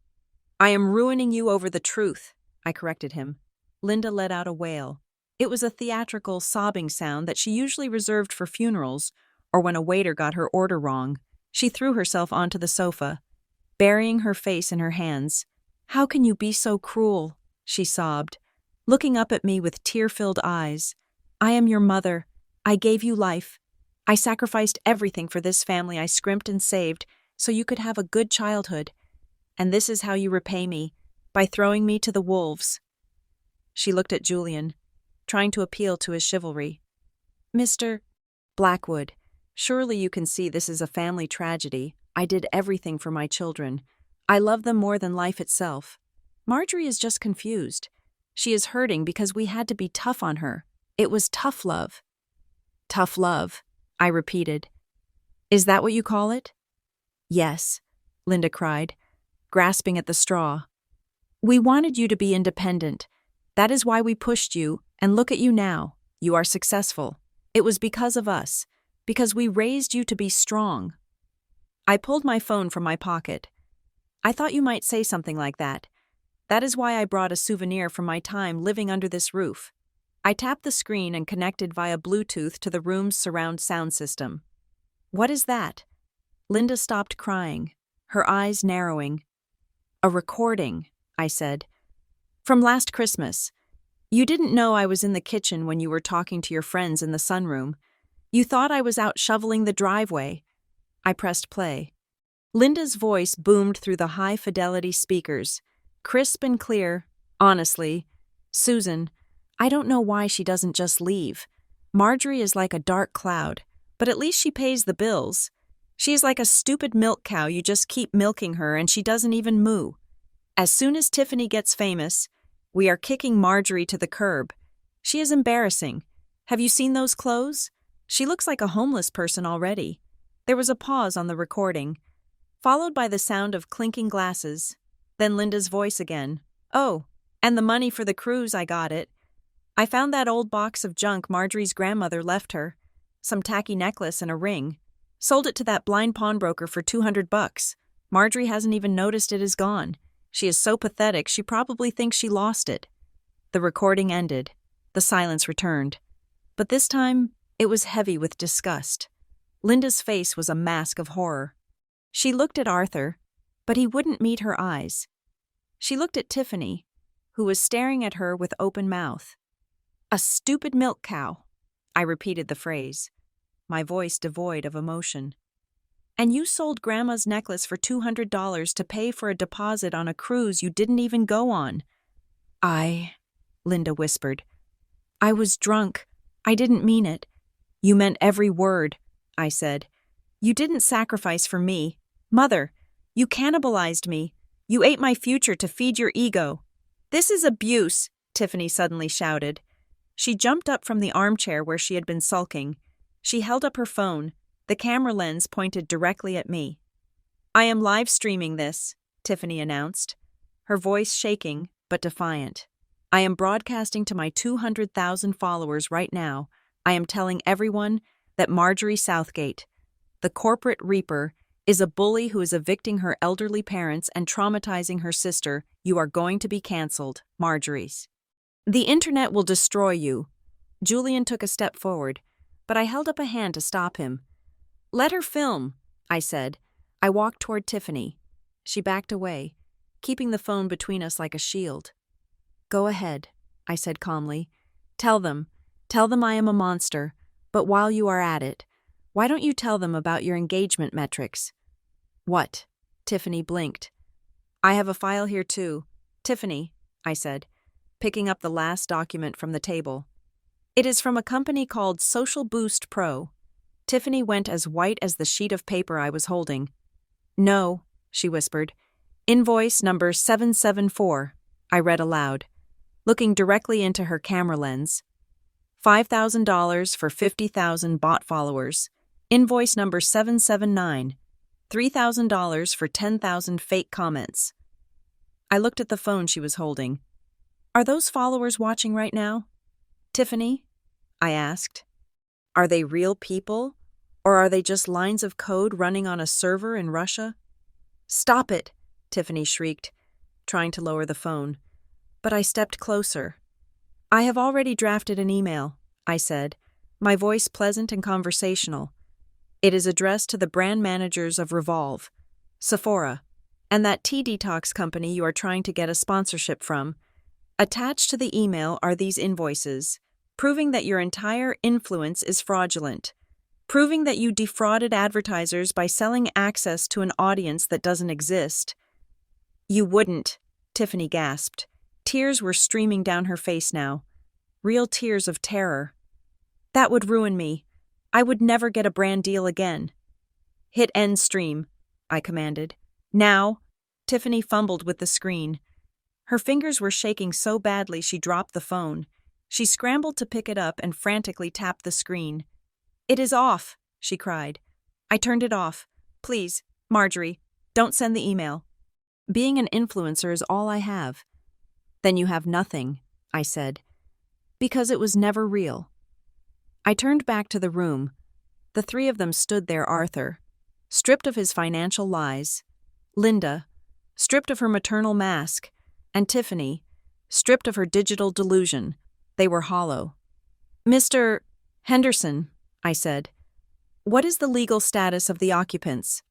I am ruining you over the truth, I corrected him. Linda let out a wail. It was a theatrical, sobbing sound that she usually reserved for funerals or when a waiter got her order wrong. She threw herself onto the sofa, burying her face in her hands. How can you be so cruel? She sobbed, looking up at me with tear-filled eyes. I am your mother. I gave you life. I sacrificed everything for this family I scrimped and saved so you could have a good childhood. And this is how you repay me, by throwing me to the wolves. She looked at Julian, trying to appeal to his chivalry. Mr. Blackwood, surely you can see this is a family tragedy. I did everything for my children. I love them more than life itself. Marjorie is just confused. She is hurting because we had to be tough on her. It was tough love. Tough love, I repeated. Is that what you call it? Yes, Linda cried, grasping at the straw. We wanted you to be independent. That is why we pushed you, and look at you now. You are successful. It was because of us, because we raised you to be strong. I pulled my phone from my pocket. I thought you might say something like that. That is why I brought a souvenir from my time living under this roof. I tapped the screen and connected via Bluetooth to the room's surround sound system. What is that? Linda stopped crying, her eyes narrowing. A recording, I said. From last Christmas. You didn't know I was in the kitchen when you were talking to your friends in the sunroom. You thought I was out shoveling the driveway. I pressed play. Linda's voice boomed through the high-fidelity speakers, crisp and clear. Honestly, Susan, I don't know why she doesn't just leave. Marjorie is like a dark cloud, but at least she pays the bills. She is like a stupid milk cow. You just keep milking her and she doesn't even moo. As soon as Tiffany gets famous, we are kicking Marjorie to the curb. She is embarrassing. Have you seen those clothes? She looks like a homeless person already. There was a pause on the recording, followed by the sound of clinking glasses. Then Linda's voice again. Oh, and the money for the cruise, I got it. I found that old box of junk Marjorie's grandmother left her. Some tacky necklace and a ring. Sold it to that blind pawnbroker for $200. Marjorie hasn't even noticed it is gone. She is so pathetic she probably thinks she lost it. The recording ended. The silence returned. But this time, it was heavy with disgust. Linda's face was a mask of horror. She looked at Arthur, but he wouldn't meet her eyes. She looked at Tiffany, who was staring at her with open mouth. A stupid milk cow. I repeated the phrase, my voice devoid of emotion. And you sold Grandma's necklace for $200 to pay for a deposit on a cruise you didn't even go on. Linda whispered. I was drunk. I didn't mean it. You meant every word, I said. You didn't sacrifice for me. Mother, you cannibalized me. You ate my future to feed your ego. This is abuse, Tiffany suddenly shouted. She jumped up from the armchair where she had been sulking. She held up her phone, The camera lens pointed directly at me. "I am live streaming this," Tiffany announced, her voice shaking but defiant. "I am broadcasting to my 200,000 followers right now. I am telling everyone that Marjorie Southgate, the corporate reaper, is a bully who is evicting her elderly parents and traumatizing her sister. You are going to be cancelled, Marjorie's. The internet will destroy you." Julian took a step forward, but I held up a hand to stop him. "Let her film," I said. I walked toward Tiffany. She backed away, keeping the phone between us like a shield. "Go ahead," I said calmly. Tell them I am a monster, but while you are at it, why don't you tell them about your engagement metrics?" "What?" Tiffany blinked. "I have a file here too." "Tiffany," I said, picking up the last document from the table. "It is from a company called Social Boost Pro." Tiffany went as white as the sheet of paper I was holding. "No," she whispered. "Invoice number 774, I read aloud, looking directly into her camera lens. $5,000 for 50,000 bot followers. Invoice number 779, $3,000 for 10,000 fake comments." I looked at the phone she was holding. "Are those followers watching right now?" "Tiffany?" I asked. "Are they real people, or are they just lines of code running on a server in Russia?" "Stop it!" Tiffany shrieked, trying to lower the phone. But I stepped closer. "I have already drafted an email," I said, my voice pleasant and conversational. "It is addressed to the brand managers of Revolve, Sephora, and that tea detox company you are trying to get a sponsorship from. Attached to the email are these invoices, proving that your entire influence is fraudulent, proving that you defrauded advertisers by selling access to an audience that doesn't exist." "You wouldn't," Tiffany gasped. Tears were streaming down her face now, real tears of terror. "That would ruin me. I would never get a brand deal again." "Hit end stream," I commanded. "Now." Tiffany fumbled with the screen. Her fingers were shaking so badly she dropped the phone. She scrambled to pick it up and frantically tapped the screen. "It is off," she cried. "I turned it off. Please, Marjorie, don't send the email." "Being an influencer is all I have." "Then you have nothing," I said, "because it was never real." I turned back to the room. The three of them stood there: Arthur, stripped of his financial lies; Linda, stripped of her maternal mask; and Tiffany, stripped of her digital delusion. They were hollow. "Mr. Henderson," I said, "what is the legal status of the occupants?"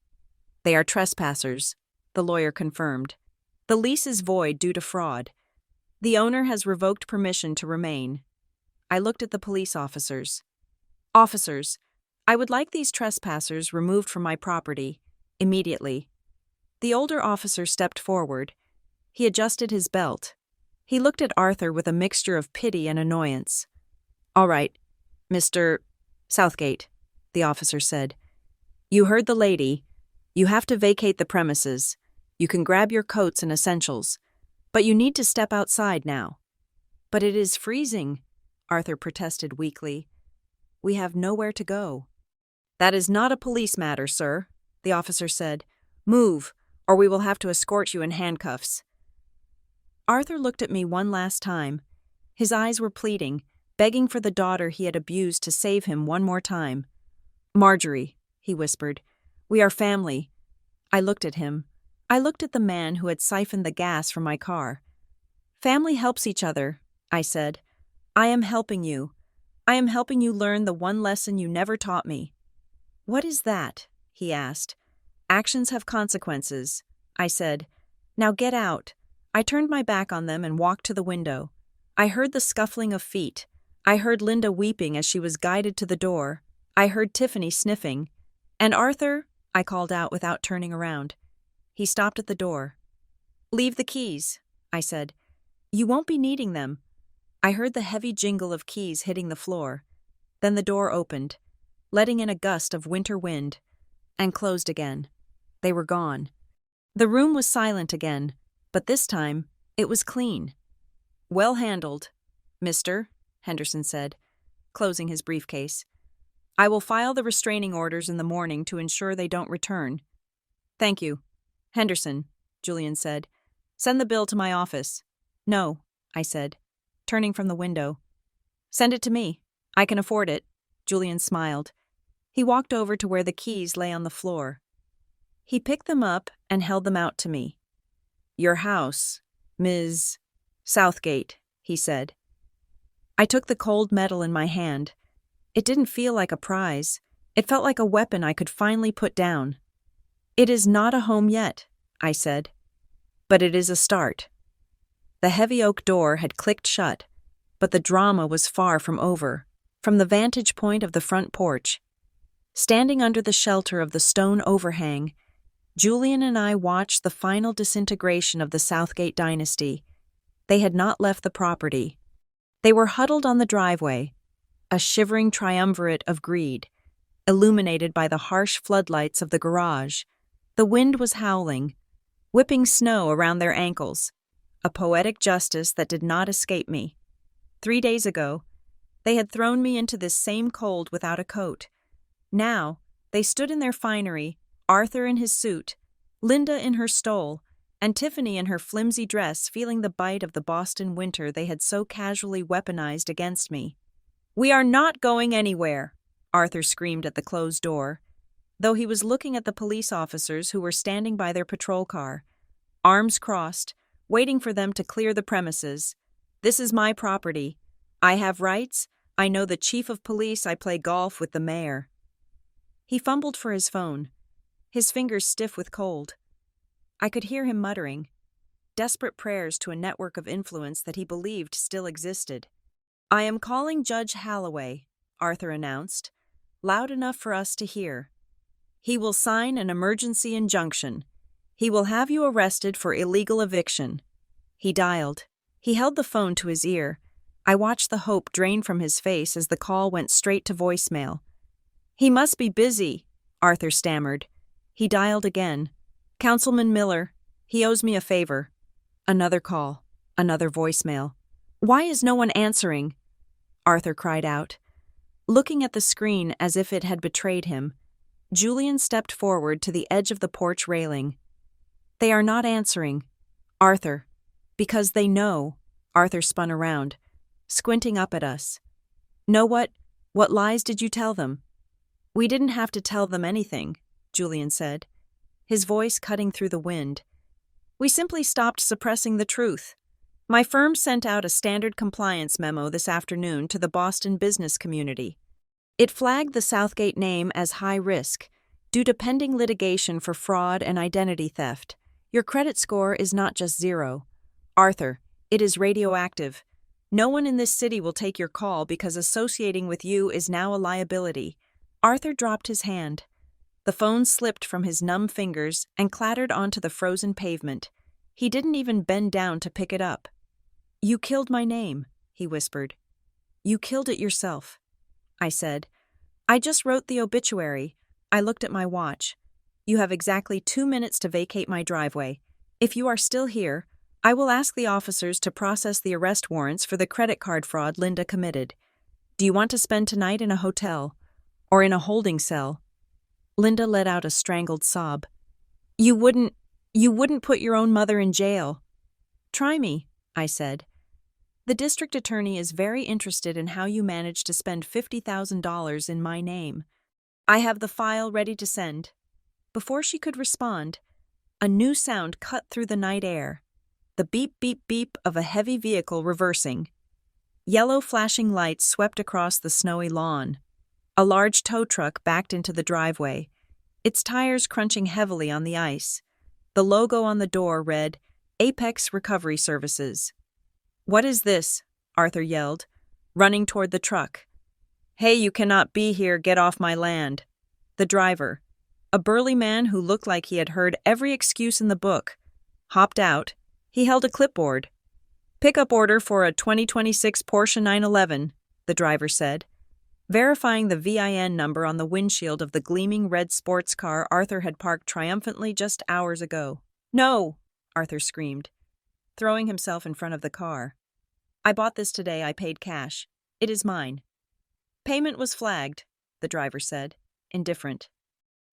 "They are trespassers," the lawyer confirmed. "The lease is void due to fraud. The owner has revoked permission to remain." I looked at the police officers. "Officers, I would like these trespassers removed from my property, immediately." The older officer stepped forward. He adjusted his belt. He looked at Arthur with a mixture of pity and annoyance. "All right, Mr. Southgate," the officer said. "You heard the lady. You have to vacate the premises. You can grab your coats and essentials, but you need to step outside now." "But it is freezing," Arthur protested weakly. "We have nowhere to go." "That is not a police matter, sir," the officer said. "Move, or we will have to escort you in handcuffs." Arthur looked at me one last time. His eyes were pleading, begging for the daughter he had abused to save him one more time. "Marjorie," he whispered, "we are family." I looked at him. I looked at the man who had siphoned the gas from my car. "Family helps each other," I said. "I am helping you. I am helping you learn the one lesson you never taught me." "What is that?" he asked. "Actions have consequences," I said. "Now get out." I turned my back on them and walked to the window. I heard the scuffling of feet. I heard Linda weeping as she was guided to the door. I heard Tiffany sniffing. "And Arthur," I called out without turning around. He stopped at the door. "Leave the keys," I said. "You won't be needing them." I heard the heavy jingle of keys hitting the floor. Then the door opened, letting in a gust of winter wind, and closed again. They were gone. The room was silent again, but this time it was clean. "Well handled, Mr." Henderson said, closing his briefcase. I will file the restraining orders in the morning to ensure they don't return. Thank you. Henderson, Julian said. Send the bill to my office. No, I said, turning from the window. Send it to me. I can afford it. Julian smiled. He walked over to where the keys lay on the floor. He picked them up and held them out to me. Your house, Ms. Southgate, he said. I took the cold metal in my hand. It didn't feel like a prize. It felt like a weapon I could finally put down. It is not a home yet, I said. But it is a start. The heavy oak door had clicked shut, but the drama was far from over. From the vantage point of the front porch, standing under the shelter of the stone overhang, Julian and I watched the final disintegration of the Southgate dynasty. They had not left the property. They were huddled on the driveway, a shivering triumvirate of greed, illuminated by the harsh floodlights of the garage. The wind was howling, whipping snow around their ankles, a poetic justice that did not escape me. 3 days ago, they had thrown me into this same cold without a coat. Now, they stood in their finery, Arthur in his suit, Linda in her stole, and Tiffany in her flimsy dress, feeling the bite of the Boston winter they had so casually weaponized against me. "We are not going anywhere," Arthur screamed at the closed door, though he was looking at the police officers who were standing by their patrol car, arms crossed, waiting for them to clear the premises. "This is my property. I have rights. I know the chief of police. I play golf with the mayor." He fumbled for his phone, his fingers stiff with cold. I could hear him muttering, desperate prayers to a network of influence that he believed still existed. "I am calling Judge Halloway," Arthur announced, loud enough for us to hear. "He will sign an emergency injunction. He will have you arrested for illegal eviction." He dialed. He held the phone to his ear. I watched the hope drain from his face as the call went straight to voicemail. "He must be busy," Arthur stammered. He dialed again. "Councilman Miller, he owes me a favor." Another call, another voicemail. "Why is no one answering?" Arthur cried out. Looking at the screen as if it had betrayed him, Julian stepped forward to the edge of the porch railing. "They are not answering. Arthur, because they know." Arthur spun around, squinting up at us. "Know what? What lies did you tell them?" "We didn't have to tell them anything," Julian said, his voice cutting through the wind. "We simply stopped suppressing the truth. My firm sent out a standard compliance memo this afternoon to the Boston business community. It flagged the Southgate name as high risk, due to pending litigation for fraud and identity theft. Your credit score is not just zero. Arthur, it is radioactive. No one in this city will take your call because associating with you is now a liability." Arthur dropped his hand. The phone slipped from his numb fingers and clattered onto the frozen pavement. He didn't even bend down to pick it up. "You killed my name," he whispered. "You killed it yourself," I said. "I just wrote the obituary." I looked at my watch. "You have exactly 2 minutes to vacate my driveway. If you are still here, I will ask the officers to process the arrest warrants for the credit card fraud Linda committed. Do you want to spend tonight in a hotel? Or in a holding cell?" Linda let out a strangled sob. You wouldn't put your own mother in jail." "Try me," I said. "The district attorney is very interested in how you managed to spend $50,000 in my name. I have the file ready to send." Before she could respond, a new sound cut through the night air, the beep, beep, beep of a heavy vehicle reversing. Yellow flashing lights swept across the snowy lawn. A large tow truck backed into the driveway, its tires crunching heavily on the ice. The logo on the door read, "Apex Recovery Services." "What is this?" Arthur yelled, running toward the truck. "Hey, you cannot be here, get off my land." The driver, a burly man who looked like he had heard every excuse in the book, hopped out. He held a clipboard. "Pickup order for a 2026 Porsche 911, the driver said, verifying the VIN number on the windshield of the gleaming red sports car Arthur had parked triumphantly just hours ago. "No!" Arthur screamed, throwing himself in front of the car. "I bought this today. I paid cash. It is mine." Payment was flagged, the driver said, indifferent.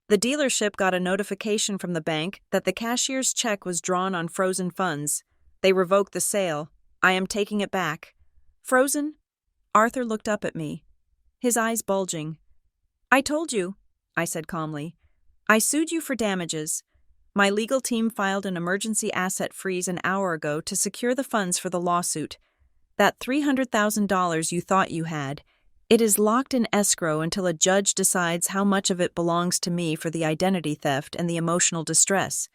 The dealership got a notification from the bank that the cashier's check was drawn on frozen funds. They revoked the sale. I am taking it back. Frozen? Arthur looked up at me, his eyes bulging. I told you, I said calmly. I sued you for damages. My legal team filed an emergency asset freeze an hour ago to secure the funds for the lawsuit. That $300,000 you thought you had, it is locked in escrow until a judge decides how much of it belongs to me for the identity theft and the emotional distress.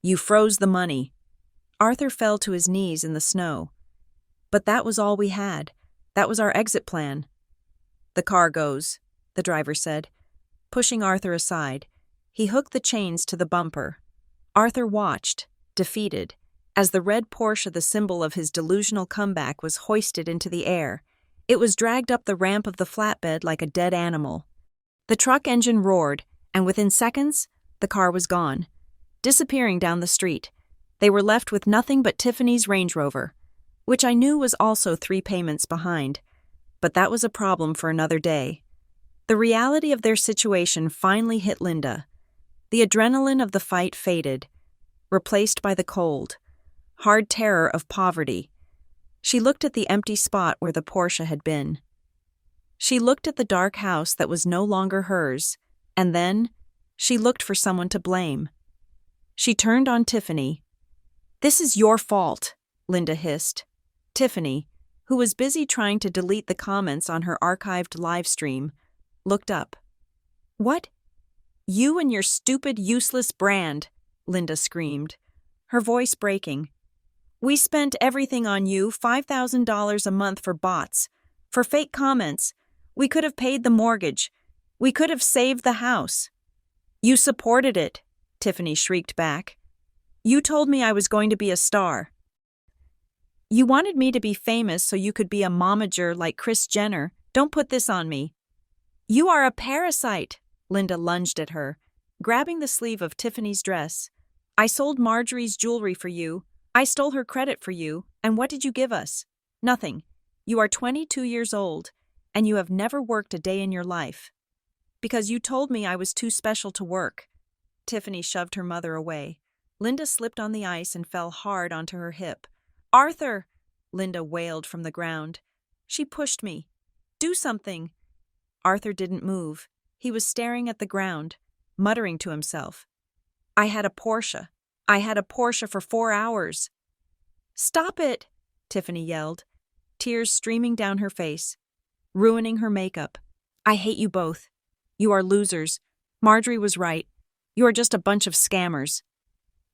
You froze the money. Arthur fell to his knees in the snow. But that was all we had. That was our exit plan. The car goes, the driver said. Pushing Arthur aside, he hooked the chains to the bumper. Arthur watched, defeated, as the red Porsche, the symbol of his delusional comeback, was hoisted into the air. It was dragged up the ramp of the flatbed like a dead animal. The truck engine roared, and within seconds, the car was gone, disappearing down the street. They were left with nothing but Tiffany's Range Rover, which I knew was also 3 payments behind. But that was a problem for another day. The reality of their situation finally hit Linda. The adrenaline of the fight faded, replaced by the cold, hard terror of poverty. She looked at the empty spot where the Porsche had been. She looked at the dark house that was no longer hers, and then she looked for someone to blame. She turned on Tiffany. "This is your fault," Linda hissed. Tiffany, who was busy trying to delete the comments on her archived livestream, looked up. "What? You and your stupid, useless brand," Linda screamed, her voice breaking. "We spent everything on you, $5,000 a month for bots, for fake comments. We could have paid the mortgage. We could have saved the house." "You supported it," Tiffany shrieked back. "You told me I was going to be a star. You wanted me to be famous so you could be a momager like Kris Jenner. Don't put this on me." "You are a parasite," Linda lunged at her, grabbing the sleeve of Tiffany's dress. "I sold Marjorie's jewelry for you. I stole her credit for you, and what did you give us? Nothing. You are 22 years old, and you have never worked a day in your life. Because you told me I was too special to work." Tiffany shoved her mother away. Linda slipped on the ice and fell hard onto her hip. "Arthur!" Linda wailed from the ground. "She pushed me. Do something." Arthur didn't move. He was staring at the ground, muttering to himself. "I had a Porsche. I had a Porsche for 4 hours." "Stop it!" Tiffany yelled, tears streaming down her face, ruining her makeup. "I hate you both. You are losers. Marjorie was right. You are just a bunch of scammers."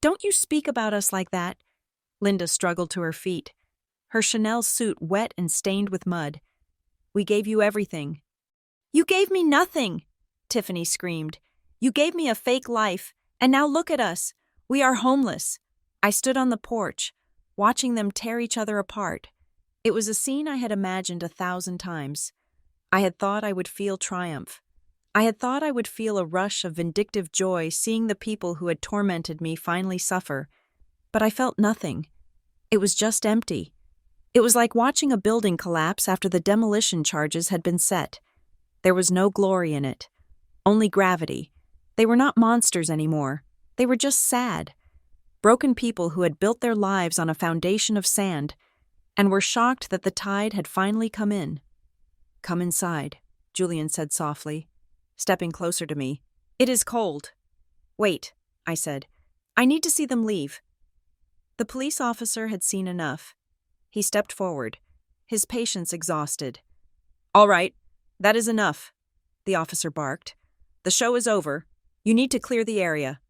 "Don't you speak about us like that." Linda struggled to her feet, her Chanel suit wet and stained with mud. "We gave you everything." "You gave me nothing," Tiffany screamed. "You gave me a fake life, and now look at us. We are homeless." I stood on the porch, watching them tear each other apart. It was a scene I had imagined 1,000 times. I had thought I would feel triumph. I had thought I would feel a rush of vindictive joy seeing the people who had tormented me finally suffer. But I felt nothing. It was just empty. It was like watching a building collapse after the demolition charges had been set. There was no glory in it, only gravity. They were not monsters anymore. They were just sad. Broken people who had built their lives on a foundation of sand and were shocked that the tide had finally come in. "Come inside," Julian said softly, stepping closer to me. "It is cold." "Wait," I said. "I need to see them leave." The police officer had seen enough. He stepped forward, his patience exhausted. "All right, that is enough," the officer barked. "The show is over. You need to clear the area.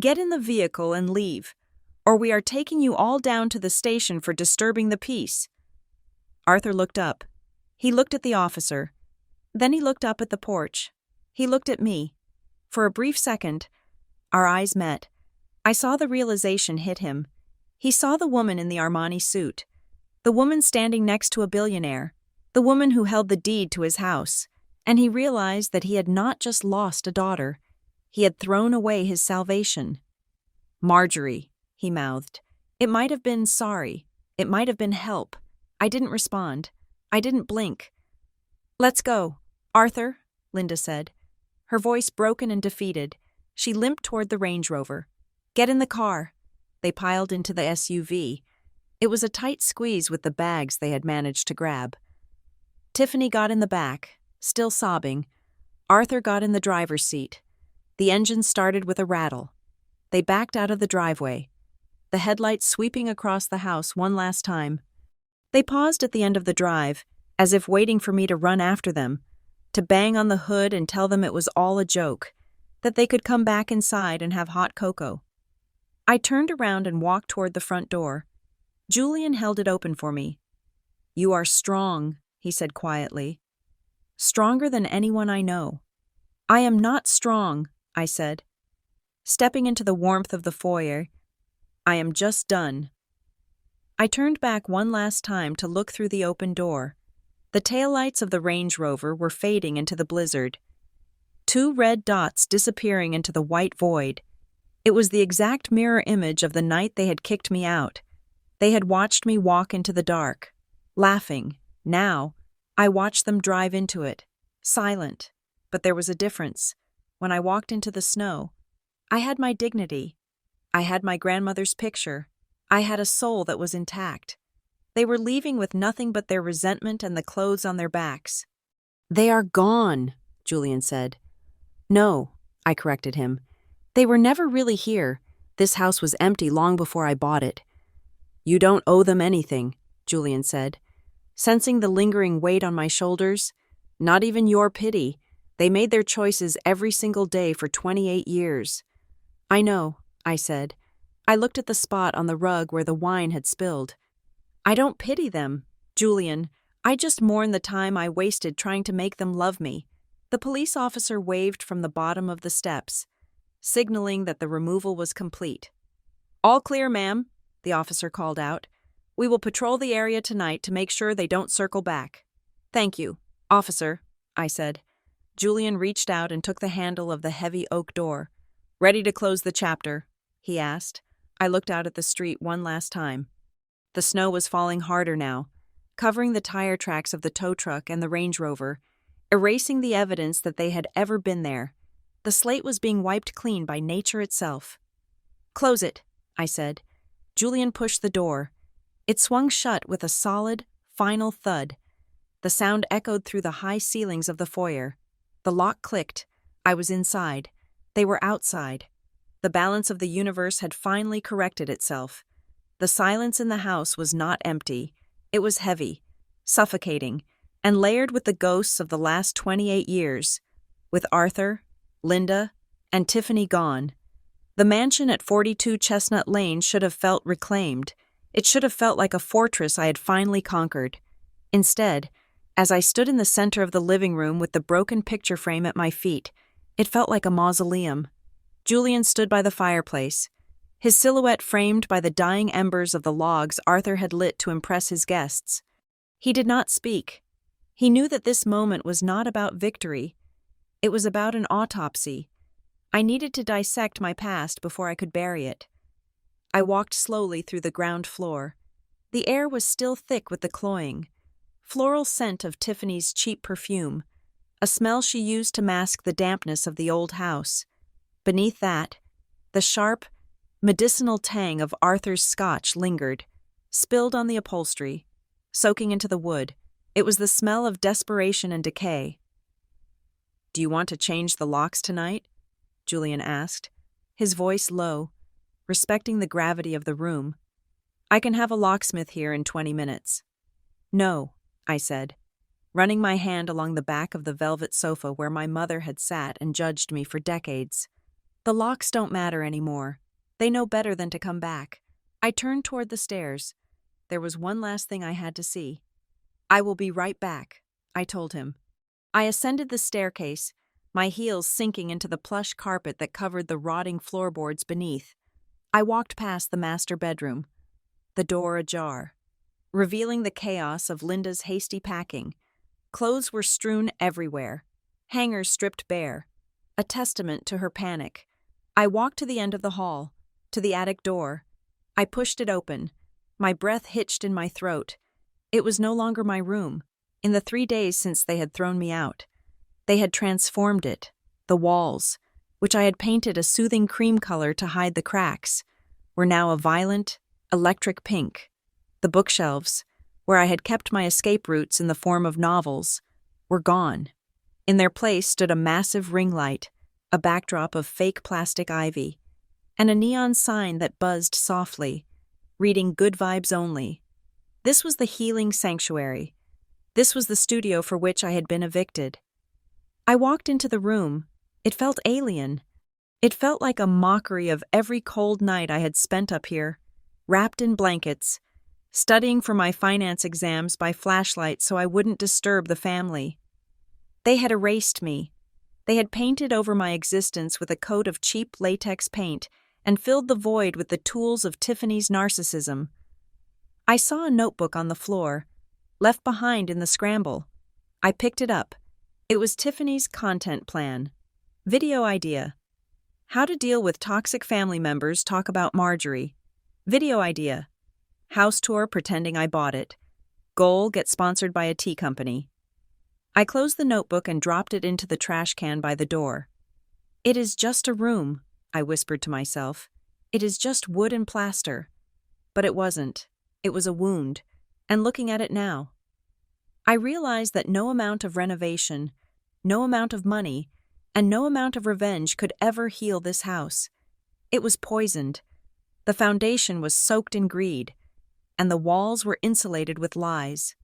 Get in the vehicle and leave, or we are taking you all down to the station for disturbing the peace." Arthur looked up. He looked at the officer. Then he looked up at the porch. He looked at me. For a brief second, our eyes met. I saw the realization hit him. He saw the woman in the Armani suit, the woman standing next to a billionaire, the woman who held the deed to his house, and he realized that he had not just lost a daughter. He had thrown away his salvation. "Marjorie," he mouthed. It might have been sorry. It might have been help. I didn't respond. I didn't blink. "Let's go. Arthur," Linda said. Her voice broken and defeated, she limped toward the Range Rover. Get in the car. They piled into the SUV. It was a tight squeeze with the bags they had managed to grab. Tiffany got in the back, still sobbing. Arthur got in the driver's seat. The engine started with a rattle. They backed out of the driveway, the headlights sweeping across the house one last time. They paused at the end of the drive, as if waiting for me to run after them, to bang on the hood and tell them it was all a joke, that they could come back inside and have hot cocoa. I turned around and walked toward the front door. Julian held it open for me. You are strong, he said quietly. Stronger than anyone I know. I am not strong, I said. Stepping into the warmth of the foyer, I am just done. I turned back one last time to look through the open door. The taillights of the Range Rover were fading into the blizzard. 2 red dots disappearing into the white void. It was the exact mirror image of the night they had kicked me out. They had watched me walk into the dark, laughing. Now, I watched them drive into it, silent. But there was a difference. When I walked into the snow, I had my dignity. I had my grandmother's picture. I had a soul that was intact. They were leaving with nothing but their resentment and the clothes on their backs. They are gone, Julian said. No, I corrected him. They were never really here. This house was empty long before I bought it. You don't owe them anything, Julian said. Sensing the lingering weight on my shoulders, not even your pity. They made their choices every single day for 28 years. I know, I said. I looked at the spot on the rug where the wine had spilled. I don't pity them, Julian. I just mourn the time I wasted trying to make them love me. The police officer waved from the bottom of the steps, signaling that the removal was complete. All clear, ma'am, the officer called out. We will patrol the area tonight to make sure they don't circle back. Thank you, officer, I said. Julian reached out and took the handle of the heavy oak door. Ready to close the chapter? He asked. I looked out at the street one last time. The snow was falling harder now, covering the tire tracks of the tow truck and the Range Rover, erasing the evidence that they had ever been there. The slate was being wiped clean by nature itself. Close it, I said. Julian pushed the door. It swung shut with a solid, final thud. The sound echoed through the high ceilings of the foyer. The lock clicked. I was inside. They were outside. The balance of the universe had finally corrected itself. The silence in the house was not empty. It was heavy, suffocating, and layered with the ghosts of the last 28 years. With Arthur, Linda, and Tiffany gone, the mansion at 42 Chestnut Lane should have felt reclaimed. It should have felt like a fortress I had finally conquered. Instead, as I stood in the center of the living room with the broken picture frame at my feet, it felt like a mausoleum. Julian stood by the fireplace, his silhouette framed by the dying embers of the logs Arthur had lit to impress his guests. He did not speak. He knew that this moment was not about victory. It was about an autopsy. I needed to dissect my past before I could bury it. I walked slowly through the ground floor. The air was still thick with the cloying, floral scent of Tiffany's cheap perfume, a smell she used to mask the dampness of the old house. Beneath that, the sharp, medicinal tang of Arthur's scotch lingered, spilled on the upholstery, soaking into the wood. It was the smell of desperation and decay. Do you want to change the locks tonight? Julian asked, his voice low, respecting the gravity of the room. I can have a locksmith here in 20 minutes. No, I said, running my hand along the back of the velvet sofa where my mother had sat and judged me for decades. The locks don't matter anymore. They know better than to come back. I turned toward the stairs. There was one last thing I had to see. I will be right back, I told him. I ascended the staircase, my heels sinking into the plush carpet that covered the rotting floorboards beneath. I walked past the master bedroom, the door ajar, revealing the chaos of Linda's hasty packing. Clothes were strewn everywhere, hangers stripped bare, a testament to her panic. I walked to the end of the hall, to the attic door. I pushed it open, my breath hitched in my throat. It was no longer my room, in the 3 days since they had thrown me out. They had transformed it. The walls, which I had painted a soothing cream color to hide the cracks, were now a violent, electric pink. The bookshelves, where I had kept my escape routes in the form of novels, were gone. In their place stood a massive ring light, a backdrop of fake plastic ivy, and a neon sign that buzzed softly, reading "Good Vibes Only." This was the healing sanctuary. This was the studio for which I had been evicted. I walked into the room. It felt alien. It felt like a mockery of every cold night I had spent up here, wrapped in blankets, studying for my finance exams by flashlight so I wouldn't disturb the family. They had erased me. They had painted over my existence with a coat of cheap latex paint and filled the void with the tools of Tiffany's narcissism. I saw a notebook on the floor, left behind in the scramble. I picked it up. It was Tiffany's content plan. Video idea. How to deal with toxic family members talk about Marjorie. Video idea. House tour pretending I bought it. Goal, get sponsored by a tea company. I closed the notebook and dropped it into the trash can by the door. It is just a room, I whispered to myself. It is just wood and plaster. But it wasn't. It was a wound. And looking at it now, I realized that no amount of renovation, no amount of money, and no amount of revenge could ever heal this house. It was poisoned. The foundation was soaked in greed, and the walls were insulated with lies.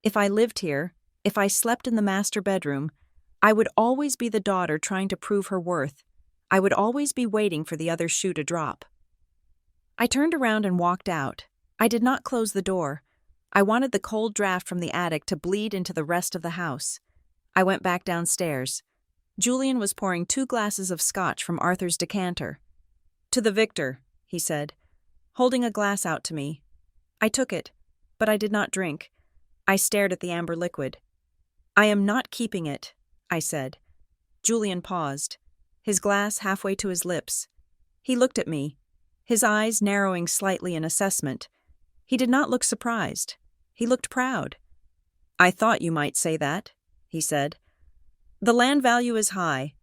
If I lived here, if I slept in the master bedroom, I would always be the daughter trying to prove her worth. I would always be waiting for the other shoe to drop. I turned around and walked out. I did not close the door. I wanted the cold draft from the attic to bleed into the rest of the house. I went back downstairs. Julian was pouring 2 glasses of scotch from Arthur's decanter. "To the victor," he said, holding a glass out to me. I took it, but I did not drink. I stared at the amber liquid. "I am not keeping it," I said. Julian paused, his glass halfway to his lips. He looked at me, his eyes narrowing slightly in assessment. He did not look surprised. He looked proud. "I thought you might say that," he said. "The land value is high.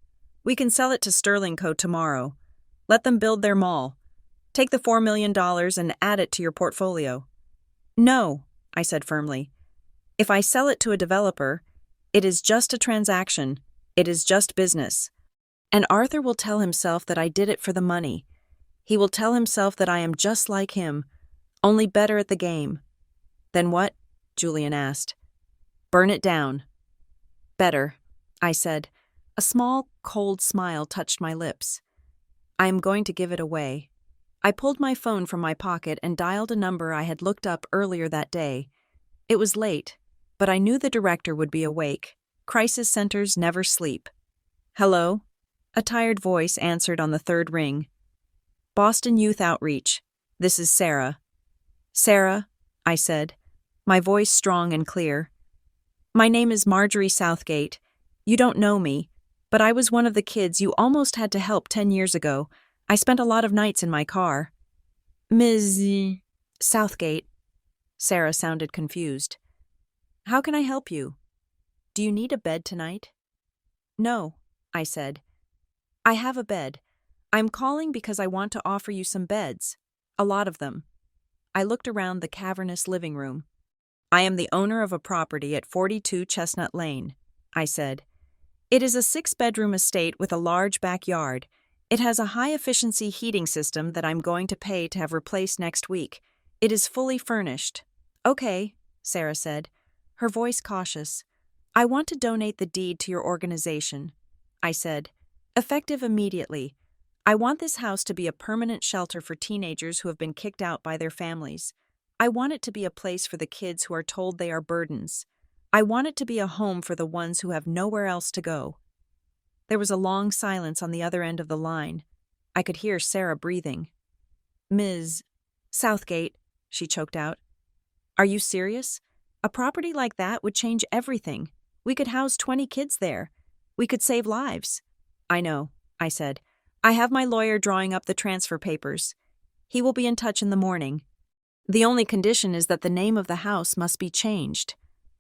We can sell it to Sterling Co. tomorrow. Let them build their mall. Take the $4 million and add it to your portfolio." "No," I said firmly. "If I sell it to a developer, it is just a transaction. It is just business. And Arthur will tell himself that I did it for the money. He will tell himself that I am just like him, only better at the game." "Then what?" Julian asked. "Burn it down." "Better," I said. A small, cold smile touched my lips. "I am going to give it away." I pulled my phone from my pocket and dialed a number I had looked up earlier that day. It was late, but I knew the director would be awake. Crisis centers never sleep. "Hello?" A tired voice answered on the 3rd ring. "Boston Youth Outreach. This is Sarah." "Sarah," I said, my voice strong and clear. "My name is Marjorie Southgate. You don't know me, but I was one of the kids you almost had to help 10 years ago. I spent a lot of nights in my car." "Ms. Southgate." Sarah sounded confused. "How can I help you? Do you need a bed tonight?" "No," I said. "I have a bed. I'm calling because I want to offer you some beds. A lot of them." I looked around the cavernous living room. "I am the owner of a property at 42 Chestnut Lane," I said. "It is a 6-bedroom estate with a large backyard. It has a high-efficiency heating system that I'm going to pay to have replaced next week. It is fully furnished." "Okay," Sarah said, her voice cautious. "I want to donate the deed to your organization," I said, "effective immediately. I want this house to be a permanent shelter for teenagers who have been kicked out by their families. I want it to be a place for the kids who are told they are burdens. I want it to be a home for the ones who have nowhere else to go." There was a long silence on the other end of the line. I could hear Sarah breathing. "Ms. Southgate," she choked out. "Are you serious? A property like that would change everything. We could house 20 kids there. We could save lives." "I know," I said. "I have my lawyer drawing up the transfer papers. He will be in touch in the morning. The only condition is that the name of the house must be changed."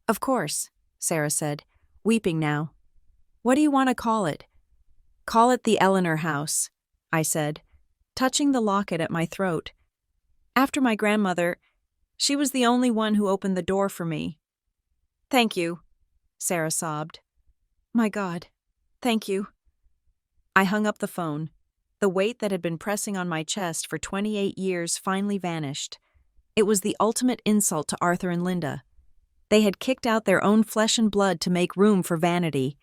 "Of course," Sarah said, weeping now. What do you want to call it? Call it the Eleanor House, I said, touching the locket at my throat. After my grandmother, she was the only one who opened the door for me. Thank you, Sarah sobbed. My God, thank you. I hung up the phone. The weight that had been pressing on my chest for 28 years finally vanished. It was the ultimate insult to Arthur and Linda. They had kicked out their own flesh and blood to make room for vanity.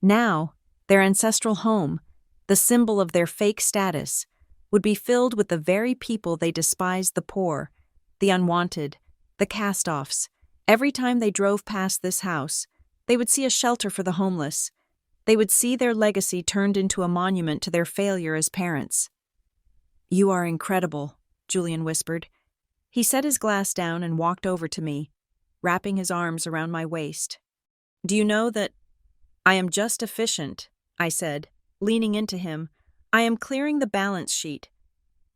Now, their ancestral home, the symbol of their fake status, would be filled with the very people they despised: the poor, the unwanted, the cast-offs. Every time they drove past this house, they would see a shelter for the homeless. They would see their legacy turned into a monument to their failure as parents. You are incredible, Julian whispered. He set his glass down and walked over to me, wrapping his arms around my waist. Do you know that I am just efficient, I said, leaning into him. I am clearing the balance sheet.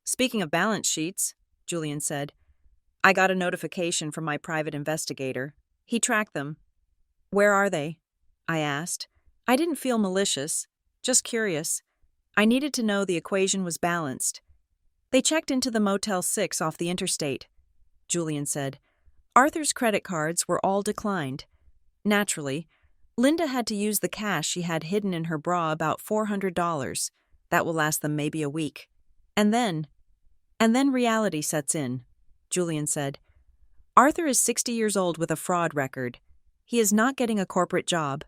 Speaking of balance sheets, Julian said, I got a notification from my private investigator. He tracked them. Where are they? I asked. I didn't feel malicious, just curious. I needed to know the equation was balanced. They checked into the Motel 6 off the interstate, Julian said. Arthur's credit cards were all declined. Naturally, Linda had to use the cash she had hidden in her bra, about $400. That will last them maybe a week. And then reality sets in, Julian said. Arthur is 60 years old with a fraud record. He is not getting a corporate job.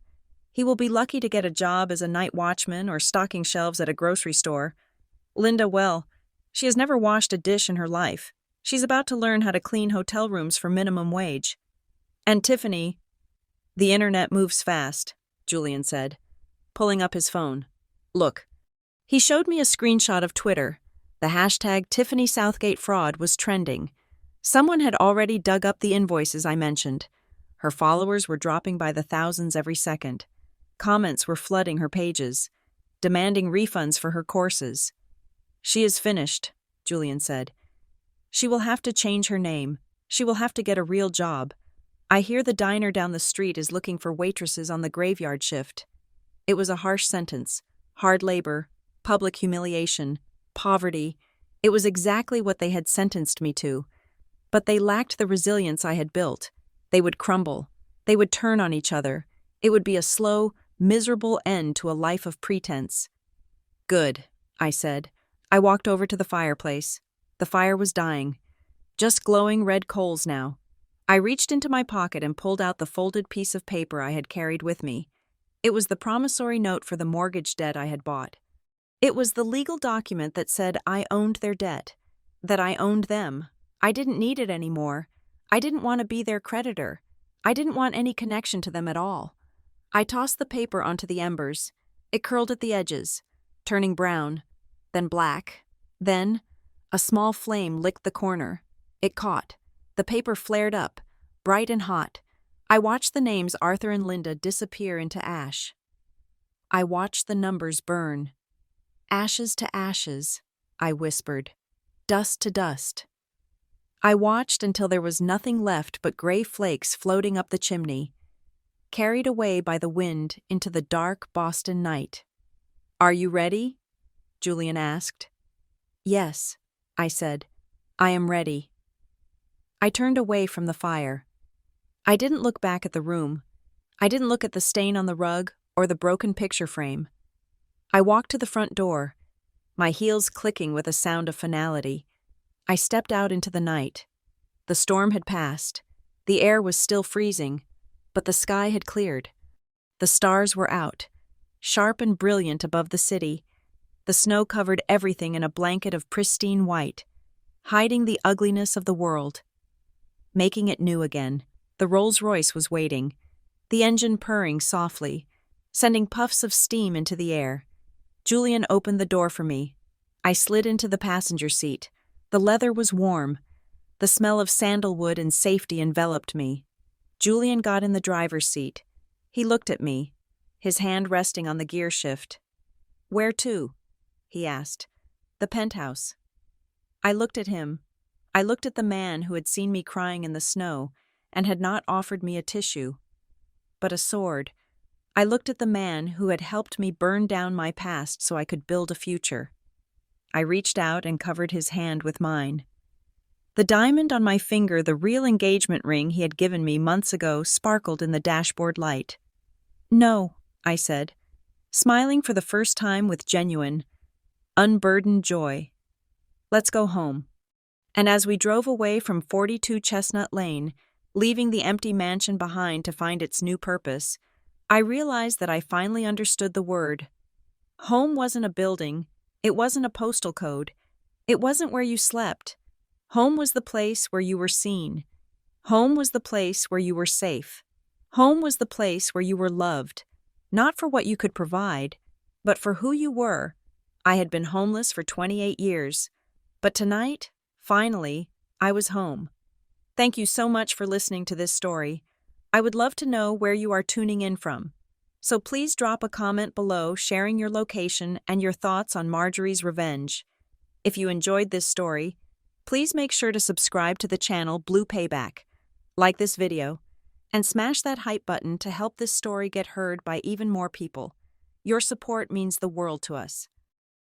He will be lucky to get a job as a night watchman or stocking shelves at a grocery store. Linda, well, she has never washed a dish in her life. She's about to learn how to clean hotel rooms for minimum wage. And Tiffany, the internet moves fast, Julian said, pulling up his phone. Look. He showed me a screenshot of Twitter. The hashtag Tiffany Southgate fraud was trending. Someone had already dug up the invoices I mentioned. Her followers were dropping by the thousands every second. Comments were flooding her pages, demanding refunds for her courses. She is finished, Julian said. She will have to change her name. She will have to get a real job. I hear the diner down the street is looking for waitresses on the graveyard shift. It was a harsh sentence. Hard labor, public humiliation, poverty. It was exactly what they had sentenced me to. But they lacked the resilience I had built. They would crumble. They would turn on each other. It would be a slow, miserable end to a life of pretense. Good, I said. I walked over to the fireplace. The fire was dying. Just glowing red coals now. I reached into my pocket and pulled out the folded piece of paper I had carried with me. It was the promissory note for the mortgage debt I had bought. It was the legal document that said I owned their debt, that I owned them. I didn't need it anymore. I didn't want to be their creditor. I didn't want any connection to them at all. I tossed the paper onto the embers. It curled at the edges, turning brown, then black. Then, a small flame licked the corner. It caught. The paper flared up, bright and hot. I watched the names Arthur and Linda disappear into ash. I watched the numbers burn. Ashes to ashes, I whispered. Dust to dust. I watched until there was nothing left but gray flakes floating up the chimney, carried away by the wind into the dark Boston night. Are you ready? Julian asked. Yes, I said. I am ready. I turned away from the fire. I didn't look back at the room. I didn't look at the stain on the rug or the broken picture frame. I walked to the front door, my heels clicking with a sound of finality. I stepped out into the night. The storm had passed. The air was still freezing, but the sky had cleared. The stars were out, sharp and brilliant above the city. The snow covered everything in a blanket of pristine white, hiding the ugliness of the world. Making it new again, the Rolls-Royce was waiting, the engine purring softly, sending puffs of steam into the air. Julian opened the door for me. I slid into the passenger seat. The leather was warm. The smell of sandalwood and safety enveloped me. Julian got in the driver's seat. He looked at me, his hand resting on the gear shift. Where to? He asked. The penthouse. I looked at him. I looked at the man who had seen me crying in the snow and had not offered me a tissue. But a sword, I looked at the man who had helped me burn down my past so I could build a future. I reached out and covered his hand with mine. The diamond on my finger, the real engagement ring he had given me months ago, sparkled in the dashboard light. "No," I said, smiling for the first time with genuine, unburdened joy. "Let's go home." And as we drove away from 42 Chestnut Lane, leaving the empty mansion behind to find its new purpose, I realized that I finally understood the word. Home wasn't a building, it wasn't a postal code, it wasn't where you slept. Home was the place where you were seen. Home was the place where you were safe. Home was the place where you were loved, not for what you could provide, but for who you were. I had been homeless for 28 years, but tonight, finally, I was home. Thank you so much for listening to this story. I would love to know where you are tuning in from. So please drop a comment below sharing your location and your thoughts on Marjorie's revenge. If you enjoyed this story, please make sure to subscribe to the channel Blue Payback, like this video, and smash that hype button to help this story get heard by even more people. Your support means the world to us.